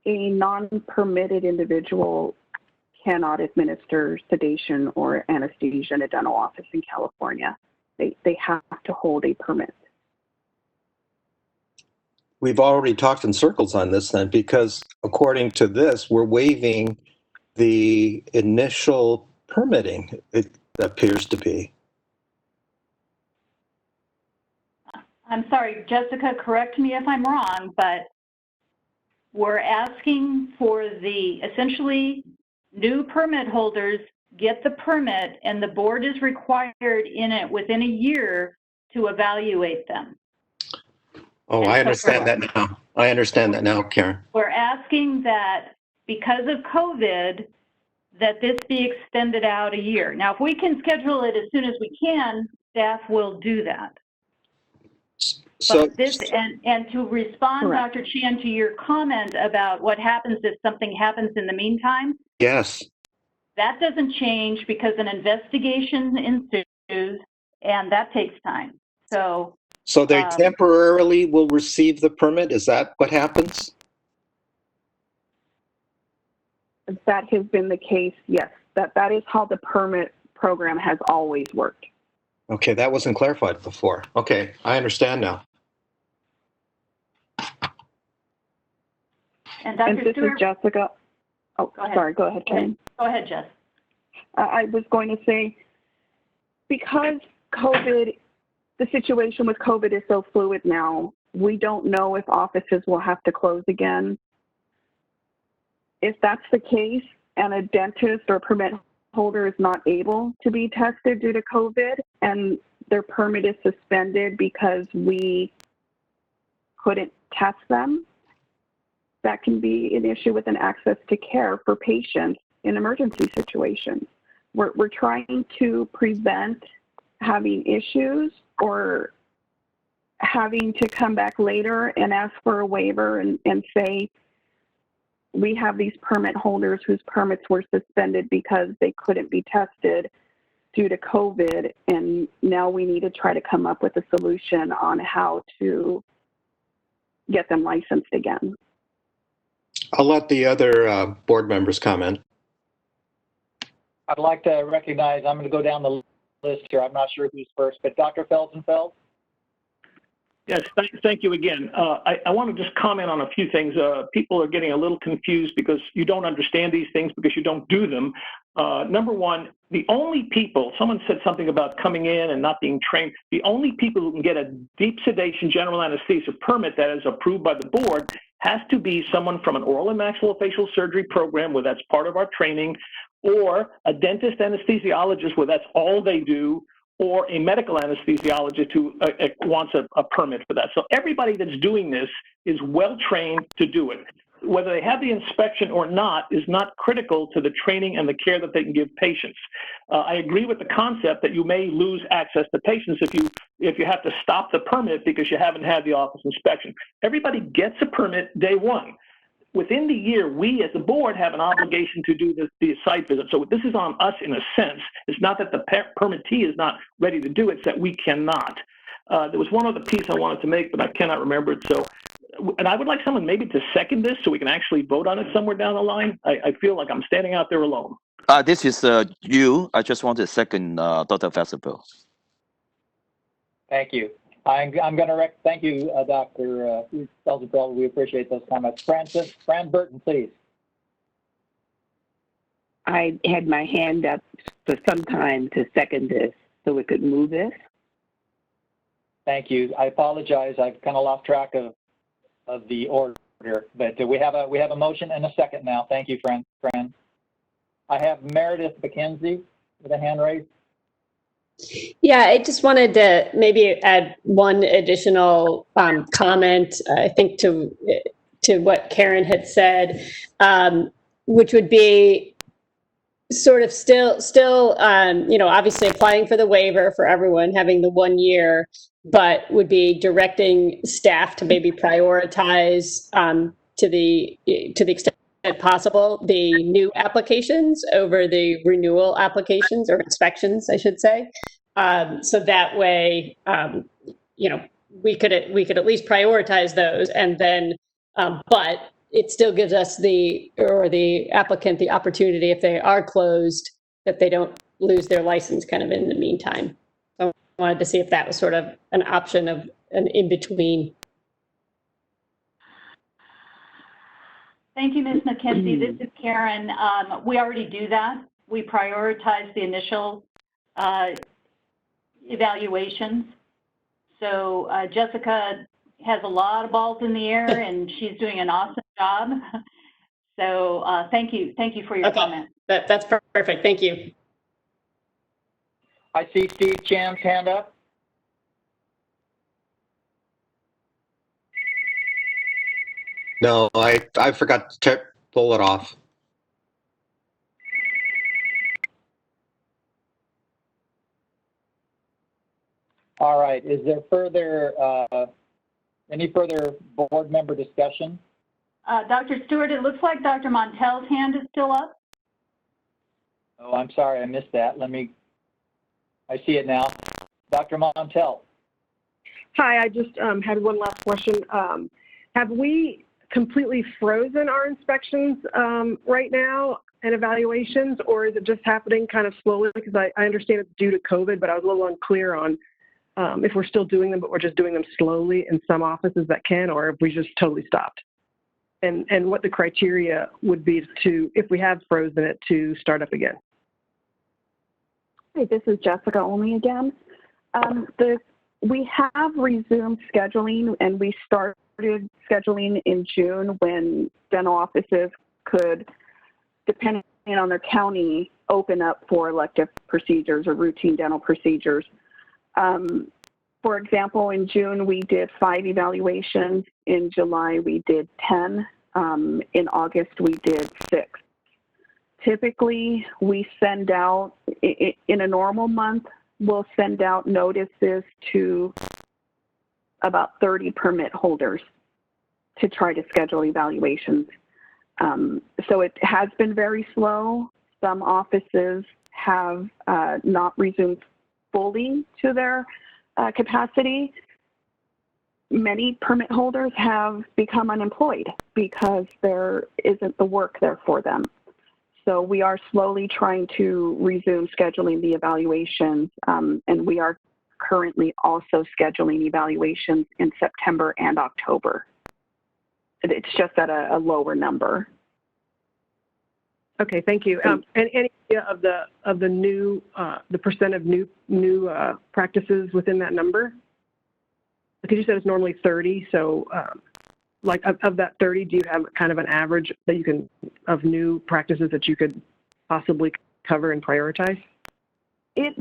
A non-permitted individual cannot administer sedation or anesthesia in a dental office in California. They have to hold a permit. we've already talked in circles on this then, because according to this, we're waiving the initial permitting, it appears to be. I'm sorry, Jessica, correct me if I'm wrong, but we're asking for the essentially new permit holders get the permit, and the board is required in it within a year to evaluate them. Oh, I understand that now. I understand that now, Karen. We're asking that because of COVID, that this be extended out a year. Now, if we can schedule it as soon as we can, staff will do that. So but this, and to respond, correct. Dr. Chan, to your comment about what happens if something happens in the meantime, yes. that doesn't change because an investigation ensues, and that takes time. So they temporarily will receive the permit? Is that what happens? That has been the case, yes. That is how the permit program has always worked. Okay, that wasn't clarified before. Okay, I understand now. And Dr. this Stewart, is Jessica. Oh, sorry, go ahead, Karen. Go ahead, Jess. I was going to say, because COVID, the situation with COVID is so fluid now, we don't know if offices will have to close again. If that's the case and a dentist or permit holder is not able to be tested due to COVID and their permit is suspended because we couldn't test them, that can be an issue with an access to care for patients in emergency situations. We're trying to prevent having issues or having to come back later and ask for a waiver and say, we have these permit holders whose permits were suspended because they couldn't be tested due to COVID, and now we need to try to come up with a solution on how to get them licensed again. I'll let the other board members comment. I'd like to recognize, I'm going to go down the list here. I'm not sure who's first, but Dr. Felsenfeld. Yes, thank you again. I want to just comment on a few things. People are getting a little confused because you don't understand these things because you don't do them. Number one, the only people, someone said something about coming in and not being trained, the only people who can get a deep sedation general anesthesia permit that is approved by the board has to be someone from an oral and maxillofacial surgery program where that's part of our training, or a dentist anesthesiologist where that's all they do, or a medical anesthesiologist who wants a permit for that. So everybody that's doing this is well trained to do it. Whether they have the inspection or not is not critical to the training and the care that they can give patients. I agree with the concept that you may lose access to patients if you have to stop the permit because you haven't had the office inspection. Everybody gets a permit day one. Within the year, we as the board have an obligation to do the site visit. So this is on us in a sense. It's not that the permittee is not ready to do it, it's that we cannot. There was one other piece I wanted to make, but I cannot remember it. So, and I would like someone maybe to second this so we can actually vote on it somewhere down the line. I feel like I'm standing out there alone. This is you. I just want to second Dr. Festival. Thank you. I'm going to thank you, Dr. Felsenfeld. We appreciate those comments. Fran Burton, please. I had my hand up for some time to second this so we could move this. Thank you. I apologize. I've kind of lost track of the order, but we have a motion and a second now. Thank you, Fran. I have Meredith McKenzie with a hand raised. Yeah, I just wanted to maybe add one additional comment, I think, to what Karen had said, which would be sort of still, obviously applying for the waiver for everyone, having the 1 year, but would be directing staff to maybe prioritize to the extent possible the new applications over the renewal applications or inspections, I should say. So that way, we could at least prioritize those, and then, but it still gives us the applicant the opportunity, if they are closed, that they don't lose their license kind of in the meantime. So I wanted to see if that was sort of an option of an in-between. Thank you, Ms. McKenzie. This is Karen. We already do that. We prioritize the initial evaluations. So Jessica has a lot of balls in the air, and she's doing an awesome job. So thank you for your comment. That's perfect. Thank you. I see Steve Chan's hand up. No, I forgot to pull it off. All right. Is there any further board member discussion? Dr. Stewart, it looks like Dr. Montel's hand is still up. Oh, I'm sorry, I missed that. I see it now. Dr. Montel. Hi, I just had one last question. Have we completely frozen our inspections right now and evaluations, or is it just happening kind of slowly? Because I understand it's due to COVID, but I was a little unclear on if we're still doing them, but we're just doing them slowly in some offices that can, or if we just totally stopped. And what the criteria would be to, if we have frozen it, to start up again. Hey, this is Jessica Only again. We have resumed scheduling, and we started scheduling in June when dental offices could, depending on their county, open up for elective procedures or routine dental procedures. For example, in June, we did 5 evaluations. In July, we did 10. In August, we did 6. Typically, we send out, in a normal month, we'll send out notices to about 30 permit holders to try to schedule evaluations. So it has been very slow. Some offices have not resumed fully to their capacity. Many permit holders have become unemployed because there isn't the work there for them. So we are slowly trying to resume scheduling the evaluations, and we are currently also scheduling evaluations in September and October. It's just at a lower number. Okay, thank you. And any idea of the new the percent of new practices within that number? Because you said it's normally 30, so like of that 30, do you have kind of an average that you can of new practices that you could possibly cover and prioritize?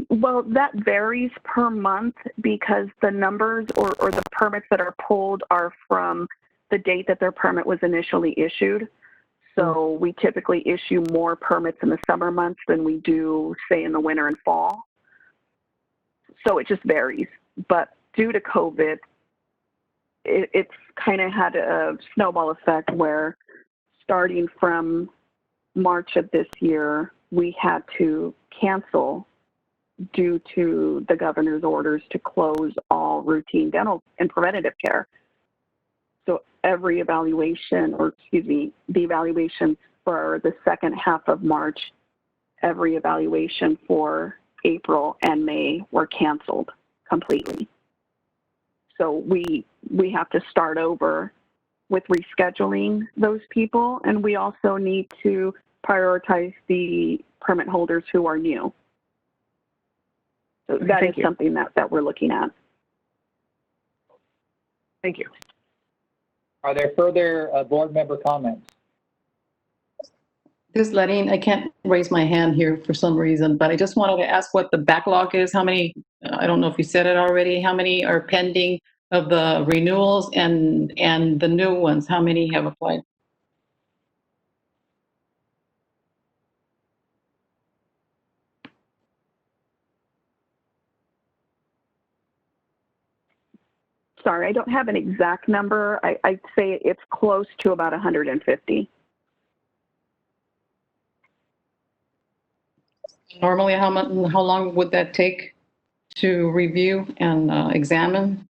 Well, that varies per month because the numbers or the permits that are pulled are from the date that their permit was initially issued. So we typically issue more permits in the summer months than we do, say, in the winter and fall. So it just varies. But due to COVID, it's kind of had a snowball effect where starting from March of this year, we had to cancel due to the governor's orders to close all routine dental and preventative care. So every evaluation, or excuse me, the evaluations for the second half of March, every evaluation for April and May were canceled completely. So we have to start over with rescheduling those people, and we also need to prioritize the permit holders who are new. So that is something that we're looking at. Thank you. Are there further board member comments? This letting, I can't raise my hand here for some reason, but I just wanted to ask what the backlog is. How many, I don't know if you said it already, how many are pending of the renewals and the new ones? How many have applied? Sorry, I don't have an exact number. I'd say it's close to about 150. Normally, how long would that take to review and examine?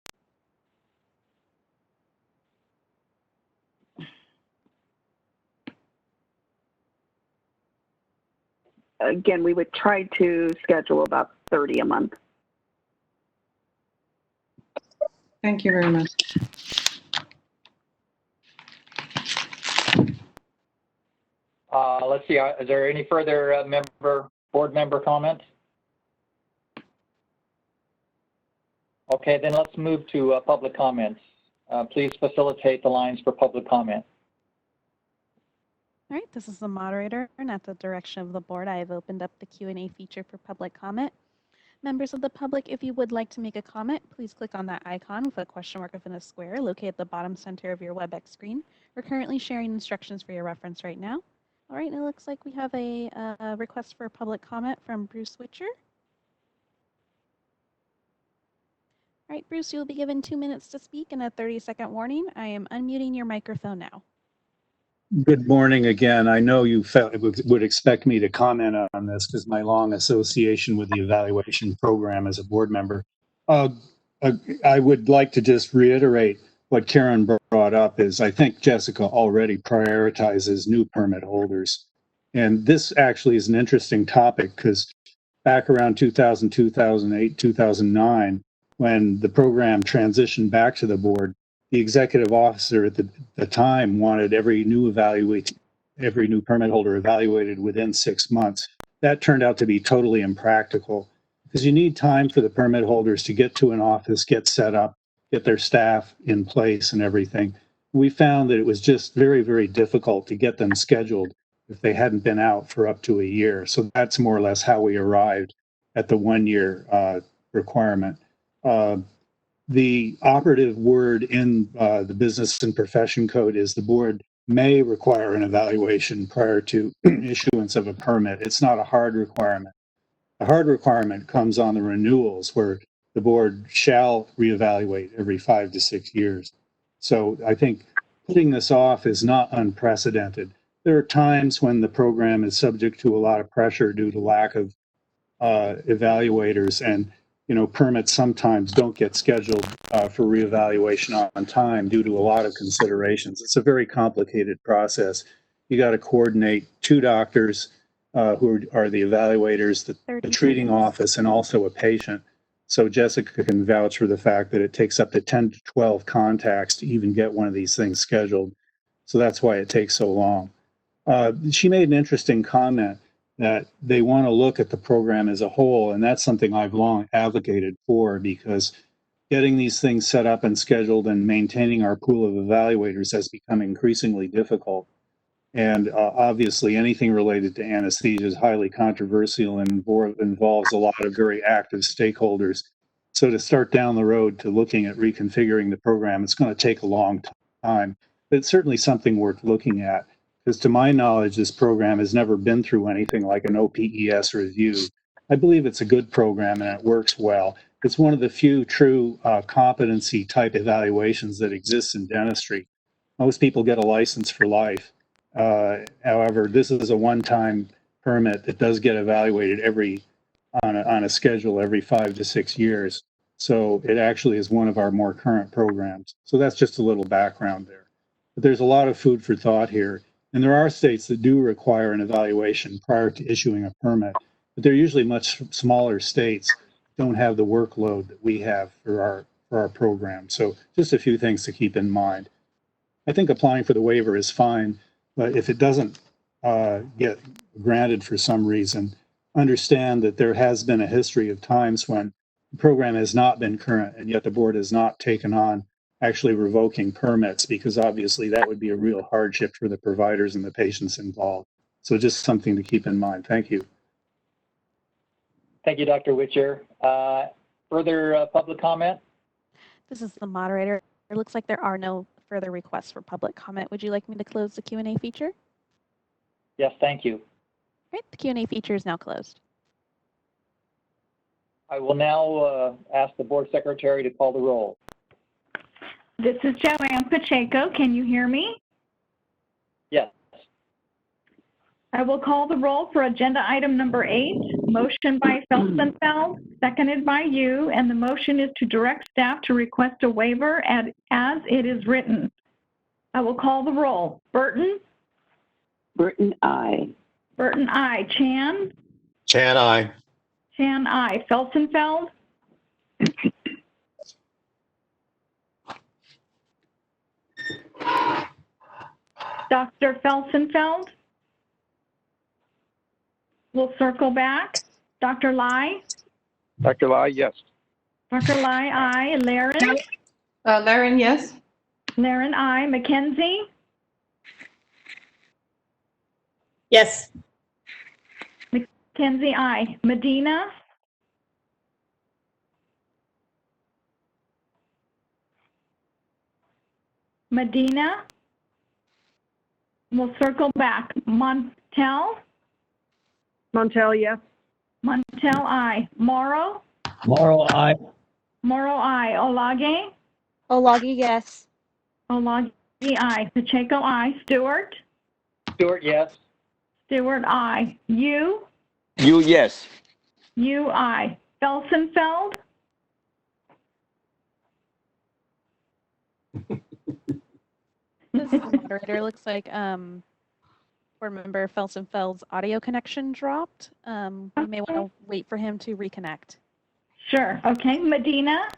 Again, we would try to schedule about 30 a month. Thank you very much. let's see, is there any further board member comments? Okay, then let's move to public comments. Please facilitate the lines for public comment. All right, this is the moderator, and at the direction of the board, I have opened up the Q&A feature for public comment. Members of the public, if you would like to make a comment, please click on that icon with a question mark within a square located at the bottom center of your WebEx screen. We're currently sharing instructions for your reference right now. All right, and it looks like we have a request for public comment from Bruce Witcher. All right, Bruce, you'll be given 2 minutes to speak and a 30-second warning. I am unmuting your microphone now. Good morning again. I know you would expect me to comment on this because my long association with the evaluation program as a board member. I would like to just reiterate what Karen brought up is I think Jessica already prioritizes new permit holders. And this actually is an interesting topic because back around 2000, 2008, 2009, when the program transitioned back to the board, the executive officer at the time wanted every new permit holder evaluated within 6 months. That turned out to be totally impractical because you need time for the permit holders to get to an office, get set up, get their staff in place and everything. We found that it was just very, very difficult to get them scheduled if they hadn't been out for up to a year. So that's more or less how we arrived at the 1 year requirement. The operative word in the Business and Profession Code is the board may require an evaluation prior to issuance of a permit. It's not a hard requirement. The hard requirement comes on the renewals where the board shall reevaluate every 5 to 6 years. So I think putting this off is not unprecedented. There are times when the program is subject to a lot of pressure due to lack of evaluators, and permits sometimes don't get scheduled for reevaluation on time due to a lot of considerations. It's a very complicated process. You got to coordinate 2 doctors who are the evaluators, the treating office, and also a patient. So Jessica can vouch for the fact that it takes up to 10 to 12 contacts to even get one of these things scheduled. So that's why it takes so long. She made an interesting comment that they want to look at the program as a whole, and that's something I've long advocated for because getting these things set up and scheduled and maintaining our pool of evaluators has become increasingly difficult. And obviously anything related to anesthesia is highly controversial and involves a lot of very active stakeholders. So to start down the road to looking at reconfiguring the program, it's going to take a long time, but it's certainly something worth looking at. Because to my knowledge, this program has never been through anything like an OPES review. I believe it's a good program and it works well. It's one of the few true competency type evaluations that exists in dentistry. Most people get a license for life. However, this is a one-time permit that does get evaluated on a schedule every 5 to 6 years. So it actually is one of our more current programs. So that's just a little background there. But there's a lot of food for thought here. And there are states that do require an evaluation prior to issuing a permit, but they're usually much smaller states, don't have the workload that we have for our program. So just a few things to keep in mind. I think applying for the waiver is fine, but if it doesn't get granted for some reason, understand that there has been a history of times when the program has not been current and yet the board has not taken on actually revoking permits, because obviously that would be a real hardship for the providers and the patients involved. So just something to keep in mind. Thank you. Thank you, Dr. Witcher. Further public comment? This is the moderator. It looks like there are no further requests for public comment. Would you like me to close the Q&A feature? Yes, thank you. All right, the Q&A feature is now closed. I will now ask the board secretary to call the roll. This is Joanne Pacheco. Can you hear me? Yes. I will call the roll for agenda item number 8, motion by Felsenfeld, seconded by you, and the motion is to direct staff to request a waiver as it is written. I will call the roll. Burton? Burton, aye. Burton, aye. Chan? Chan, aye. Chan, aye. Felsenfeld? Dr. Felsenfeld? We'll circle back. Dr. Lai? Dr. Lai, yes. Dr. Lai, aye. Laren? Laren, yes. Laren, aye. Mackenzie? Yes. Mackenzie, aye. Medina? Medina? We'll circle back. Montel? Montel, yes. Montel, aye. Morrow? Morrow, aye. Morrow, aye. Olage? Olagi, yes. Olage, aye. Pacheco, aye. Stewart? Stewart, yes. Stewart, aye. You? You, yes. You, aye. Felsenfeld? Moderator, looks like board member Felsenfeld's audio connection dropped. We may want to wait for him to reconnect. Sure. Okay. Medina?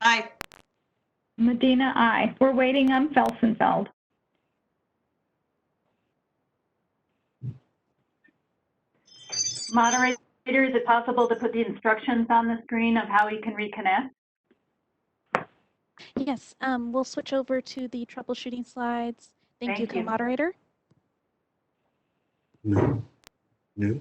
Aye. Medina, aye. We're waiting on Felsenfeld. Moderator, is it possible to put the instructions on the screen of how he can reconnect? Yes, we'll switch over to the troubleshooting slides. Thank you, Thank you. co-moderator. No. No.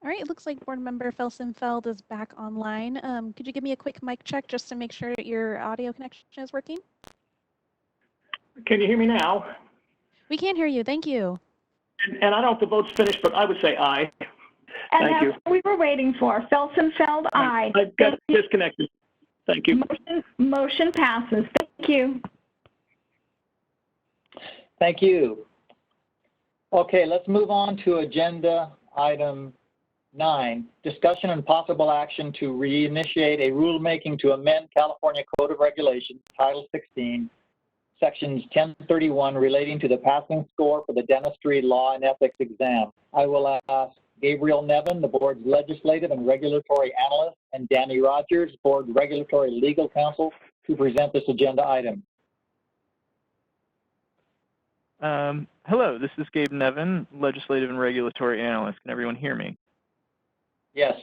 All right, it looks like board member Felsenfeld is back online. Could you give me a quick mic check just to make sure your audio connection is working? Can you hear me now? We can hear you. Thank you. And I don't know if the vote's finished, but I would say aye. And Thank you. that's what we were waiting for. Felsenfeld, aye. I got disconnected. Thank you. Motion passes. Thank you. Thank you. Okay, let's move on to agenda item 9, discussion and possible action to reinitiate a rulemaking to amend California Code of Regulations, Title 16, Sections 1031 relating to the passing score for the dentistry law and ethics exam. I will ask Gabriel Nevin, the board's legislative and regulatory analyst, and Danny Rogers, board regulatory legal counsel, to present this agenda item. Hello, this is Gabe Nevin, legislative and regulatory analyst. Can everyone hear me? Yes.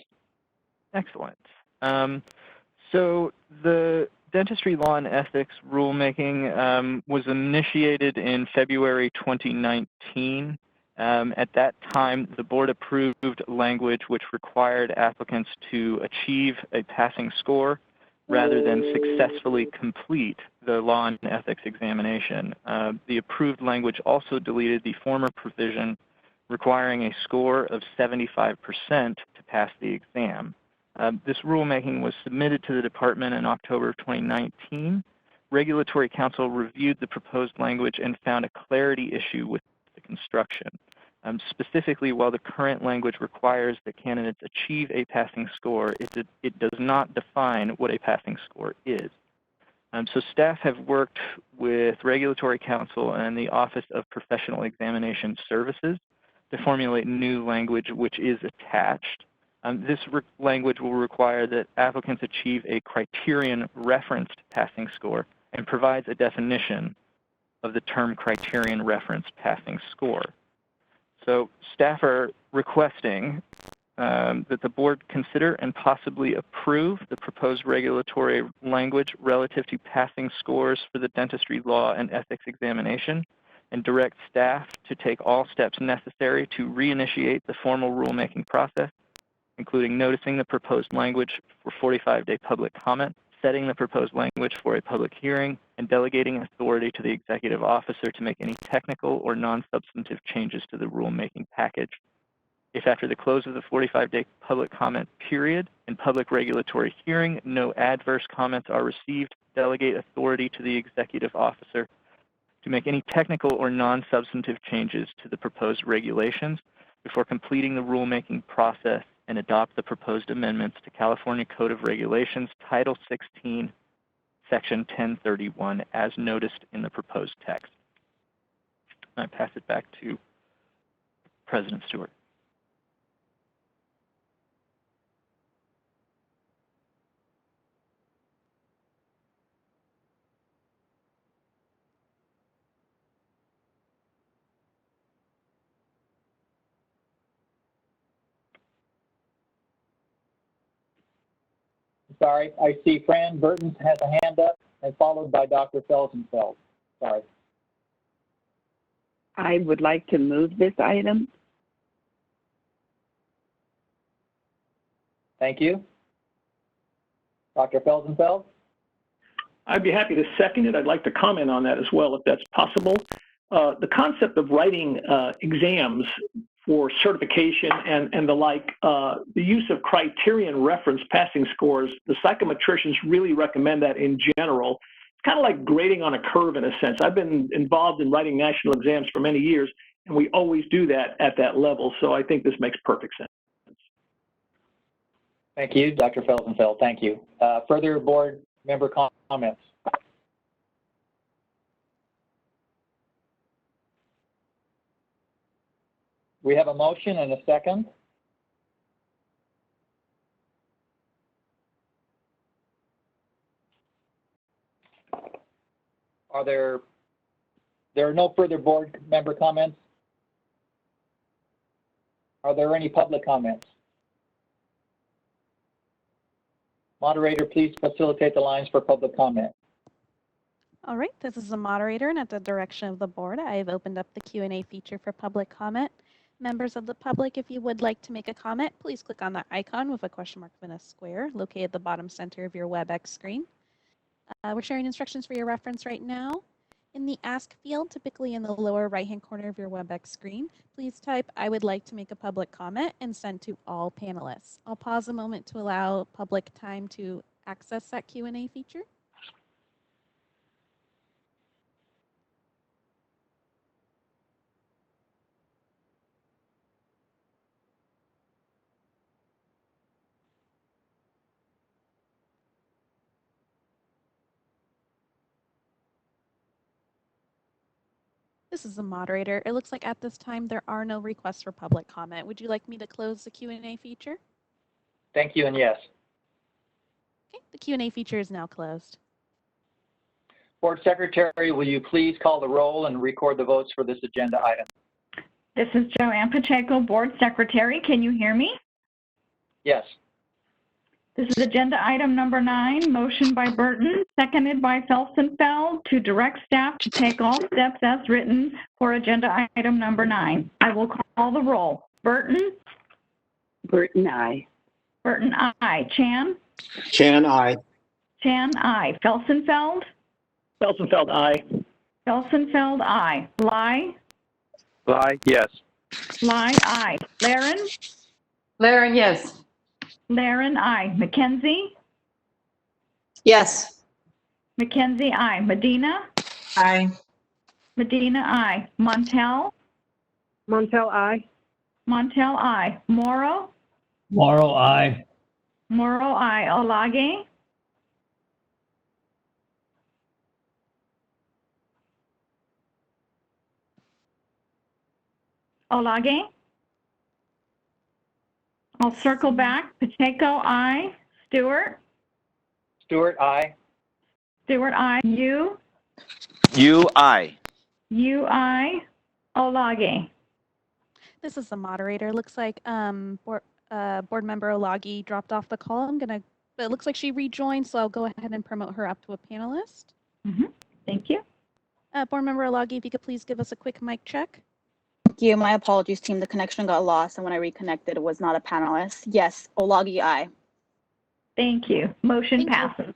Excellent. So the dentistry law and ethics rulemaking was initiated in February 2019. At that time, the board approved language which required applicants to achieve a passing score rather than successfully complete the law and ethics examination. The approved language also deleted the former provision requiring a score of 75% to pass the exam. This rulemaking was submitted to the department in October 2019. Regulatory counsel reviewed the proposed language and found a clarity issue with the construction. Specifically, while the current language requires that candidates achieve a passing score, it does not define what a passing score is. So staff have worked with regulatory counsel and the Office of Professional Examination Services to formulate new language which is attached. This language will require that applicants achieve a criterion referenced passing score and provides a definition of the term criterion referenced passing score. So staff are requesting that the board consider and possibly approve the proposed regulatory language relative to passing scores for the dentistry law and ethics examination, and direct staff to take all steps necessary to reinitiate the formal rulemaking process, including noticing the proposed language for 45-day public comment, setting the proposed language for a public hearing, and delegating authority to the executive officer to make any technical or non-substantive changes to the rulemaking package. If after the close of the 45-day public comment period and public regulatory hearing, no adverse comments are received, delegate authority to the executive officer to make any technical or non-substantive changes to the proposed regulations before completing the rulemaking process and adopt the proposed amendments to California Code of Regulations, Title 16, Section 1031, as noticed in the proposed text. I pass it back to President Stewart. Sorry, I see Fran Burton has a hand up and followed by Dr. Felsenfeld. Sorry. I would like to move this item. Thank you. Dr. Felsenfeld? I'd be happy to second it. I'd like to comment on that as well, if that's possible. The concept of writing exams for certification and the like, the use of criterion reference passing scores, the psychometricians really recommend that in general. It's kind of like grading on a curve in a sense. I've been involved in writing national exams for many years, and we always do that at that level. So I think this makes perfect sense. Thank you, Dr. Felsenfeld. Thank you. Further board member comments? We have a motion and a second. There are no further board member comments? Are there any public comments? Moderator, please facilitate the lines for public comment. All right, this is the moderator, and at the direction of the board, I have opened up the Q&A feature for public comment. Members of the public, if you would like to make a comment, please click on that icon with a question mark and a square located at the bottom center of your WebEx screen. We're sharing instructions for your reference right now. In the Ask field, typically in the lower right-hand corner of your WebEx screen, please type, "I would like to make a public comment," and send to all panelists. I'll pause a moment to allow public time to access that Q&A feature. This is the moderator. It looks like at this time there are no requests for public comment. Would you like me to close the Q&A feature? Thank you and yes. Okay, the Q&A feature is now closed. Board Secretary, will you please call the roll and record the votes for this agenda item? This is Joanne Pacheco, Board Secretary. Can you hear me? Yes. This is agenda item number 9, motion by Burton, seconded by Felsenfeld to direct staff to take all steps as written for agenda item number 9. I will call the roll. Burton? Burton, aye. Burton, aye. Chan? Chan, aye. Chan, aye. Felsenfeld? Felsenfeld, aye. Felsenfeld, aye. Bly? Bly, yes. Bly, aye. Laren? Laren, yes. Laren, aye. McKenzie? Yes. McKenzie, aye. Medina? Aye. Medina, aye. Montel? Montel, aye. Montel, aye. Morrow? Morrow, aye. Morrow, aye. Olage? Olage? I'll circle back. Pacheco, aye. Stewart? Stewart, aye. Stewart, aye. You? You, aye. You, aye. Olage? This is the moderator. Looks like board member Olagi dropped off the call. But it looks like she rejoined, so I'll go ahead and promote her up to a panelist. Thank you. Board member Olagi, if you could please give us a quick mic check. Thank you. My apologies, team. The connection got lost, and when I reconnected, it was not a panelist. Yes, Olagi, aye. Thank you. Motion passes.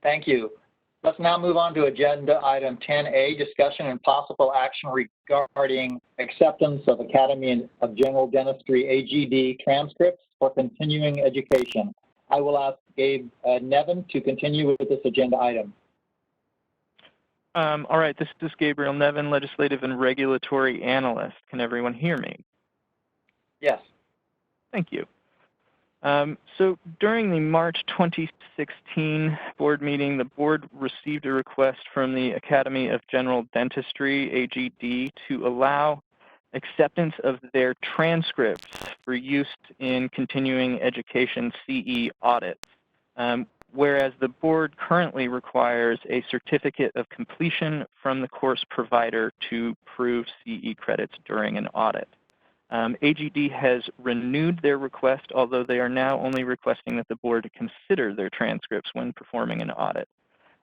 Thank you. Let's now move on to agenda item 10A, discussion and possible action regarding acceptance of Academy of General Dentistry AGD transcripts for continuing education. I will ask Gabe Nevin to continue with this agenda item. All right, this is Gabriel Nevin, Legislative and Regulatory Analyst. Can everyone hear me? Yes. Thank you. So during the March 2016 board meeting, the board received a request from the Academy of General Dentistry, AGD, to allow acceptance of their transcripts for use in continuing education CE audits, whereas the board currently requires a certificate of completion from the course provider to prove CE credits during an audit. AGD has renewed their request, although they are now only requesting that the board consider their transcripts when performing an audit.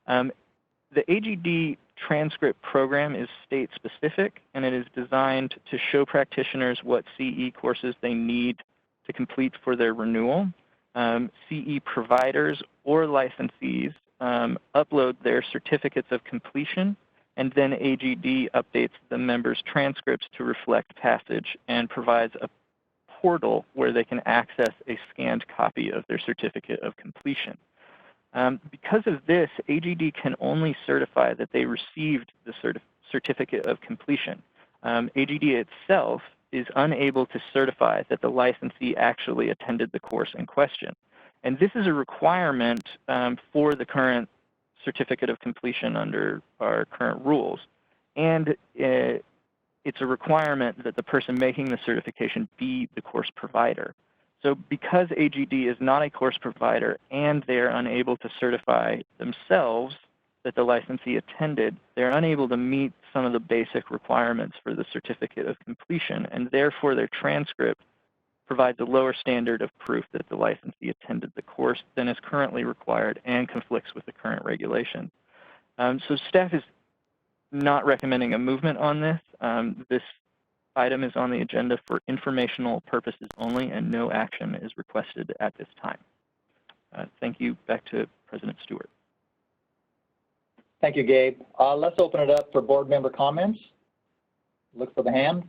The AGD transcript program is state-specific, and it is designed to show practitioners what CE courses they need to complete for their renewal. CE providers or licensees upload their certificates of completion, and then AGD updates the members' transcripts to reflect passage and provides a portal where they can access a scanned copy of their certificate of completion. Because of this, AGD can only certify that they received the certificate of completion. AGD itself is unable to certify that the licensee actually attended the course in question. And this is a requirement for the current certificate of completion under our current rules. And it's a requirement that the person making the certification be the course provider. So because AGD is not a course provider and they are unable to certify themselves that the licensee attended, they're unable to meet some of the basic requirements for the certificate of completion, and therefore their transcript provides a lower standard of proof that the licensee attended the course than is currently required and conflicts with the current regulation. So staff is not recommending a movement on this. This item is on the agenda for informational purposes only, and no action is requested at this time. Thank you. Back to President Stewart. Thank you, Gabe. Let's open it up for board member comments. Look for the hand.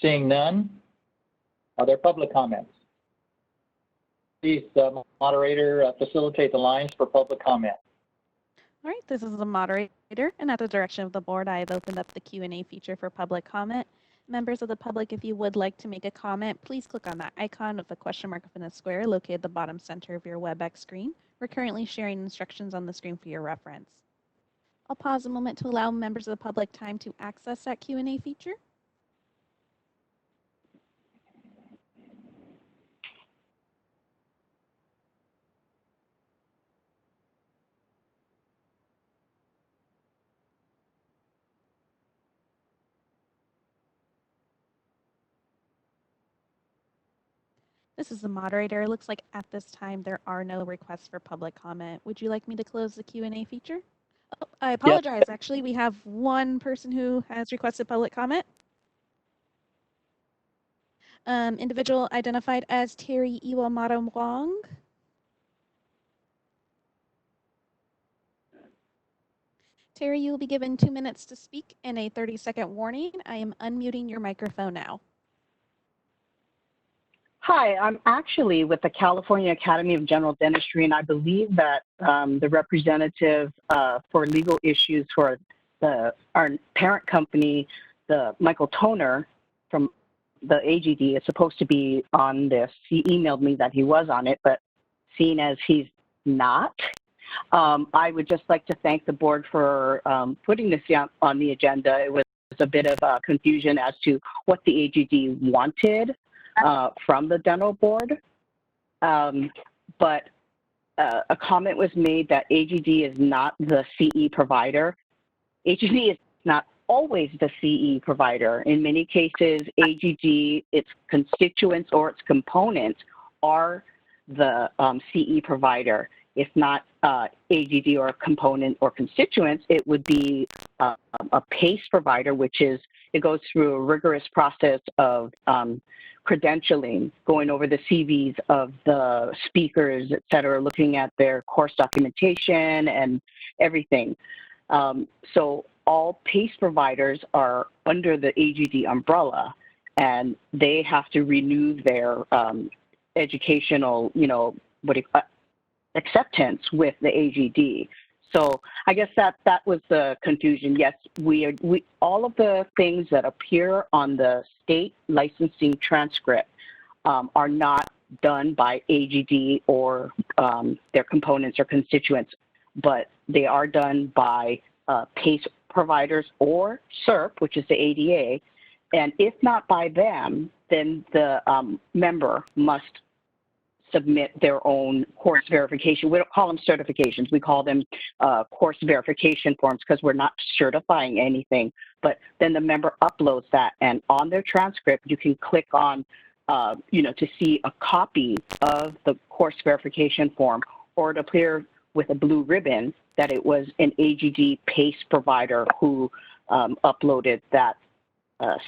Seeing none, are there public comments? Please, moderator, facilitate the lines for public comment. All right, this is the moderator, and at the direction of the board, I have opened up the Q&A feature for public comment. Members of the public, if you would like to make a comment, please click on that icon with the question mark in a square located at the bottom center of your WebEx screen. We're currently sharing instructions on the screen for your reference. I'll pause a moment to allow members of the public time to access that Q&A feature. This is the moderator. It looks like at this time there are no requests for public comment. Would you like me to close the Q&A feature? Oh, I apologize. Yep. Actually, we have one person who has requested public comment. Individual identified as Terry Iwamata Wong. Terry, you will be given 2 minutes to speak and a 30-second warning. I am unmuting your microphone now. Hi, I'm actually with the California Academy of General Dentistry, and I believe that the representative for legal issues for our parent company, the Michael Toner from the AGD, is supposed to be on this. He emailed me that he was on it, but seeing as he's not, I would just like to thank the board for putting this on the agenda. It was a bit of confusion as to what the AGD wanted from the dental board, but a comment was made that AGD is not the CE provider. AGD is not always the CE provider. In many cases, AGD, its constituents or its components are the CE provider. If not AGD or a component or constituents, it would be a PACE provider, which is, it goes through a rigorous process of credentialing, going over the CVs of the speakers, et cetera, looking at their course documentation and everything. So all PACE providers are under the AGD umbrella, and they have to renew their educational, acceptance with the AGD. So I guess that was the confusion. Yes, we all of the things that appear on the state licensing transcript are not done by AGD or their components or constituents, but they are done by PACE providers or SERP, which is the ADA. And if not by them, then the member must submit their own course verification. We don't call them certifications. We call them course verification forms because we're not certifying anything. But then the member uploads that, and on their transcript, you can click on, to see a copy of the course verification form, or it appear with a blue ribbon that it was an AGD PACE provider who uploaded that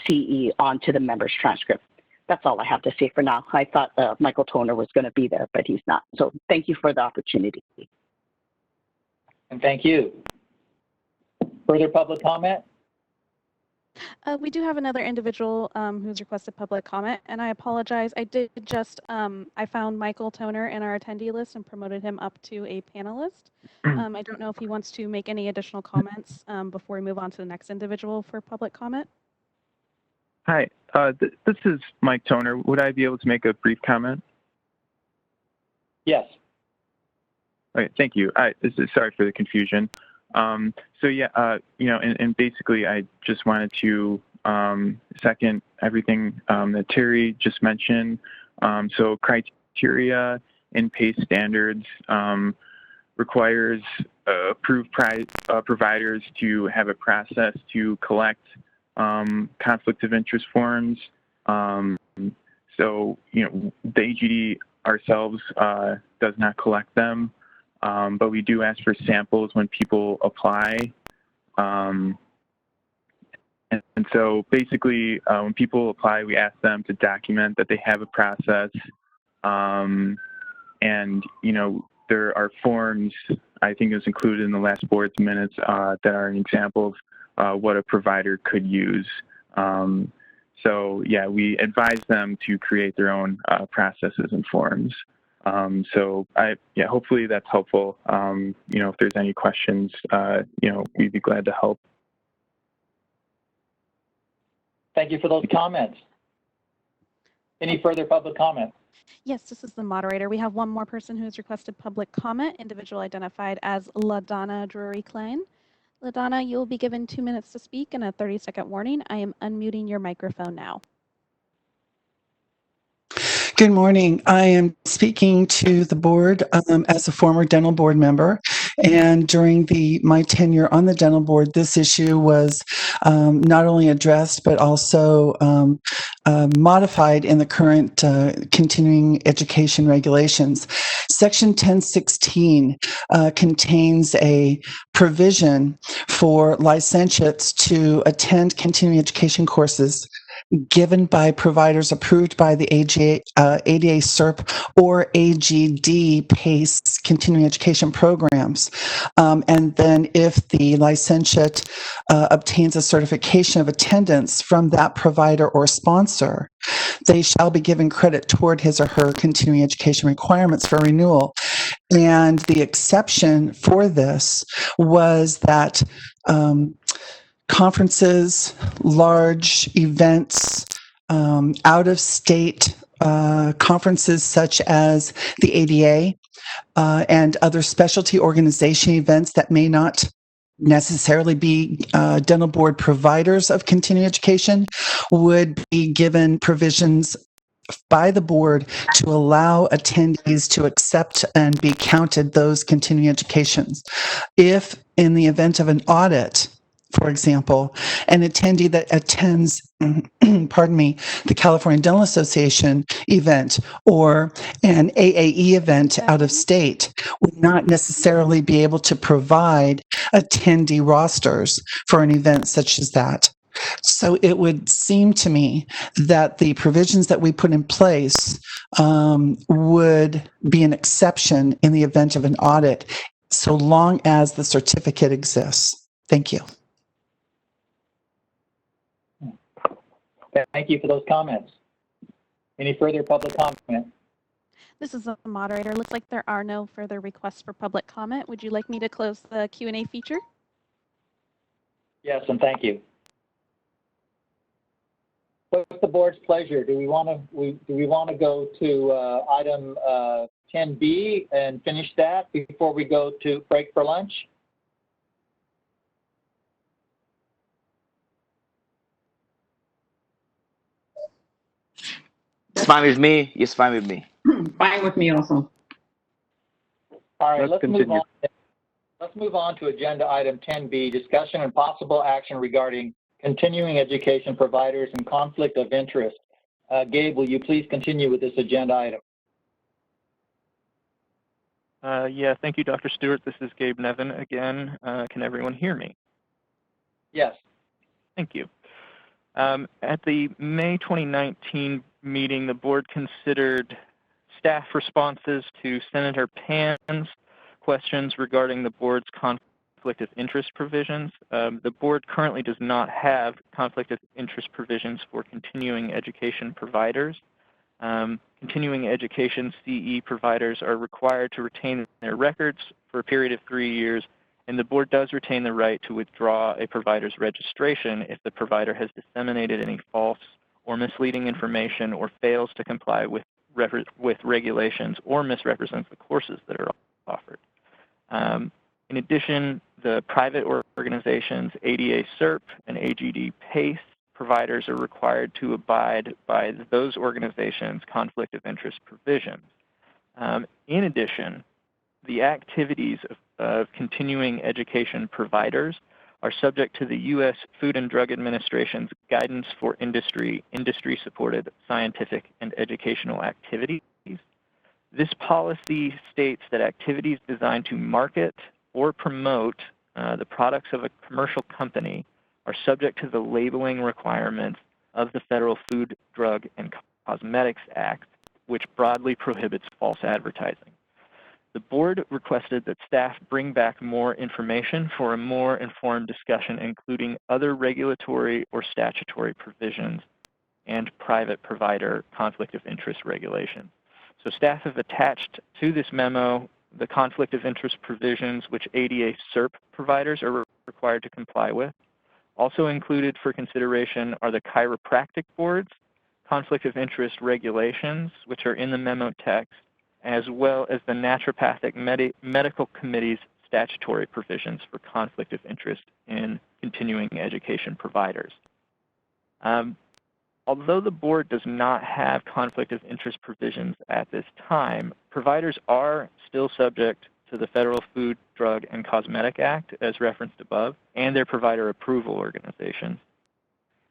CE onto the member's transcript. That's all I have to say for now. I thought Michael Toner was going to be there, but he's not. So thank you for the opportunity. And thank you. Further public comment? We do have another individual who's requested public comment, and I apologize. I did just, I found Michael Toner in our attendee list and promoted him up to a panelist. I don't know if he wants to make any additional comments before we move on to the next individual for public comment. Hi, this is Mike Toner. Would I be able to make a brief comment? Yes. Okay, thank you. Sorry for the confusion. So yeah, and basically I just wanted to second everything that Terry just mentioned. So criteria in PACE standards requires approved providers to have a process to collect conflict of interest forms. So, the AGD ourselves does not collect them, but we do ask for samples when people apply. And so basically, when people apply, we ask them to document that they have a process. And, there are forms, I think it was included in the last board's minutes, that are an example of what a provider could use. So yeah, we advise them to create their own processes and forms. So hopefully that's helpful. If there's any questions, we'd be glad to help. Thank you for those comments. Any further public comment? Yes, this is the moderator. We have one more person who has requested public comment, individual identified as LaDonna Drury-Klein. LaDonna, you will be given 2 minutes to speak and a 30-second warning. I am unmuting your microphone now. Good morning. I am speaking to the board as a former dental board member, and during my tenure on the dental board, this issue was not only addressed but also modified in the current continuing education regulations. Section 1016 contains a provision for licentiates to attend continuing education courses given by providers approved by the ADA SERP or AGD PACE continuing education programs. And then if the licentiate obtains a certification of attendance from that provider or sponsor, they shall be given credit toward his or her continuing education requirements for renewal. And the exception for this was that conferences, large events, out-of-state conferences such as the ADA and other specialty organization events that may not necessarily be dental board providers of continuing education would be given provisions by the board to allow attendees to accept and be counted those continuing educations. If in the event of an audit, for example, an attendee that attends, the California Dental Association event or an AAE event out of state would not necessarily be able to provide attendee rosters for an event such as that. So it would seem to me that the provisions that we put in place would be an exception in the event of an audit, so long as the certificate exists. Thank you. Thank you for those comments. Any further public comment? This is the moderator. Looks like there are no further requests for public comment. Would you like me to close the Q&A feature? Yes, and thank you. What's the board's pleasure? Do we want to go to item 10B and finish that before we go to break for lunch? It's fine with me. It's fine with me. Fine with me also. All right, let's move continue. on. Let's move on to agenda item 10B, discussion and possible action regarding continuing education providers and conflict of interest. Gabe, will you please continue with this agenda item? Yeah, thank you, Dr. Stewart. This is Gabe Nevin again. Can everyone hear me? Yes. Thank you. At the May 2019 meeting, the board considered staff responses to Senator Pan's questions regarding the board's conflict of interest provisions. The board currently does not have conflict of interest provisions for continuing education providers. Continuing education CE providers are required to retain their records for a period of 3 years, and the board does retain the right to withdraw a provider's registration if the provider has disseminated any false or misleading information or fails to comply with regulations or misrepresents the courses that are offered. In addition, the private organizations ADA CERP and AGD PACE providers are required to abide by those organizations' conflict of interest provisions. In addition, the activities of continuing education providers are subject to the U.S. Food and Drug Administration's guidance for industry-supported scientific and educational activities. This policy states that activities designed to market or promote the products of a commercial company are subject to the labeling requirements of the Federal Food, Drug, and Cosmetics Act, which broadly prohibits false advertising. The board requested that staff bring back more information for a more informed discussion, including other regulatory or statutory provisions and private provider conflict of interest regulations. So staff have attached to this memo the conflict of interest provisions which ADA CERP providers are required to comply with. Also included for consideration are the chiropractic board's conflict of interest regulations, which are in the memo text, as well as the naturopathic medical committee's statutory provisions for conflict of interest in continuing education providers. Although the board does not have conflict of interest provisions at this time, providers are still subject to the Federal Food, Drug, and Cosmetic Act, as referenced above, and their provider approval organizations.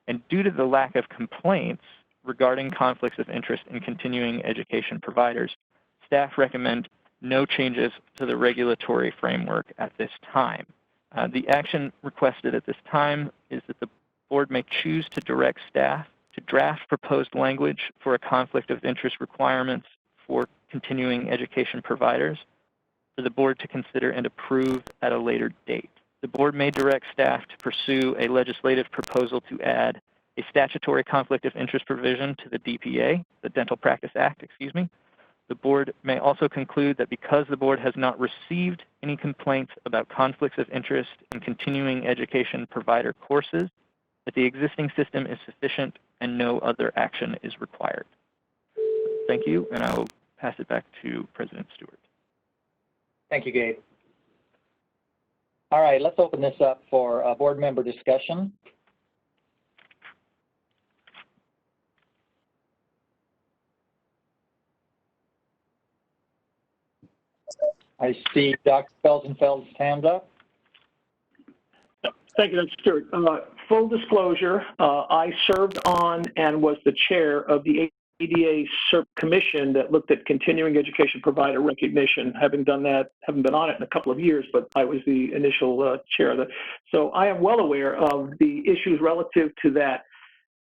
And due to the lack of complaints regarding conflicts of interest in continuing education providers, staff recommend no changes to the regulatory framework at this time. The action requested at this time is that the board may choose to direct staff to draft proposed language for a conflict of interest requirements for continuing education providers for the board to consider and approve at a later date. The board may direct staff to pursue a legislative proposal to add a statutory conflict of interest provision to the DPA, the Dental Practice Act, excuse me. The board may also conclude that because the board has not received any complaints about conflicts of interest in continuing education provider courses, that the existing system is sufficient and no other action is required. Thank you, and I will pass it back to President Stewart. Thank you, Gabe. All right, let's open this up for board member discussion. I see Dr. Felsenfeld's hand up. Thank you, Dr. Stewart. Full disclosure, I served on and was the chair of the ADA CERP commission that looked at continuing education provider recognition. Having done that, haven't been on it in a couple of years, but I was the initial chair of it. So I am well aware of the issues relative to that.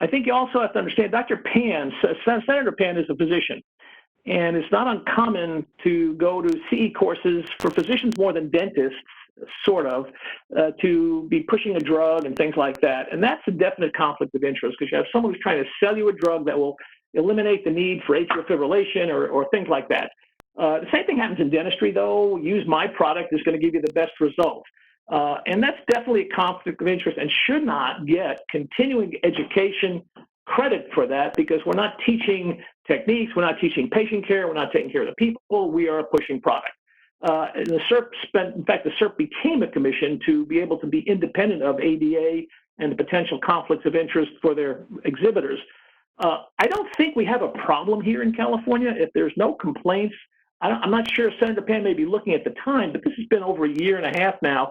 I think you also have to understand Dr. Pan, Senator Pan is a physician. And it's not uncommon to go to CE courses for physicians more than dentists, sort of, to be pushing a drug and things like that. And that's a definite conflict of interest because you have someone who's trying to sell you a drug that will eliminate the need for atrial fibrillation or things like that. The same thing happens in dentistry, though. Use my product is going to give you the best result. And that's definitely a conflict of interest and should not get continuing education credit for that, because we're not teaching techniques, we're not teaching patient care, we're not taking care of the people, we are pushing product. And the CERP in fact, the CERP became a commission to be able to be independent of ADA and the potential conflicts of interest for their exhibitors. I don't think we have a problem here in California. If there's no complaints, I'm not sure Senator Pan may be looking at the time, but this has been over a year and a half now.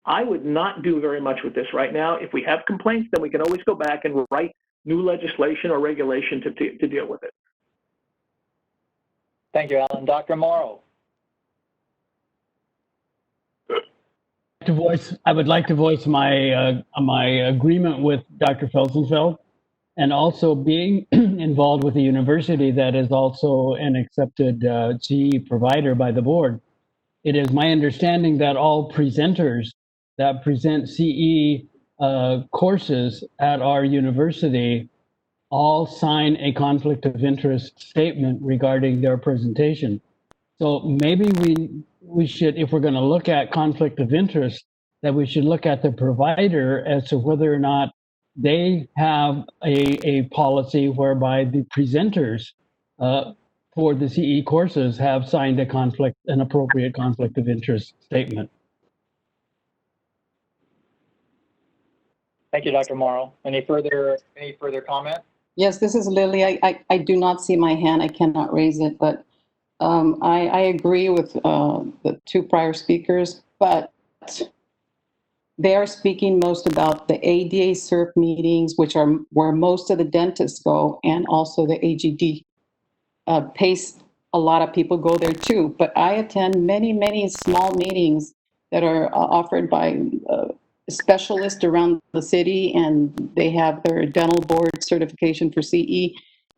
I would not do very much with this right now. If we have complaints, then we can always go back and write new legislation or regulation to deal with it. Thank you, Alan. Dr. Morrow. I would like to voice my my agreement with Dr. Felsenfeld, and also being involved with a university that is also an accepted CE provider by the board. It is my understanding that all presenters that present CE courses at our university all sign a conflict of interest statement regarding their presentation. So maybe we should, if we're going to look at conflict of interest, that we should look at the provider as to whether or not they have a policy whereby the presenters for the CE courses have signed an appropriate conflict of interest statement. Thank you, Dr. Morrow. Any further comment? Yes, this is Lily. I do not see my hand. I cannot raise it, but I agree with the two prior speakers, but they are speaking most about the ADA CERP meetings, which are where most of the dentists go, and also the AGD PACE. A lot of people go there too, but I attend many small meetings that are offered by specialists around the city, and they have their dental board certification for CE.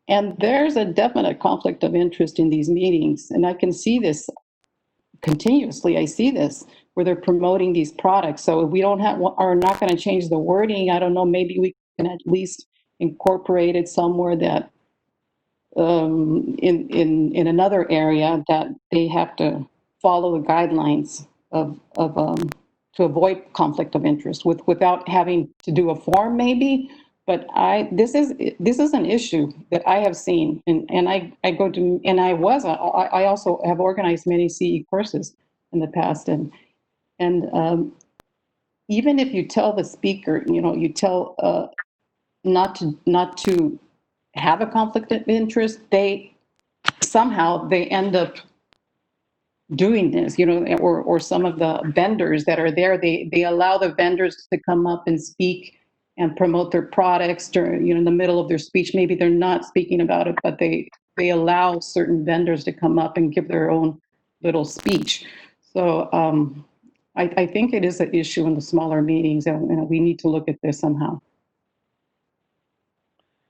And there's a definite conflict of interest in these meetings. And I can see this continuously. I see this where they're promoting these products. So if we are not going to change the wording, I don't know, maybe we can at least incorporate it somewhere that in another area that they have to follow the guidelines of to avoid conflict of interest without having to do a form maybe. But this is an issue that I have seen, and I go to, and I also have organized many CE courses in the past, and even if you tell the speaker, you tell not to have a conflict of interest, they end up doing this, or some of the vendors that are there, they allow the vendors to come up and speak and promote their products during, in the middle of their speech. Maybe they're not speaking about it, but they allow certain vendors to come up and give their own little speech. So I think it is an issue in the smaller meetings, and we need to look at this somehow.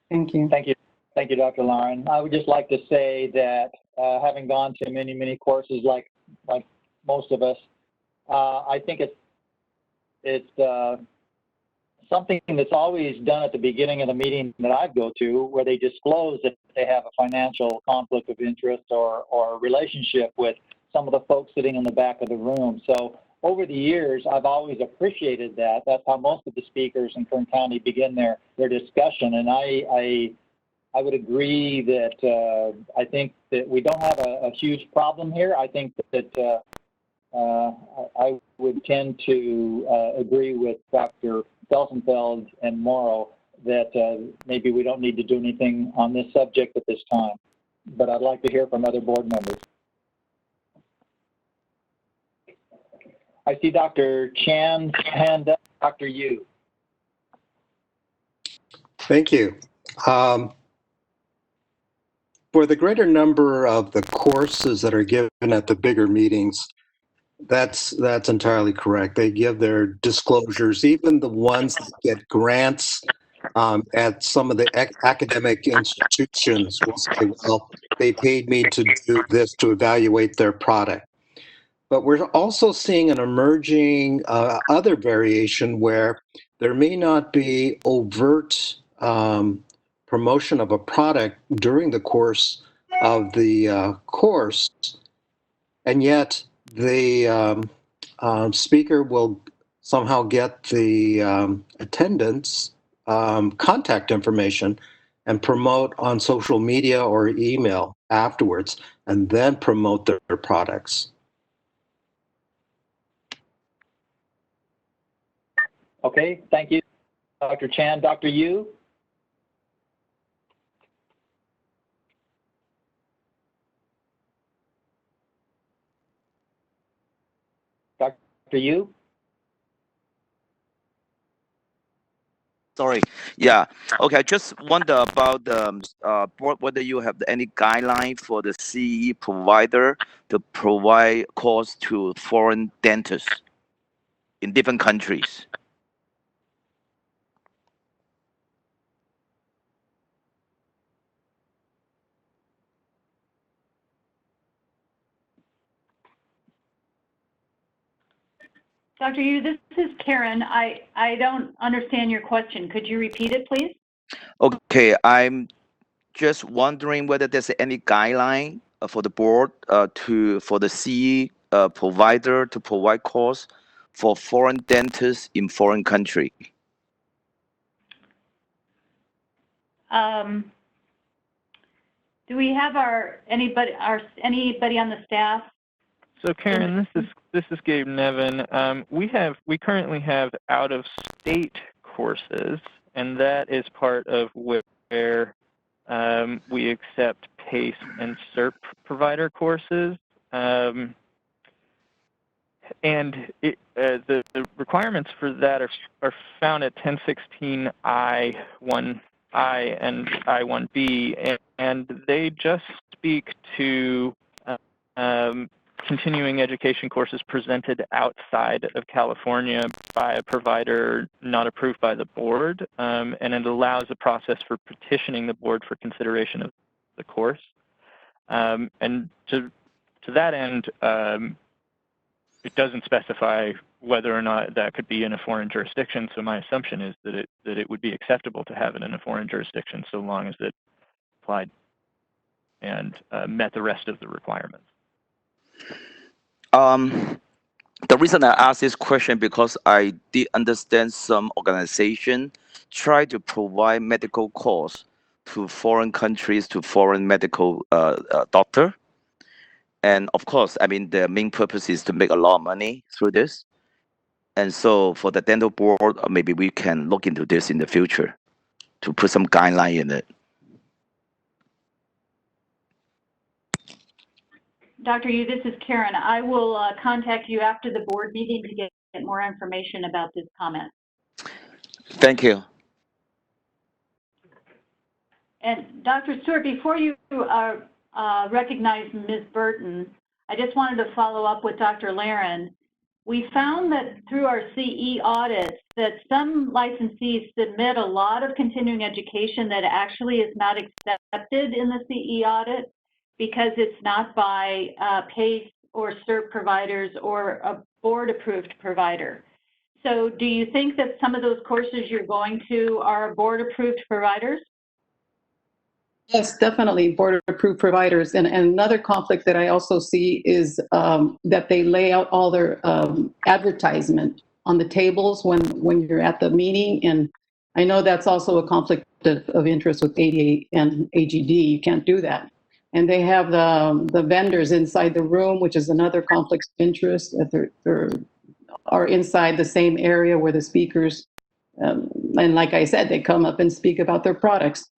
Thank you. Thank you. Thank you, Dr. Lauren. I would just like to say that having gone to many courses like most of us, I think it's something that's always done at the beginning of the meeting that I go to, where they disclose that they have a financial conflict of interest or relationship with some of the folks sitting in the back of the room. So over the years, I've always appreciated that. That's how most of the speakers in Kern County begin their discussion. And I would agree that I think that we don't have a huge problem here. I think that I would tend to agree with Dr. Felsenfeld and Morrow that maybe we don't need to do anything on this subject at this time. But I'd like to hear from other board members. I see Dr. Chan's hand up. Dr. Yu. Thank you. For the greater number of the courses that are given at the bigger meetings, that's entirely correct. They give their disclosures, even the ones that get grants at some of the academic institutions will say, well, they paid me to do this to evaluate their product. But we're also seeing an emerging other variation where there may not be overt promotion of a product during the course of the course, and yet the speaker will somehow get the attendance contact information and promote on social media or email afterwards, and then promote their products. Okay, thank you, Dr. Chan. Dr. Yu? Dr. Yu? Sorry. Yeah. Okay. I just wonder about whether you have any guideline for the CE provider to provide course to foreign dentists in different countries. Dr. Yu, this is Karen. I don't understand your question. Could you repeat it, please? Okay. I'm just wondering whether there's any guideline for the board for the CE provider to provide course for foreign dentists in foreign country. Do we have anybody on the staff? So Karen, this is Gabe Nevin. We currently have out-of-state courses, and that is part of where we accept PACE and CERP provider courses. And the requirements for that are found at 1016I1I and I1B, and they just speak to continuing education courses presented outside of California by a provider not approved by the board, and it allows a process for petitioning the board for consideration of the course. And to that end, it doesn't specify whether or not that could be in a foreign jurisdiction. So my assumption is that it would be acceptable to have it in a foreign jurisdiction so long as it applied and met the rest of the requirements. The reason I ask this question because I did understand some organization try to provide medical course to foreign countries, to foreign medical doctor. And of course, I mean, the main purpose is to make a lot of money through this. And so for the dental board, maybe we can look into this in the future to put some guideline in it. Dr. Yu, this is Karen. I will contact you after the board meeting to get more information about this comment. Thank you. And Dr. Stewart, before you recognize Ms. Burton, I just wanted to follow up with Dr. Laren. We found that through our CE audits that some licensees submit a lot of continuing education that actually is not accepted in the CE audit because it's not by PACE or CERP providers or a board-approved provider. So do you think that some of those courses you're going to are board-approved providers? Yes, definitely board-approved providers. And another conflict that I also see is that they lay out all their advertisement on the tables when you're at the meeting. And I know that's also a conflict of interest with ADA and AGD. You can't do that. And they have the vendors inside the room, which is another conflict of interest, that they are inside the same area where the speakers, and like I said, they come up and speak about their products.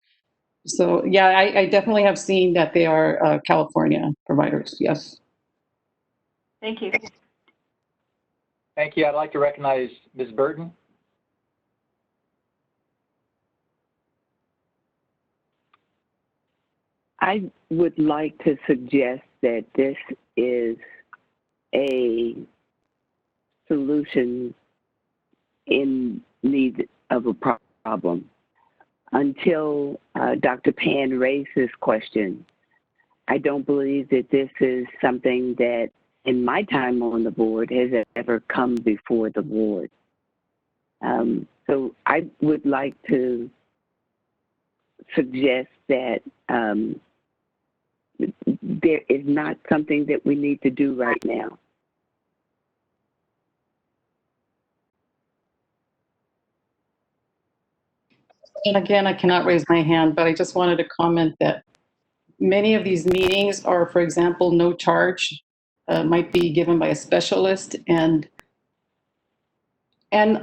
So yeah, I definitely have seen that they are California providers, yes. Thank you. Thank you. I'd like to recognize Ms. Burton. I would like to suggest that this is a solution in need of a problem. Until Dr. Pan raised this question, I don't believe that this is something that in my time on the board has ever come before the board. So I would like to suggest that there is not something that we need to do right now. And again, I cannot raise my hand, but I just wanted to comment that many of these meetings are, for example, no charge, might be given by a specialist, and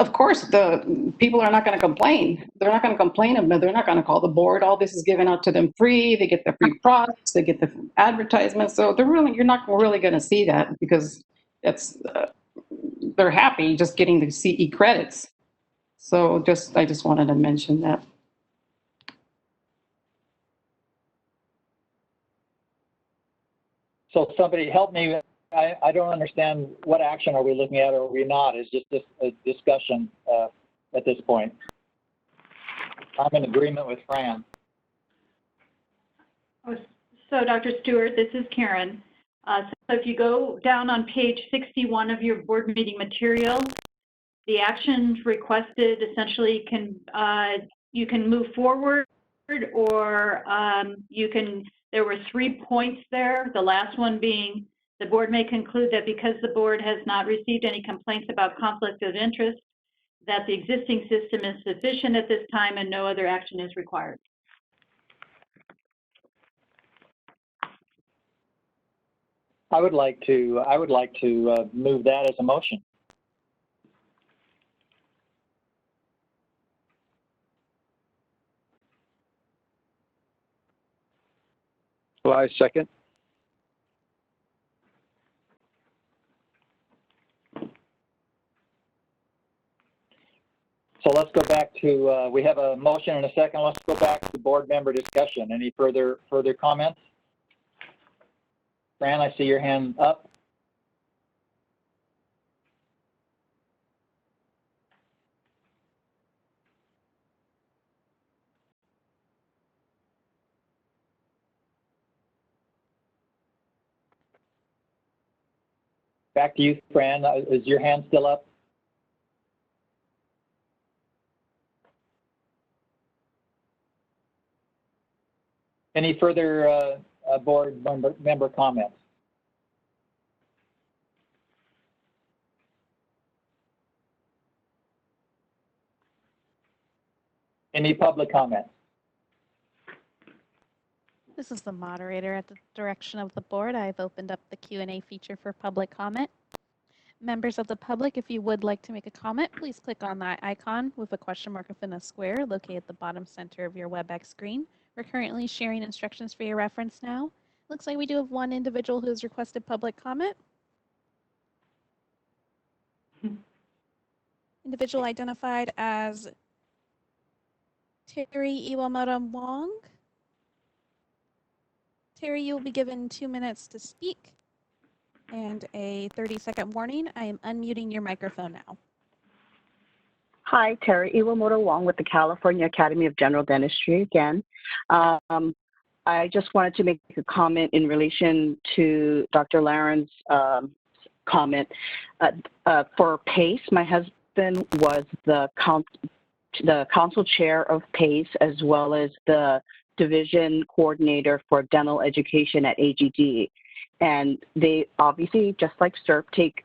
of course, the people are not going to complain. They're not going to complain, but they're not going to call the board. All this is given out to them free. They get the free products. They get the advertisements. So you're not really going to see that because they're happy just getting the CE credits. So I just wanted to mention that. So somebody help me. I don't understand what action are we looking at or are we not? Is just this a discussion at this point? I'm in agreement with Fran. So Dr. Stewart, this is Karen. So if you go down on page 61 of your board meeting material, the actions requested essentially you can move forward or there were 3 points there. The last one being the board may conclude that because the board has not received any complaints about conflict of interest, that the existing system is sufficient at this time and no other action is required. I would like to move that as a motion. Well, I second. So let's go back to, we have a motion and a second. Let's go back to board member discussion. Any further comments? Fran, I see your hand up. Back to you, Fran. Is your hand still up? Any further board member comments? Any public comments? This is the moderator at the direction of the board. I've opened up the Q&A feature for public comment. Members of the public, if you would like to make a comment, please click on that icon with a question mark within a square located at the bottom center of your WebEx screen. We're currently sharing instructions for your reference now. Looks like we do have one individual who has requested public comment. Individual identified as Terry Iwamoto Wong. Terry, you will be given 2 minutes to speak and a 30-second warning. I am unmuting your microphone now. Hi, Terry Iwamoto Wong with the California Academy of General Dentistry again. I just wanted to make a comment in relation to Dr. Laren's comment. For PACE, my husband was the council chair of PACE as well as the division coordinator for dental education at AGD. And they obviously, just like CERP, take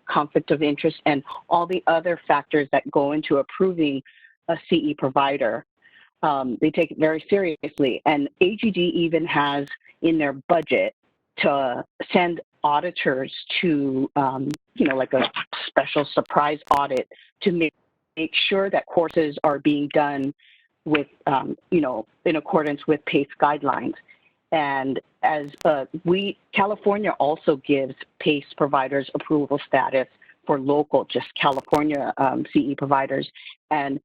conflict of interest and all the other factors that go into approving a CE provider. They take it very seriously. And AGD even has in their budget to send auditors to, like a special surprise audit to make sure that courses are being done with, in accordance with PACE guidelines. And as California also gives PACE providers approval status for local, just California CE providers. And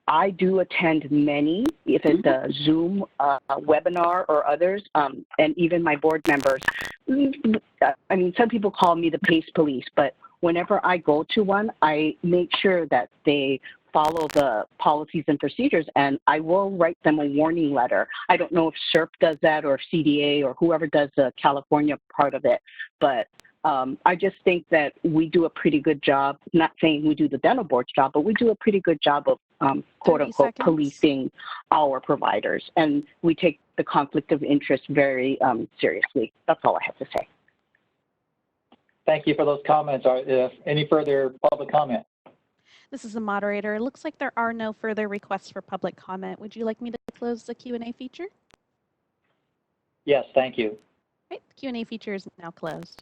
I do attend many, if it's a Zoom webinar or others, and even my board members. I mean, some people call me the PACE police, but whenever I go to one, I make sure that they follow the policies and procedures, and I will write them a warning letter. I don't know if SERP does that or CDA or whoever does the California part of it, but I just think that we do a pretty good job, not saying we do the dental board's job, but we do a pretty good job of quote unquote policing our providers. And we take the conflict of interest very seriously. That's all I have to say. Thank you for those comments. Any further public comment? This is the moderator. It looks like there are no further requests for public comment. Would you like me to close the Q&A feature? Yes, thank you. Right, the Q&A feature is now closed.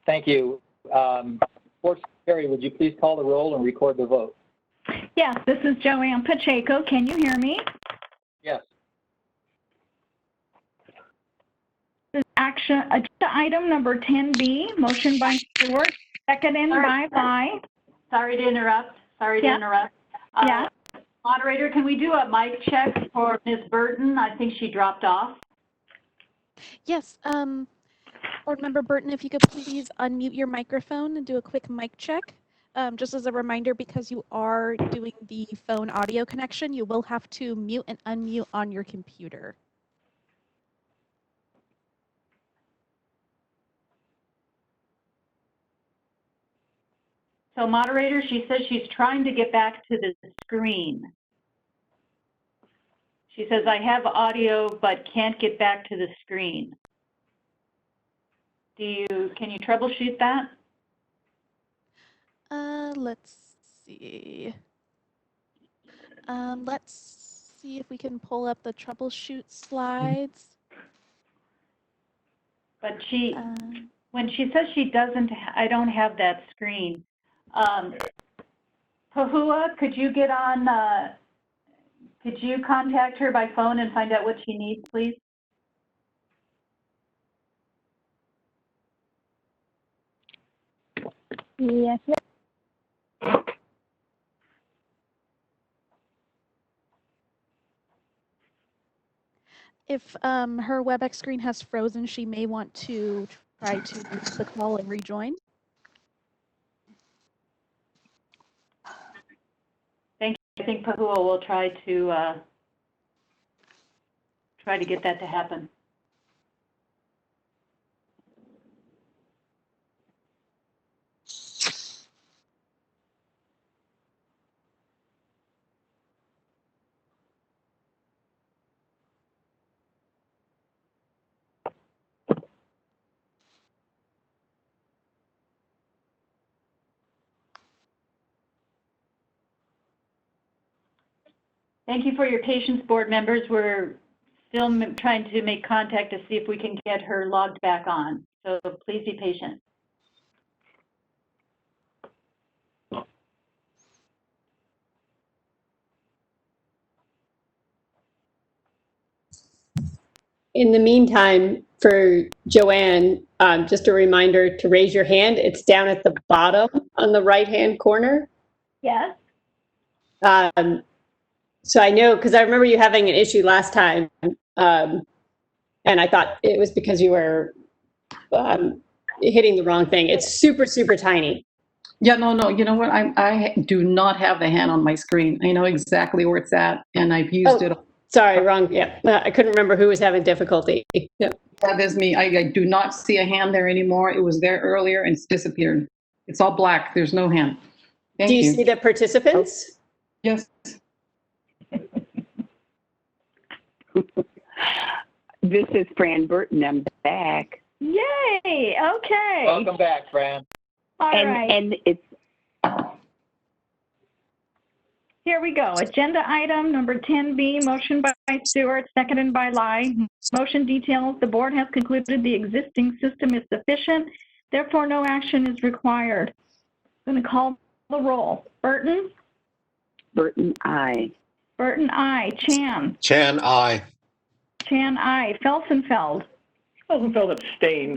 Thank you. Board Secretary, would you please call the roll and record the vote? Yes, this is Joanne Pacheco. Can you hear me? Yes. Agenda item number 10B, motion by Stewart, seconded by Lai. Sorry to interrupt. Yeah. Moderator, can we do a mic check for Ms. Burton? I think she dropped off. Yes. Board Member Burton, if you could please unmute your microphone and do a quick mic check. Just as a reminder, because you are doing the phone audio connection, you will have to mute and unmute on your computer. So moderator, she says she's trying to get back to the screen. She says, I have audio, but can't get back to the screen. Can you troubleshoot that? Let's see. Let's see if we can pull up the troubleshoot slides. But when she says she doesn't, I don't have that screen. Pahua, could you get on, could you contact her by phone and find out what she needs, please? Yes. If her WebEx screen has frozen, she may want to try to leave the call and rejoin. Thank you. I think Pahua will try to get that to happen. Thank you for your patience, board members. We're still trying to make contact to see if we can get her logged back on. So please be patient. In the meantime, for Joanne, just a reminder to raise your hand. It's down at the bottom on the right-hand corner. Yes. So I know, because I remember you having an issue last time, and I thought it was because you were hitting the wrong thing. It's super, super tiny. Yeah, no, you know what? I do not have the hand on my screen. I know exactly where it's at, and I've used it. Sorry, wrong. Yeah, I couldn't remember who was having difficulty. Yeah. That is me. I do not see a hand there anymore. It was there earlier and it's disappeared. It's all black. There's no hand. Thank you. Do you see the participants? Yes. This is Fran Burton. I'm back. Yay. Okay. Welcome back, Fran. All right. And it's Here we go. Agenda item number 10B, motion by Stewart, seconded by Lai. Motion details the board has concluded the existing system is sufficient, therefore no action is required. I'm going to call the roll. Burton? Burton, aye. Burton, aye. Chan? Chan, aye. Chan, aye. Felsenfeld? Felsenfeld abstain.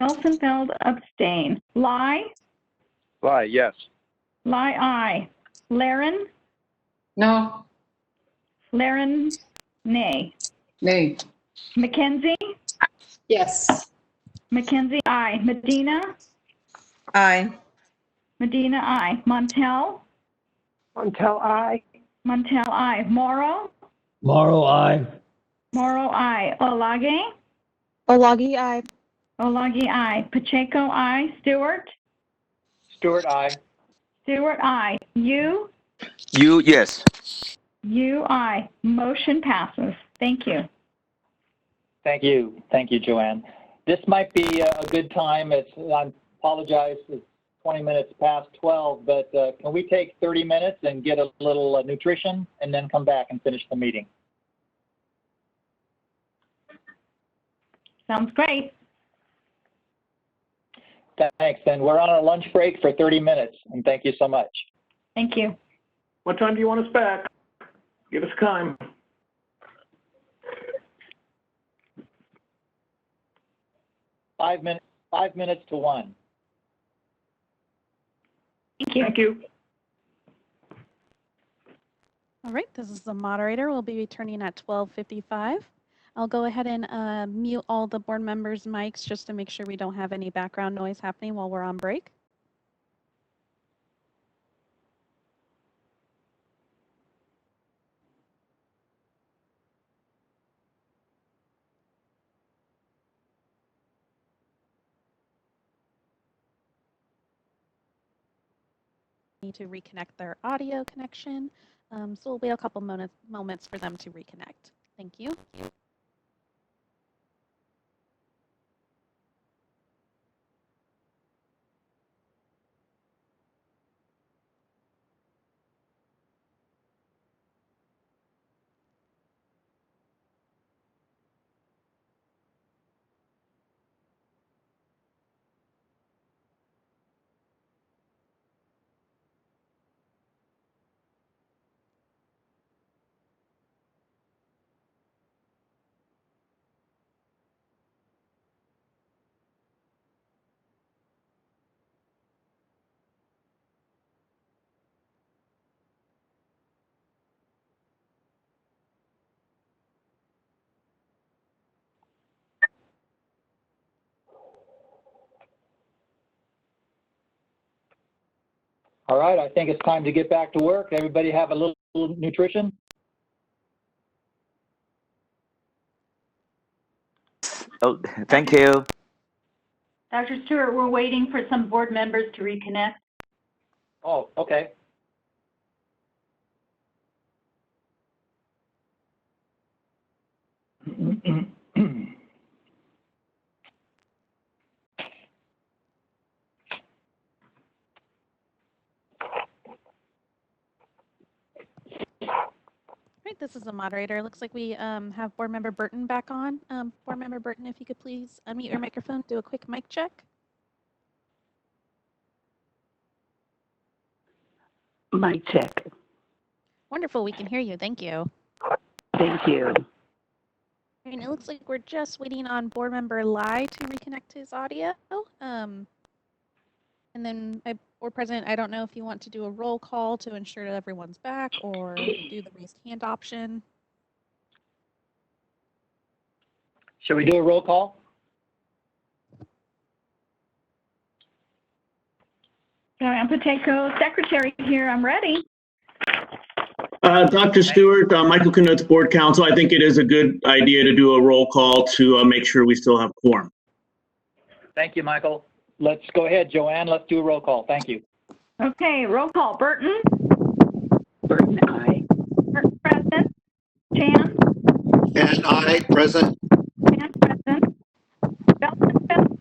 Felsenfeld abstain. Lai? Lai, yes. Lai, aye. Laren? No. Laren, nay. Nay. Mackenzie? Yes. Mackenzie, aye. Medina? Aye. Medina, aye. Montel? Montel, aye. Montel, aye. Morrow? Morrow, aye. Morrow, aye. Olage? Olagi, aye. Olagi, aye. Pacheco, aye. Stewart? Stewart, aye. Stewart, aye. You? You, yes. You, aye. Motion passes. Thank you. Thank you. Thank you, Joanne. This might be a good time. I apologize, it's 20 minutes past 12, but can we take 30 minutes and get a little nutrition and then come back and finish the meeting? Sounds great. Thanks. And we're on our lunch break for 30 minutes, and thank you so much. Thank you. What time do you want us back? Give us time. Five minutes to 1. Thank you. Thank you. All right, this is the moderator. We'll be returning at 12:55. I'll go ahead and mute all the board members' mics just to make sure we don't have any background noise happening while we're on break. Need to reconnect their audio connection. So we'll wait a couple moments for them to reconnect. Thank you. All right, I think it's time to get back to work. Everybody have a little nutrition? Oh, thank you. Dr. Stewart, we're waiting for some board members to reconnect. Oh, okay. Great, this is the moderator. Looks like we have board member Burton back on. Board member Burton, if you could please unmute your microphone, do a quick mic check. Mic check. Wonderful, we can hear you. Thank you. Thank you. And it looks like we're just waiting on board member Lai to reconnect his audio. And then, board president, I don't know if you want to do a roll call to ensure that everyone's back or do the raised hand option. Should we do a roll call? Joanne Pacheco, secretary here. I'm ready. Dr. Stewart, Michael Knud's board counsel, I think it is a good idea to do a roll call to make sure we still have quorum. Thank you, Michael. Let's go ahead, Joanne. Let's do a roll call. Thank you. Okay, roll call. Burton? Burton, aye. Burton, present. Chan? And aye, present. Chan, present. Felsenfeld?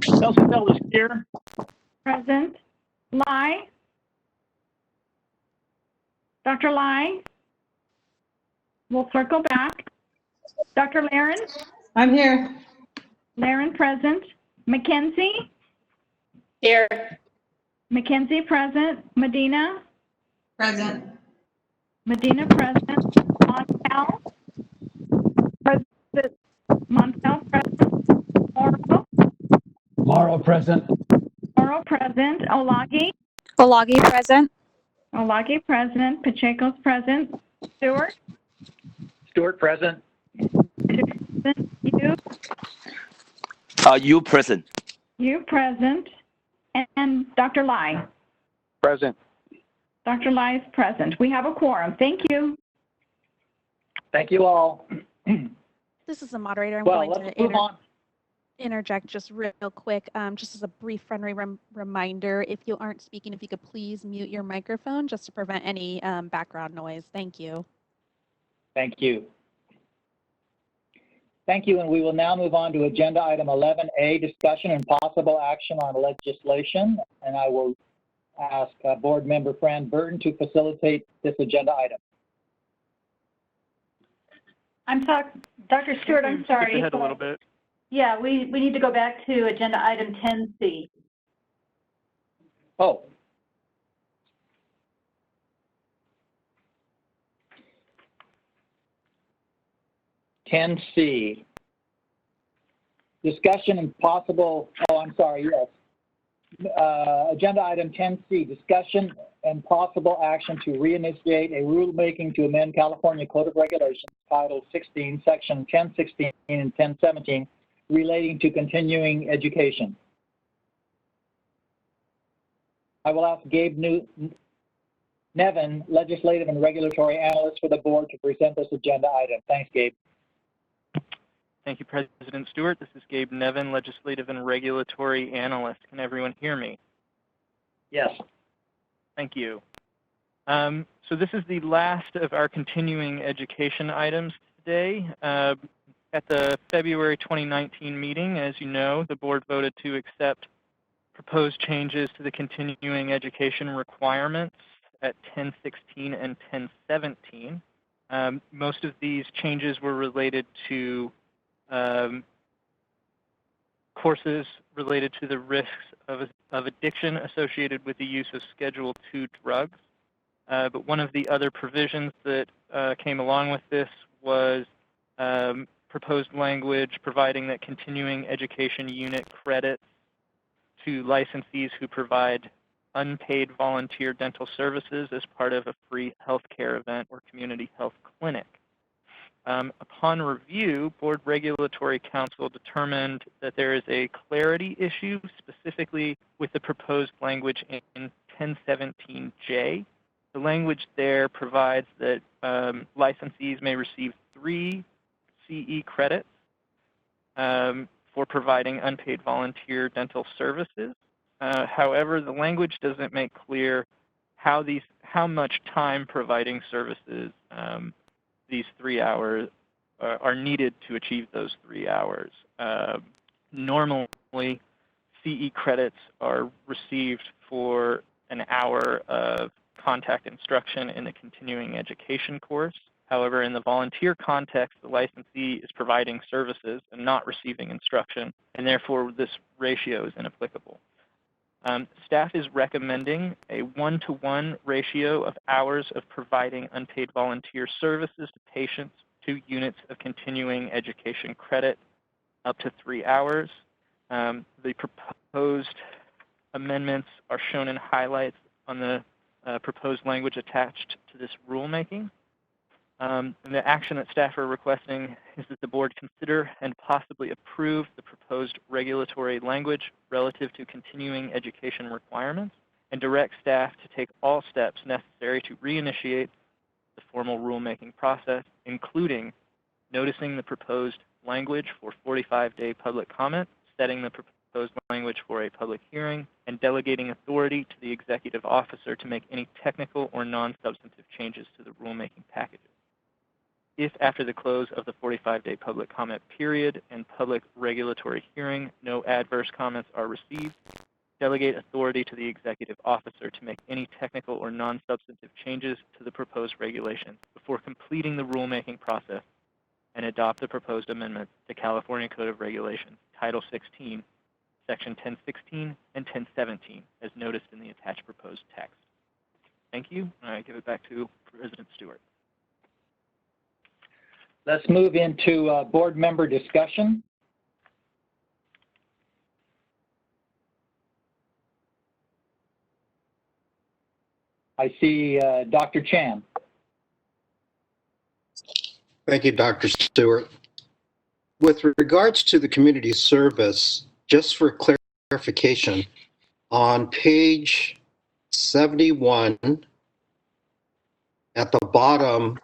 Felsenfeld is here. Present. Lai? Dr. Lai? We'll circle back. Dr. Laren? I'm here. Laren, present. Mackenzie? Here. Mackenzie, present. Medina? Present. Medina, present. Montel? Present. Montel, present. Morrow? Morrow, present. Morrow, present. Olagi? Olagi, present. Olagi, present. Pacheco's present. Stewart? Stewart, present. Present. You? You present. You, present. And Dr. Lai? Present. Dr. Lai is present. We have a quorum. Thank you. Thank you all. This is the moderator. I'm Well, going let's to move on. interject just real quick, just as a brief friendly reminder, if you aren't speaking, if you could please mute your microphone just to prevent any background noise. Thank you. Thank you. Thank you, and we will now move on to agenda item 11A, discussion and possible action on legislation. And I will ask Board Member Fran Burton to facilitate this agenda item. I'm sorry, Dr. Stewart, I'm sorry. Skip ahead a little bit. Yeah, we need to go back to agenda item 10C. Oh. C. Discussion and possible, yes. Agenda item 10C, discussion and possible action to reinitiate a rulemaking to amend California Code of Regulations, Title 16, Section 1016 and 1017, relating to continuing education. I will ask Gabe Nevin, Legislative and Regulatory Analyst for the Board, to present this agenda item. Thanks, Gabe. Thank you, President Stewart. This is Gabe Nevin, Legislative and Regulatory Analyst. Can everyone hear me? Yes. Thank you. So this is the last of our continuing education items today. At the February 2019 meeting, as you know, the board voted to accept proposed changes to the continuing education requirements at 1016 and 1017. Most of these changes were related to courses related to the risks of addiction associated with the use of Schedule II drugs. But one of the other provisions that came along with this was proposed language providing that continuing education unit credits to licensees who provide unpaid volunteer dental services as part of a free healthcare event or community health clinic. Upon review, Board Regulatory Counsel determined that there is a clarity issue specifically with the proposed language in 1017J. The language there provides that licensees may receive 3 CE credits for providing unpaid volunteer dental services. However, the language doesn't make clear how much time providing services these 3 hours are needed to achieve those 3 hours. Normally, CE credits are received for an hour of contact instruction in the continuing education course. However, in the volunteer context, the licensee is providing services and not receiving instruction, and therefore this ratio is inapplicable. Staff is recommending a 1-to-1 ratio of hours of providing unpaid volunteer services to patients to units of continuing education credit up to 3 hours. The proposed amendments are shown in highlights on the proposed language attached to this rulemaking. And the action that staff are requesting is that the board consider and possibly approve the proposed regulatory language relative to continuing education requirements and direct staff to take all steps necessary to reinitiate the formal rulemaking process, including noticing the proposed language for 45-day public comment, setting the proposed language for a public hearing, and delegating authority to the executive officer to make any technical or non-substantive changes to the rulemaking packages. If after the close of the 45-day public comment period and public regulatory hearing, no adverse comments are received, delegate authority to the executive officer to make any technical or non-substantive changes to the proposed regulations before completing the rulemaking process, and adopt the proposed amendments to California Code of Regulations, Title 16, Section 1016 and 1017, as noticed in the attached proposed text. Thank you. I give it back to President Stewart. Let's move into board member discussion. I see Dr. Chan. Thank you, Dr. Stewart. With regards to the community service, just for clarification, on page 71, at the bottom,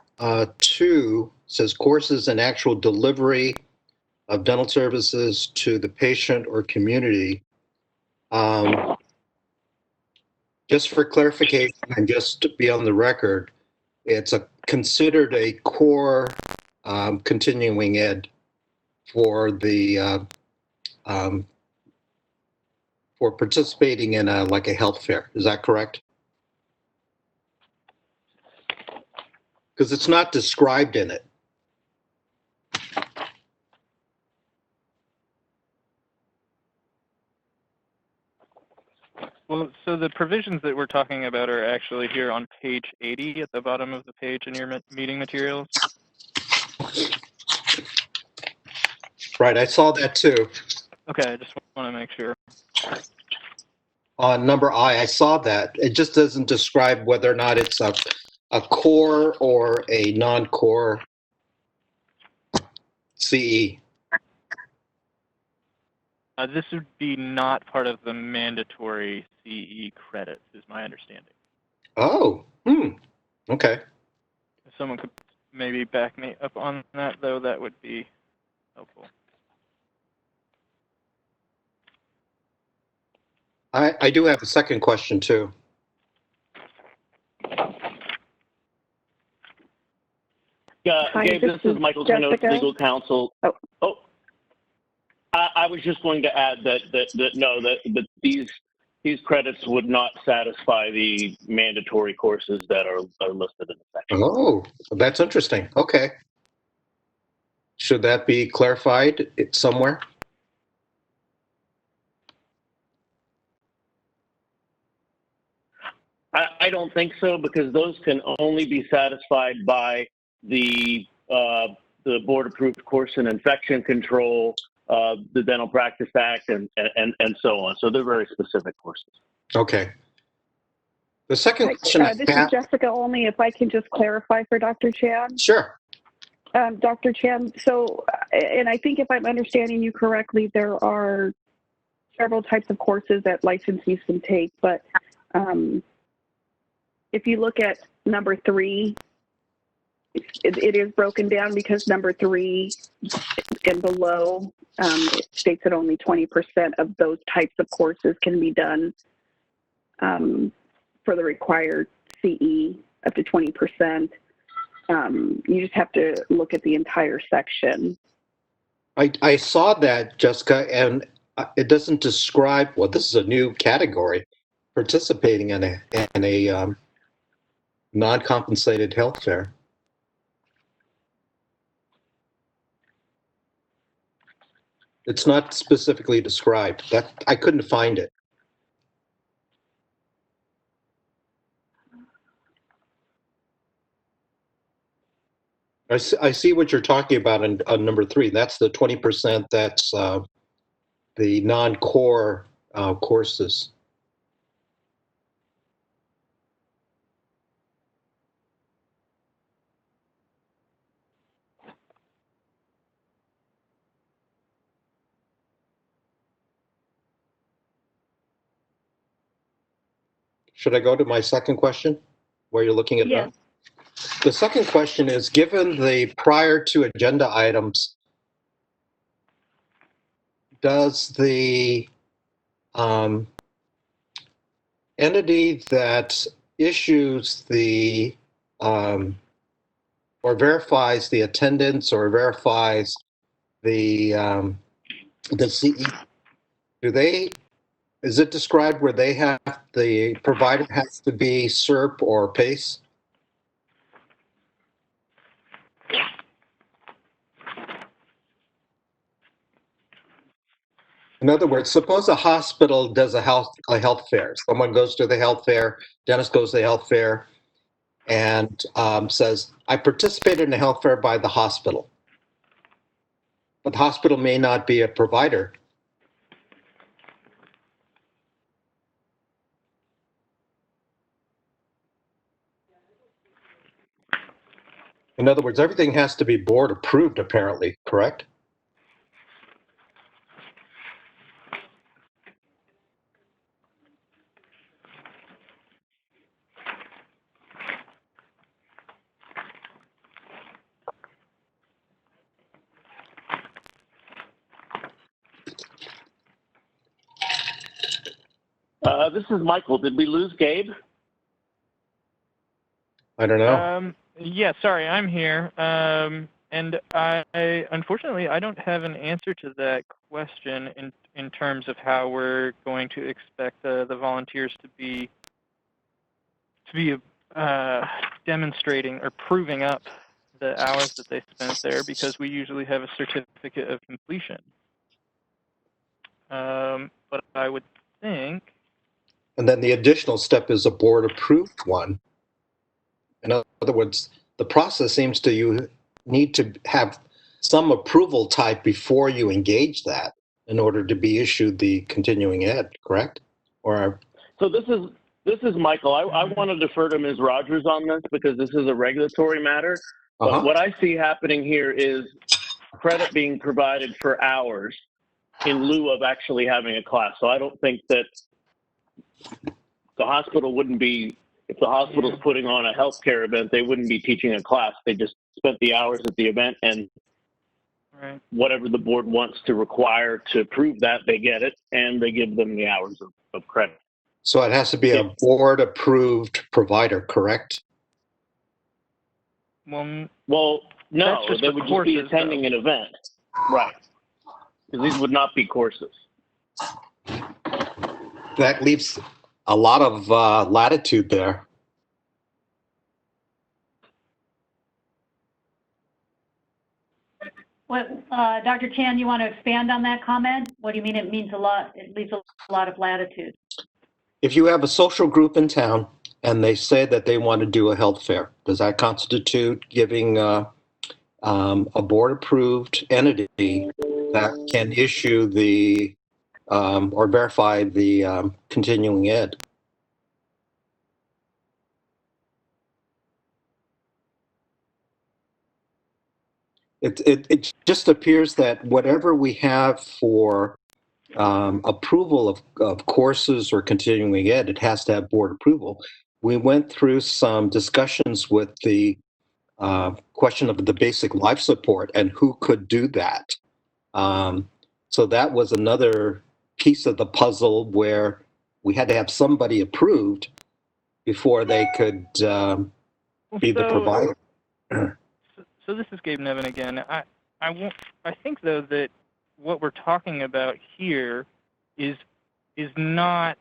2 says courses and actual delivery of dental services to the patient or community. Just for clarification and just to be on the record, it's considered a core continuing ed for the for participating in like a health fair. Is that correct? Because it's not described in it. Well, so the provisions that we're talking about are actually here on page 80 at the bottom of the page in your meeting materials. Right, I saw that too. Okay, I just want to make sure. On number I saw that. It just doesn't describe whether or not it's a core or a non-core CE. This would be not part of the mandatory CE credits, is my understanding. Oh, okay. If someone could maybe back me up on that, though, that would be helpful. I do have a second question too. Hi, Gabe, this is Michael Tenoth, legal counsel. I was just going to add that these credits would not satisfy the mandatory courses that are listed in the section. Oh, that's interesting. Okay. Should that be clarified somewhere? I don't think so, because those can only be satisfied by the board-approved course in infection control, the Dental Practice Act, and so on. So they're very specific courses. Okay. The second question This is Jessica Olney. If I can just clarify for Dr. Chan. Sure. Dr. Chan, so, and I think if I'm understanding you correctly, there are several types of courses that licensees can take, but if you look at number 3, it is broken down, because number 3 and below, it states that only 20% of those types of courses can be done for the required CE, up to 20%. You just have to look at the entire section. I saw that, Jessica, and it doesn't describe, well, this is a new category, participating in a non-compensated health fair. It's not specifically described. That I couldn't find it. I see what you're talking about on number 3. That's the 20%. That's the non-core courses. Should I go to my second question while you're looking at that? The second question is, given the prior 2 agenda items, does the entity that issues the or verifies the attendance or verifies the CE, is it described where they have, the provider has to be SERP or PACE? In other words, suppose a hospital does a health fair. Someone goes to the health fair, dentist goes to the health fair, and says, I participated in a health fair by the hospital. But the hospital may not be a provider. In other words, everything has to be board approved, apparently, correct? This is Michael. Did we lose Gabe? I don't know. Yeah, sorry, I'm here. And unfortunately, I don't have an answer to that question in terms of how we're going to expect the volunteers to be demonstrating or proving up the hours that they spent there, because we usually have a certificate of completion. But I would think. And then the additional step is a board-approved one. In other words, the process seems to you need to have some approval type before you engage that in order to be issued the continuing ed, correct? Or So this is Michael. I want to defer to Ms. Rogers on this because this is a regulatory matter. But what I see happening here is credit being provided for hours in lieu of actually having a class. So I don't think that the hospital wouldn't be, if the hospital's putting on a healthcare event, they wouldn't be teaching a class. They just spent the hours at the event, and whatever the board wants to require to prove that, they get it, and they give them the hours of credit. so it has to be a board-approved provider, correct? Well, no, they would just be attending an event. Right. Because these would not be courses. That leaves a lot of latitude there. What, Dr. Chan, you want to expand on that comment? What do you mean it means a lot? It leaves a lot of latitude. If you have a social group in town and they say that they want to do a health fair, does that constitute giving a board-approved entity that can issue the or verify the continuing ed? It just appears that whatever we have for approval of courses or continuing ed, it has to have board approval. We went through some discussions with the question of the basic life support and who could do that. So that was another piece of the puzzle where we had to have somebody approved before they could be the provider. So this is Gabe Nevin again. I think though that what we're talking about here is not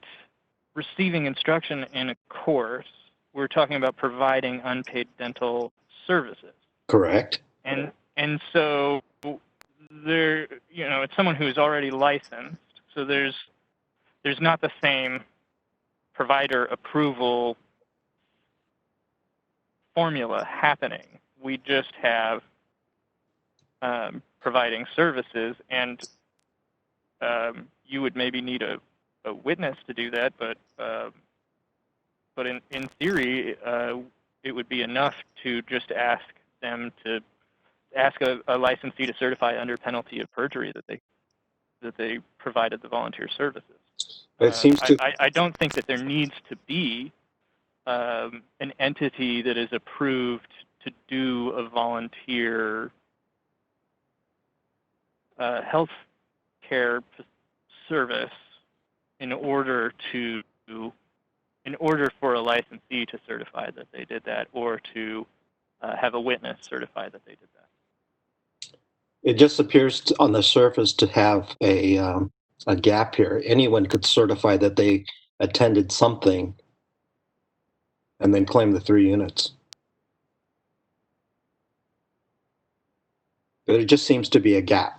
receiving instruction in a course. We're talking about providing unpaid dental services. Correct. And so there, you know, it's someone who is already licensed. So there's not the same provider approval formula happening. We just have providing services, and you would maybe need a witness to do that, but in theory, it would be enough to just ask them to ask a licensee to certify under penalty of perjury that they provided the volunteer services. It seems to. I don't think that there needs to be an entity that is approved to do a volunteer health care service in order for a licensee to certify that they did that, or to have a witness certify that they did that. It just appears on the surface to have a gap here. Anyone could certify that they attended something and then claim the 3 units. But it just seems to be a gap.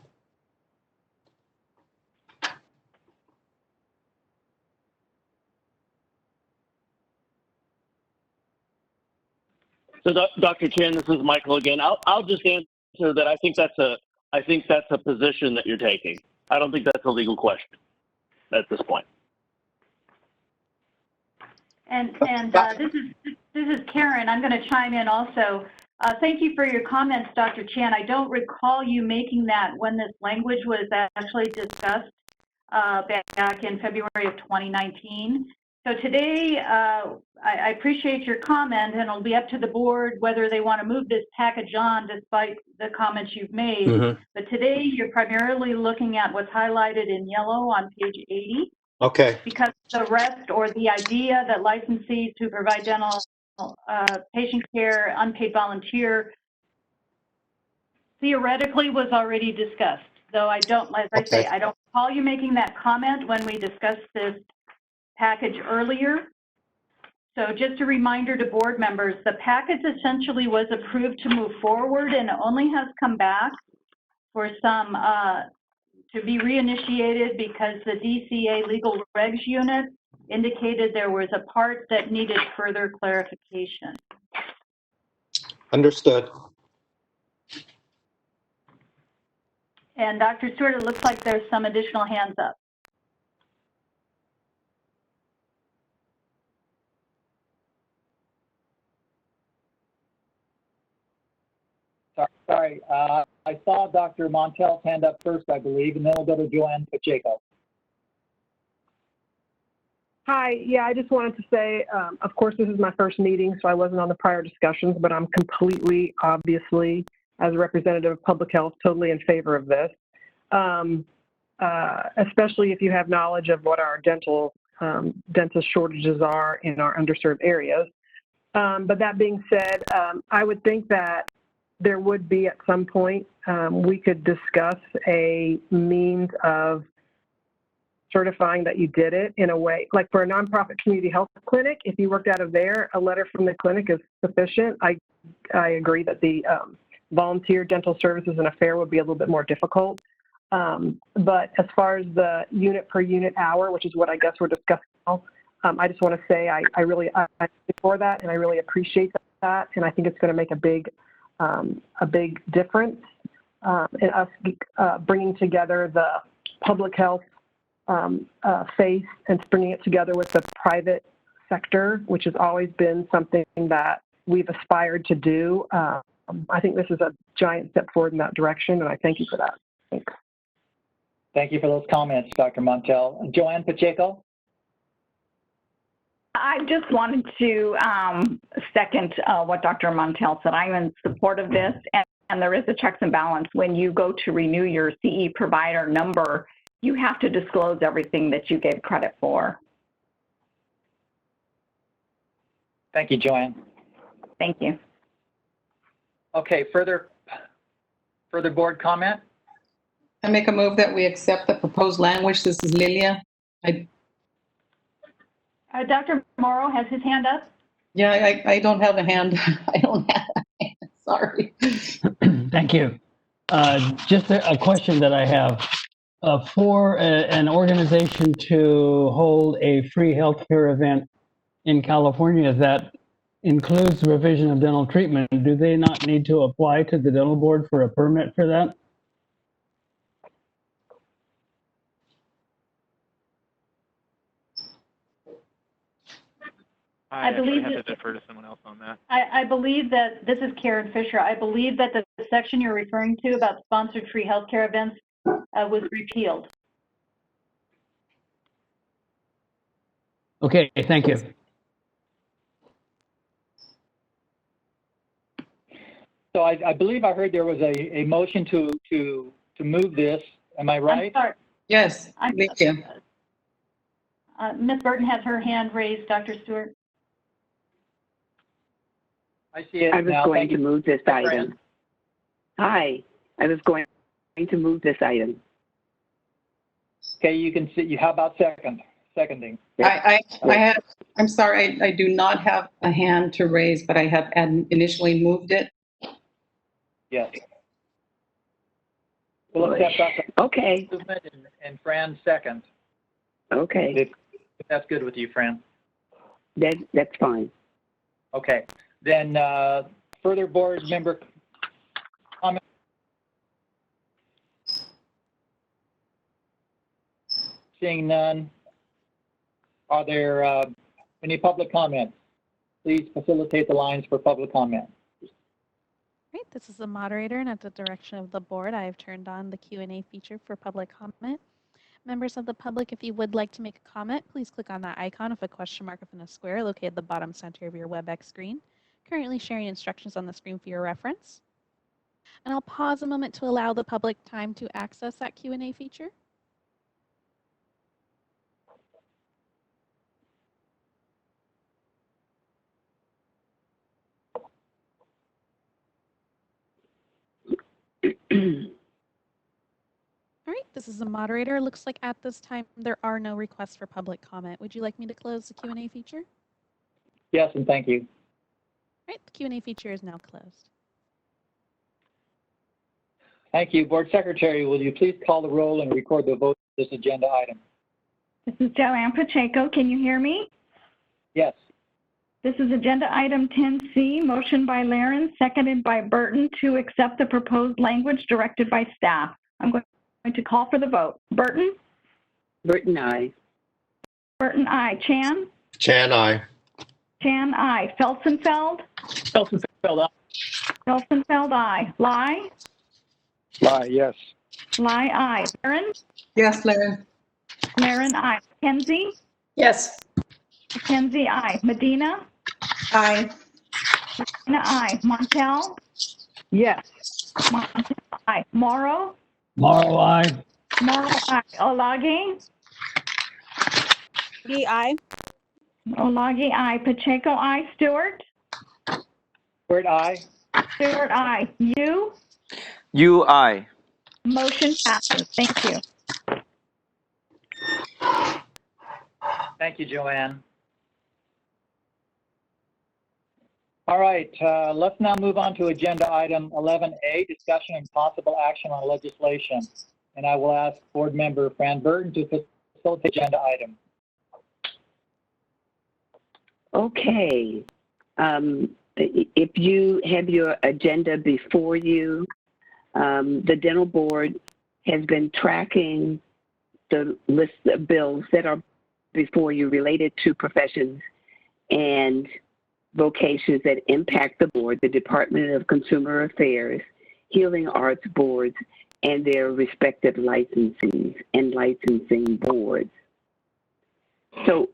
So, Dr. Chan, this is Michael again. I'll just answer that. I think that's a position that you're taking. I don't think that's a legal question at this point. And this is Karen. I'm going to chime in also. Thank you for your comments, Dr. Chan. I don't recall you making that when this language was actually discussed back in February of 2019. So today, I appreciate your comment, and it'll be up to the board whether they want to move this package on despite the comments you've made. But today, you're primarily looking at what's highlighted in yellow on page 80. Okay. Because the rest, or the idea that licensees who provide dental patient care, unpaid volunteer, theoretically was already discussed. Though I don't, as I say, I don't recall you making that comment when we discussed this package earlier. So just a reminder to board members, the package essentially was approved to move forward and only has come back for some, to be reinitiated because the DCA legal regs unit indicated there was a part that needed further clarification. Understood. And Dr. Stewart, it looks like there's some additional hands up. Sorry, I saw Dr. Montel's hand up first, I believe, and then we'll go to Joanne Pacheco. Hi, yeah, I just wanted to say, of course, this is my first meeting, so I wasn't on the prior discussions, but I'm completely, obviously, as a representative of public health, totally in favor of this, especially if you have knowledge of what our dentist shortages are in our underserved areas. But that being said, I would think that there would be at some point, we could discuss a means of certifying that you did it in a way, like for a nonprofit community health clinic, if you worked out of there, a letter from the clinic is sufficient. I agree that the volunteer dental services and affair would be a little bit more difficult. But as far as the unit per unit hour, which is what I guess we're discussing now, I just want to say I'm for that, and I really appreciate that, and I think it's going to make a big difference in us bringing together the public health face and bringing it together with the private sector, which has always been something that we've aspired to do. I think this is a giant step forward in that direction, and I thank you for that. Thanks. Thank you for those comments, Dr. Montel. Joanne Pacheco? I just wanted to second what Dr. Montel said. I'm in support of this, and there is a checks and balance. When you go to renew your CE provider number, you have to disclose everything that you gave credit for. Thank you, Joanne. Thank you. Okay, further board comment? I make a move that we accept the proposed language. This is Lilia. Dr. Morrow has his hand up. Yeah, I don't have a hand. I don't have a hand. Sorry. Thank you. Just a question that I have. For an organization to hold a free healthcare event in California that includes the provision of dental treatment, do they not need to apply to the dental board for a permit for that? I believe have to defer to someone else on that. I believe that, this is Karen Fisher, I believe that the section you're referring to about sponsored free healthcare events was repealed. Okay, thank you. So I believe I heard there was a motion to move this. Am I right? I'm sorry. Yes, thank you. Ms. Burton has her hand raised, Dr. Stewart. I see it I was now. going Thank to you. move this item. Hi, I was going to move this item. Okay, you can see. How about seconding? I'm sorry, I do not have a hand to raise, but I have initially moved it. Yes. We'll accept Dr. Okay. movement and Fran second. Okay. If that's good with you, Fran. That's fine. Okay. Then further board member comment. Seeing none. Are there any public comments? Please facilitate the lines for public comment. Great, this is the moderator, and at the direction of the board, I have turned on the Q&A feature for public comment. Members of the public, if you would like to make a comment, please click on that icon of a question mark within a square located at the bottom center of your WebEx screen. Currently sharing instructions on the screen for your reference. And I'll pause a moment to allow the public time to access that Q&A feature. All right, this is the moderator. Looks like at this time there are no requests for public comment. Would you like me to close the Q&A feature? Yes, and thank you. All right, the Q&A feature is now closed. Thank you. Board Secretary, will you please call the roll and record the vote for this agenda item? This is Joanne Pacheco. Can you hear me? Yes. This is agenda item 10C, motion by Laren, seconded by Burton to accept the proposed language directed by staff. I'm going to call for the vote. Burton? Burton, aye. Burton, aye. Chan? Chan, aye. Chan, aye. Felsenfeld? Felsenfeld, aye. Felsenfeld, aye. Lai? Lai, yes. Lai, aye. Laren? Yes, Laren. Laren, aye. Mackenzie? Yes. Mackenzie, aye. Medina? Aye. Medina, aye. Montel? Yes. Montel, aye. Morrow? Morrow, aye. Morrow, aye. Olagi? Aye. Olagi, aye. Pacheco, aye. Stewart? Stewart, aye. Stewart, aye. You? UI. Motion passes. Thank you. Thank you, Joanne. All right, let's now move on to agenda item 11A, discussion and possible action on legislation. And I will ask board member Fran Burton to facilitate the agenda item. Okay. If you have your agenda before you, the dental board has been tracking the list of bills that are before you related to professions and vocations that impact the board, the Department of Consumer Affairs, Healing Arts boards, and their respective licensing boards. So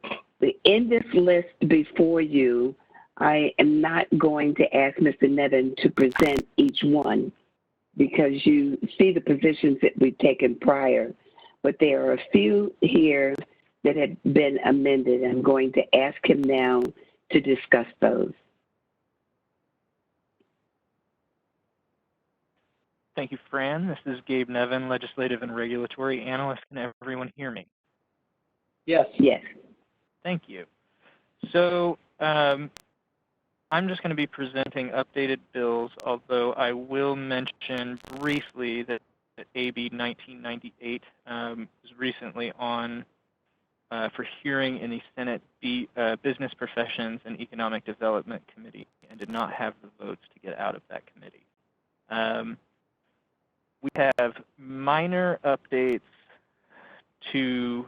in this list before you, I am not going to ask Mr. Nevin to present each one because you see the positions that we've taken prior, but there are a few here that have been amended. I'm going to ask him now to discuss those. Thank you, Fran. This is Gabe Nevin, Legislative and Regulatory Analyst. Can everyone hear me? Yes. Yes. Thank you. So I'm just going to be presenting updated bills, although I will mention briefly that AB 1998 was recently on for hearing in the Senate Business Professions and Economic Development Committee and did not have the votes to get out of that committee. We have minor updates to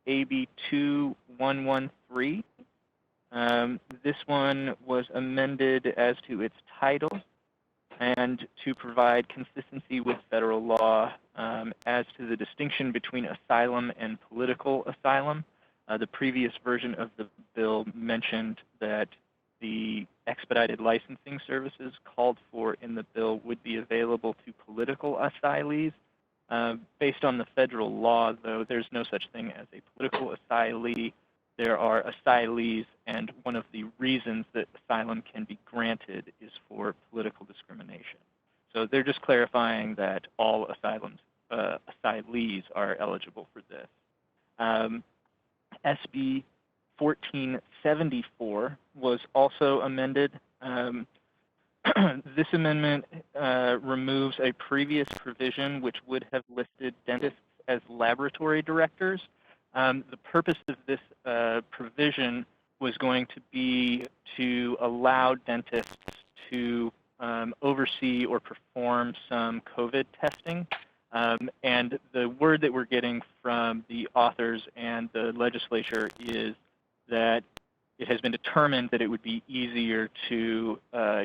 AB 2113. This one was amended as to its title and to provide consistency with federal law as to the distinction between asylum and political asylum. The previous version of the bill mentioned that the expedited licensing services called for in the bill would be available to political asylees. Based on the federal law, though, there's no such thing as a political asylee. There are asylees, and one of the reasons that asylum can be granted is for political discrimination. So they're just clarifying that all asylees are eligible for this. SB 1474 was also amended. This amendment removes a previous provision which would have listed dentists as laboratory directors. The purpose of this provision was going to be to allow dentists to oversee or perform some COVID testing. And the word that we're getting from the authors and the legislature is that it has been determined that it would be easier to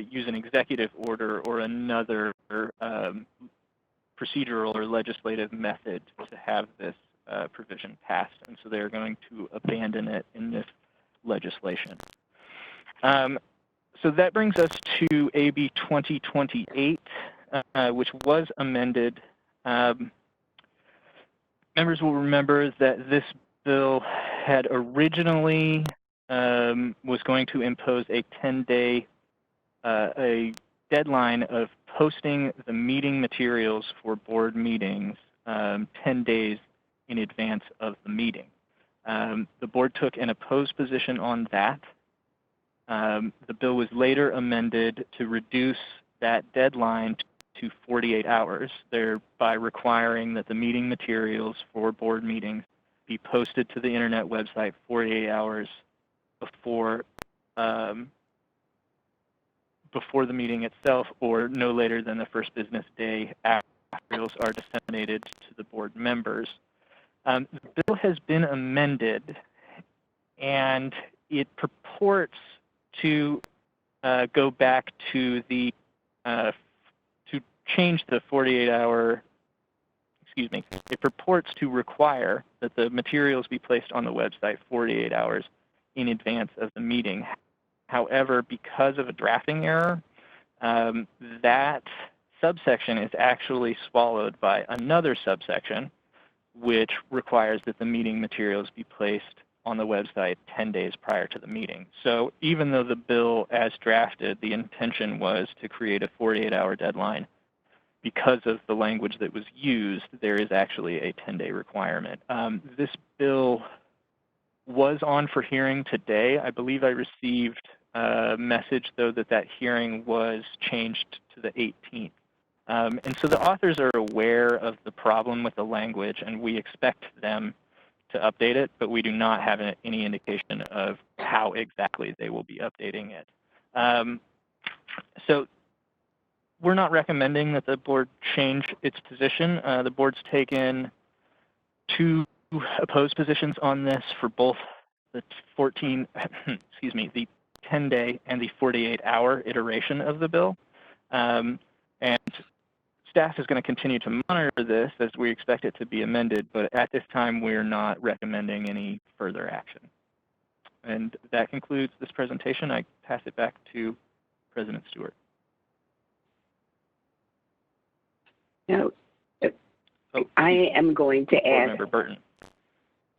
use an executive order or another procedural or legislative method to have this provision passed, and so they're going to abandon it in this legislation. So that brings us to AB 2028, which was amended. Members will remember that this bill had originally was going to impose a 10-day a deadline of posting the meeting materials for board meetings 10 days in advance of the meeting. The board took an opposed position on that. The bill was later amended to reduce that deadline to 48 hours, thereby requiring that the meeting materials for board meetings be posted to the internet website 48 hours before before the meeting itself, or no later than the first business day after materials are disseminated to the board members. The bill has been amended, and it purports to go back to the to change the 48-hour. Excuse me. It purports to require that the materials be placed on the website 48 hours in advance of the meeting. However, because of a drafting error, that subsection is actually swallowed by another subsection, which requires that the meeting materials be placed on the website 10 days prior to the meeting. So even though the bill as drafted, the intention was to create a 48-hour deadline, because of the language that was used, there is actually a 10-day requirement. This bill was on for hearing today. I believe I received a message, though, that that hearing was changed to the 18th. And so the authors are aware of the problem with the language, and we expect them to update it, but we do not have any indication of how exactly they will be updating it. So we're not recommending that the board change its position. The board's taken two opposed positions on this for both the 10-day and the 48-hour iteration of the bill. And staff is going to continue to monitor this as we expect it to be amended, but at this time we're not recommending any further action. And that concludes this presentation. I pass it back to President Stewart. Now, I am going to ask. Member Burton.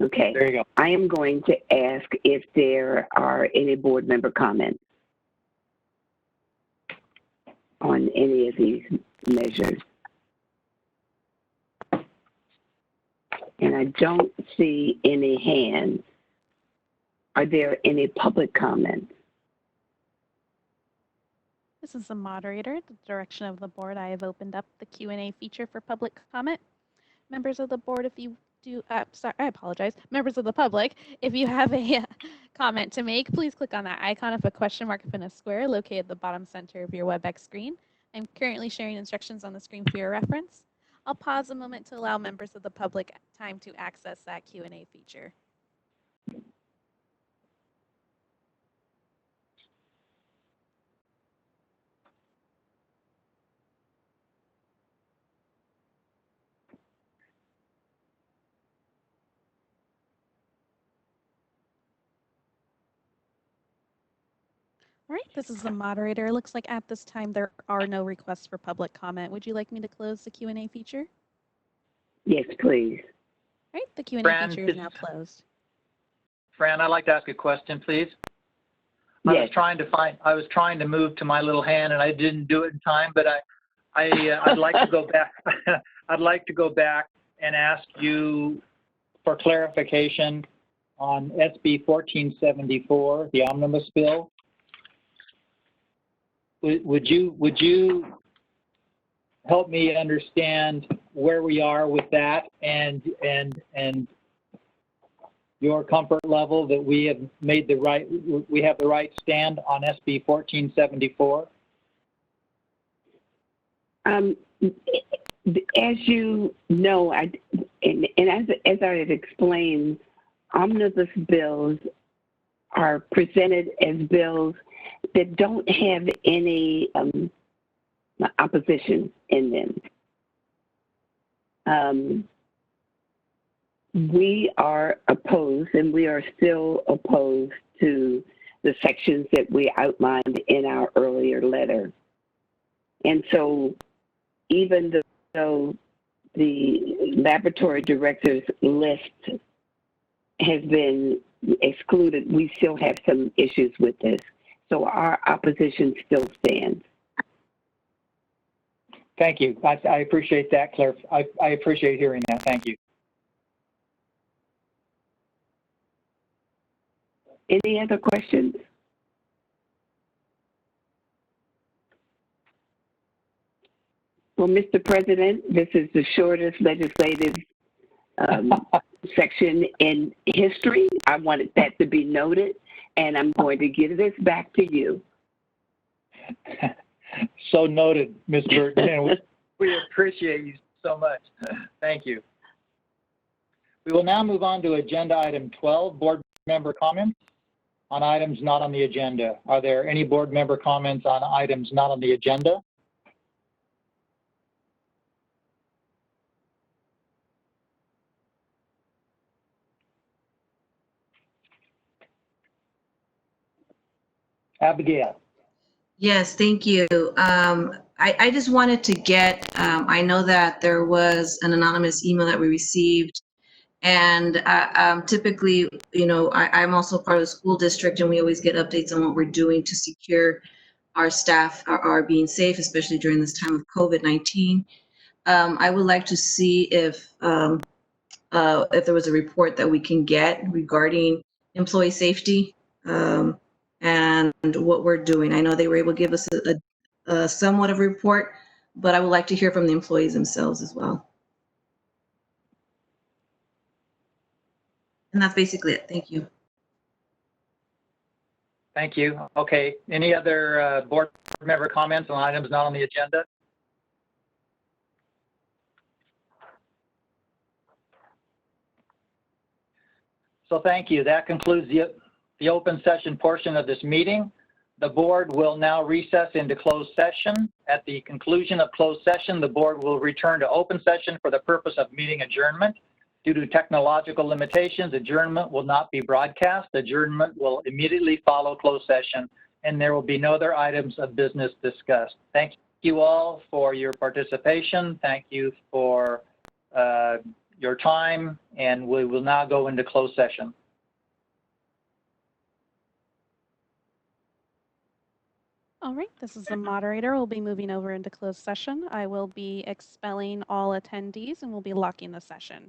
Okay. There you go. I am going to ask if there are any board member comments on any of these measures. And I don't see any hands. Are there any public comments? This is the moderator. At the direction of the board, I have opened up the Q&A feature for public comment. Members of the board, if you do, sorry, I apologize. Members of the public, if you have a comment to make, please click on that icon of a question mark within a square located at the bottom center of your WebEx screen. I'm currently sharing instructions on the screen for your reference. I'll pause a moment to allow members of the public time to access that Q&A feature. All right, this is the moderator. It looks like at this time there are no requests for public comment. Would you like me to close the Q&A feature? Yes, please. All right, the Q&A Fran, feature is now closed. Fran, I'd like to ask a question, please. Yes. I was trying to move to my little hand and I didn't do it in time, but I'd like to go back. I'd like to go back and ask you for clarification on SB 1474, the omnibus bill. Would you help me understand where we are with that and your comfort level that we have made we have the right stand on SB 1474? As you know, and as I had explained, omnibus bills are presented as bills that don't have any opposition in them. We are opposed, and we are still opposed to the sections that we outlined in our earlier letter. And so even though the laboratory director's list has been excluded, we still have some issues with this. So our opposition still stands. Thank you. I appreciate that, Claire. I appreciate hearing that. Thank you. Any other questions? Well, Mr. President, this is the shortest legislative section in history. I wanted that to be noted, and I'm going to give this back to you. So noted, Ms. Burton, and we appreciate you so much. Thank you. We will now move on to agenda item 12, board member comments on items not on the agenda. Are there any board member comments on items not on the agenda? Abigail. Yes, thank you. I just wanted to get, I know that there was an anonymous email that we received, and typically, you know, I'm also part of the school district, and we always get updates on what we're doing to secure our staff are being safe, especially during this time of COVID-19. I would like to see if there was a report that we can get regarding employee safety. And what we're doing. I know they were able to give us a somewhat of a report, but I would like to hear from the employees themselves as well. And that's basically it. Thank you. Thank you. Okay. Any other board member comments on items not on the agenda? So thank you. That concludes the open session portion of this meeting. The board will now recess into closed session. At the conclusion of closed session, the board will return to open session for the purpose of meeting adjournment. Due to technological limitations, adjournment will not be broadcast. Adjournment will immediately follow closed session, and there will be no other items of business discussed. Thank you all for your participation. Thank you for your time, and we will now go into closed session. All right, this is the moderator. We'll be moving over into closed session. I will be expelling all attendees and we'll be locking the session.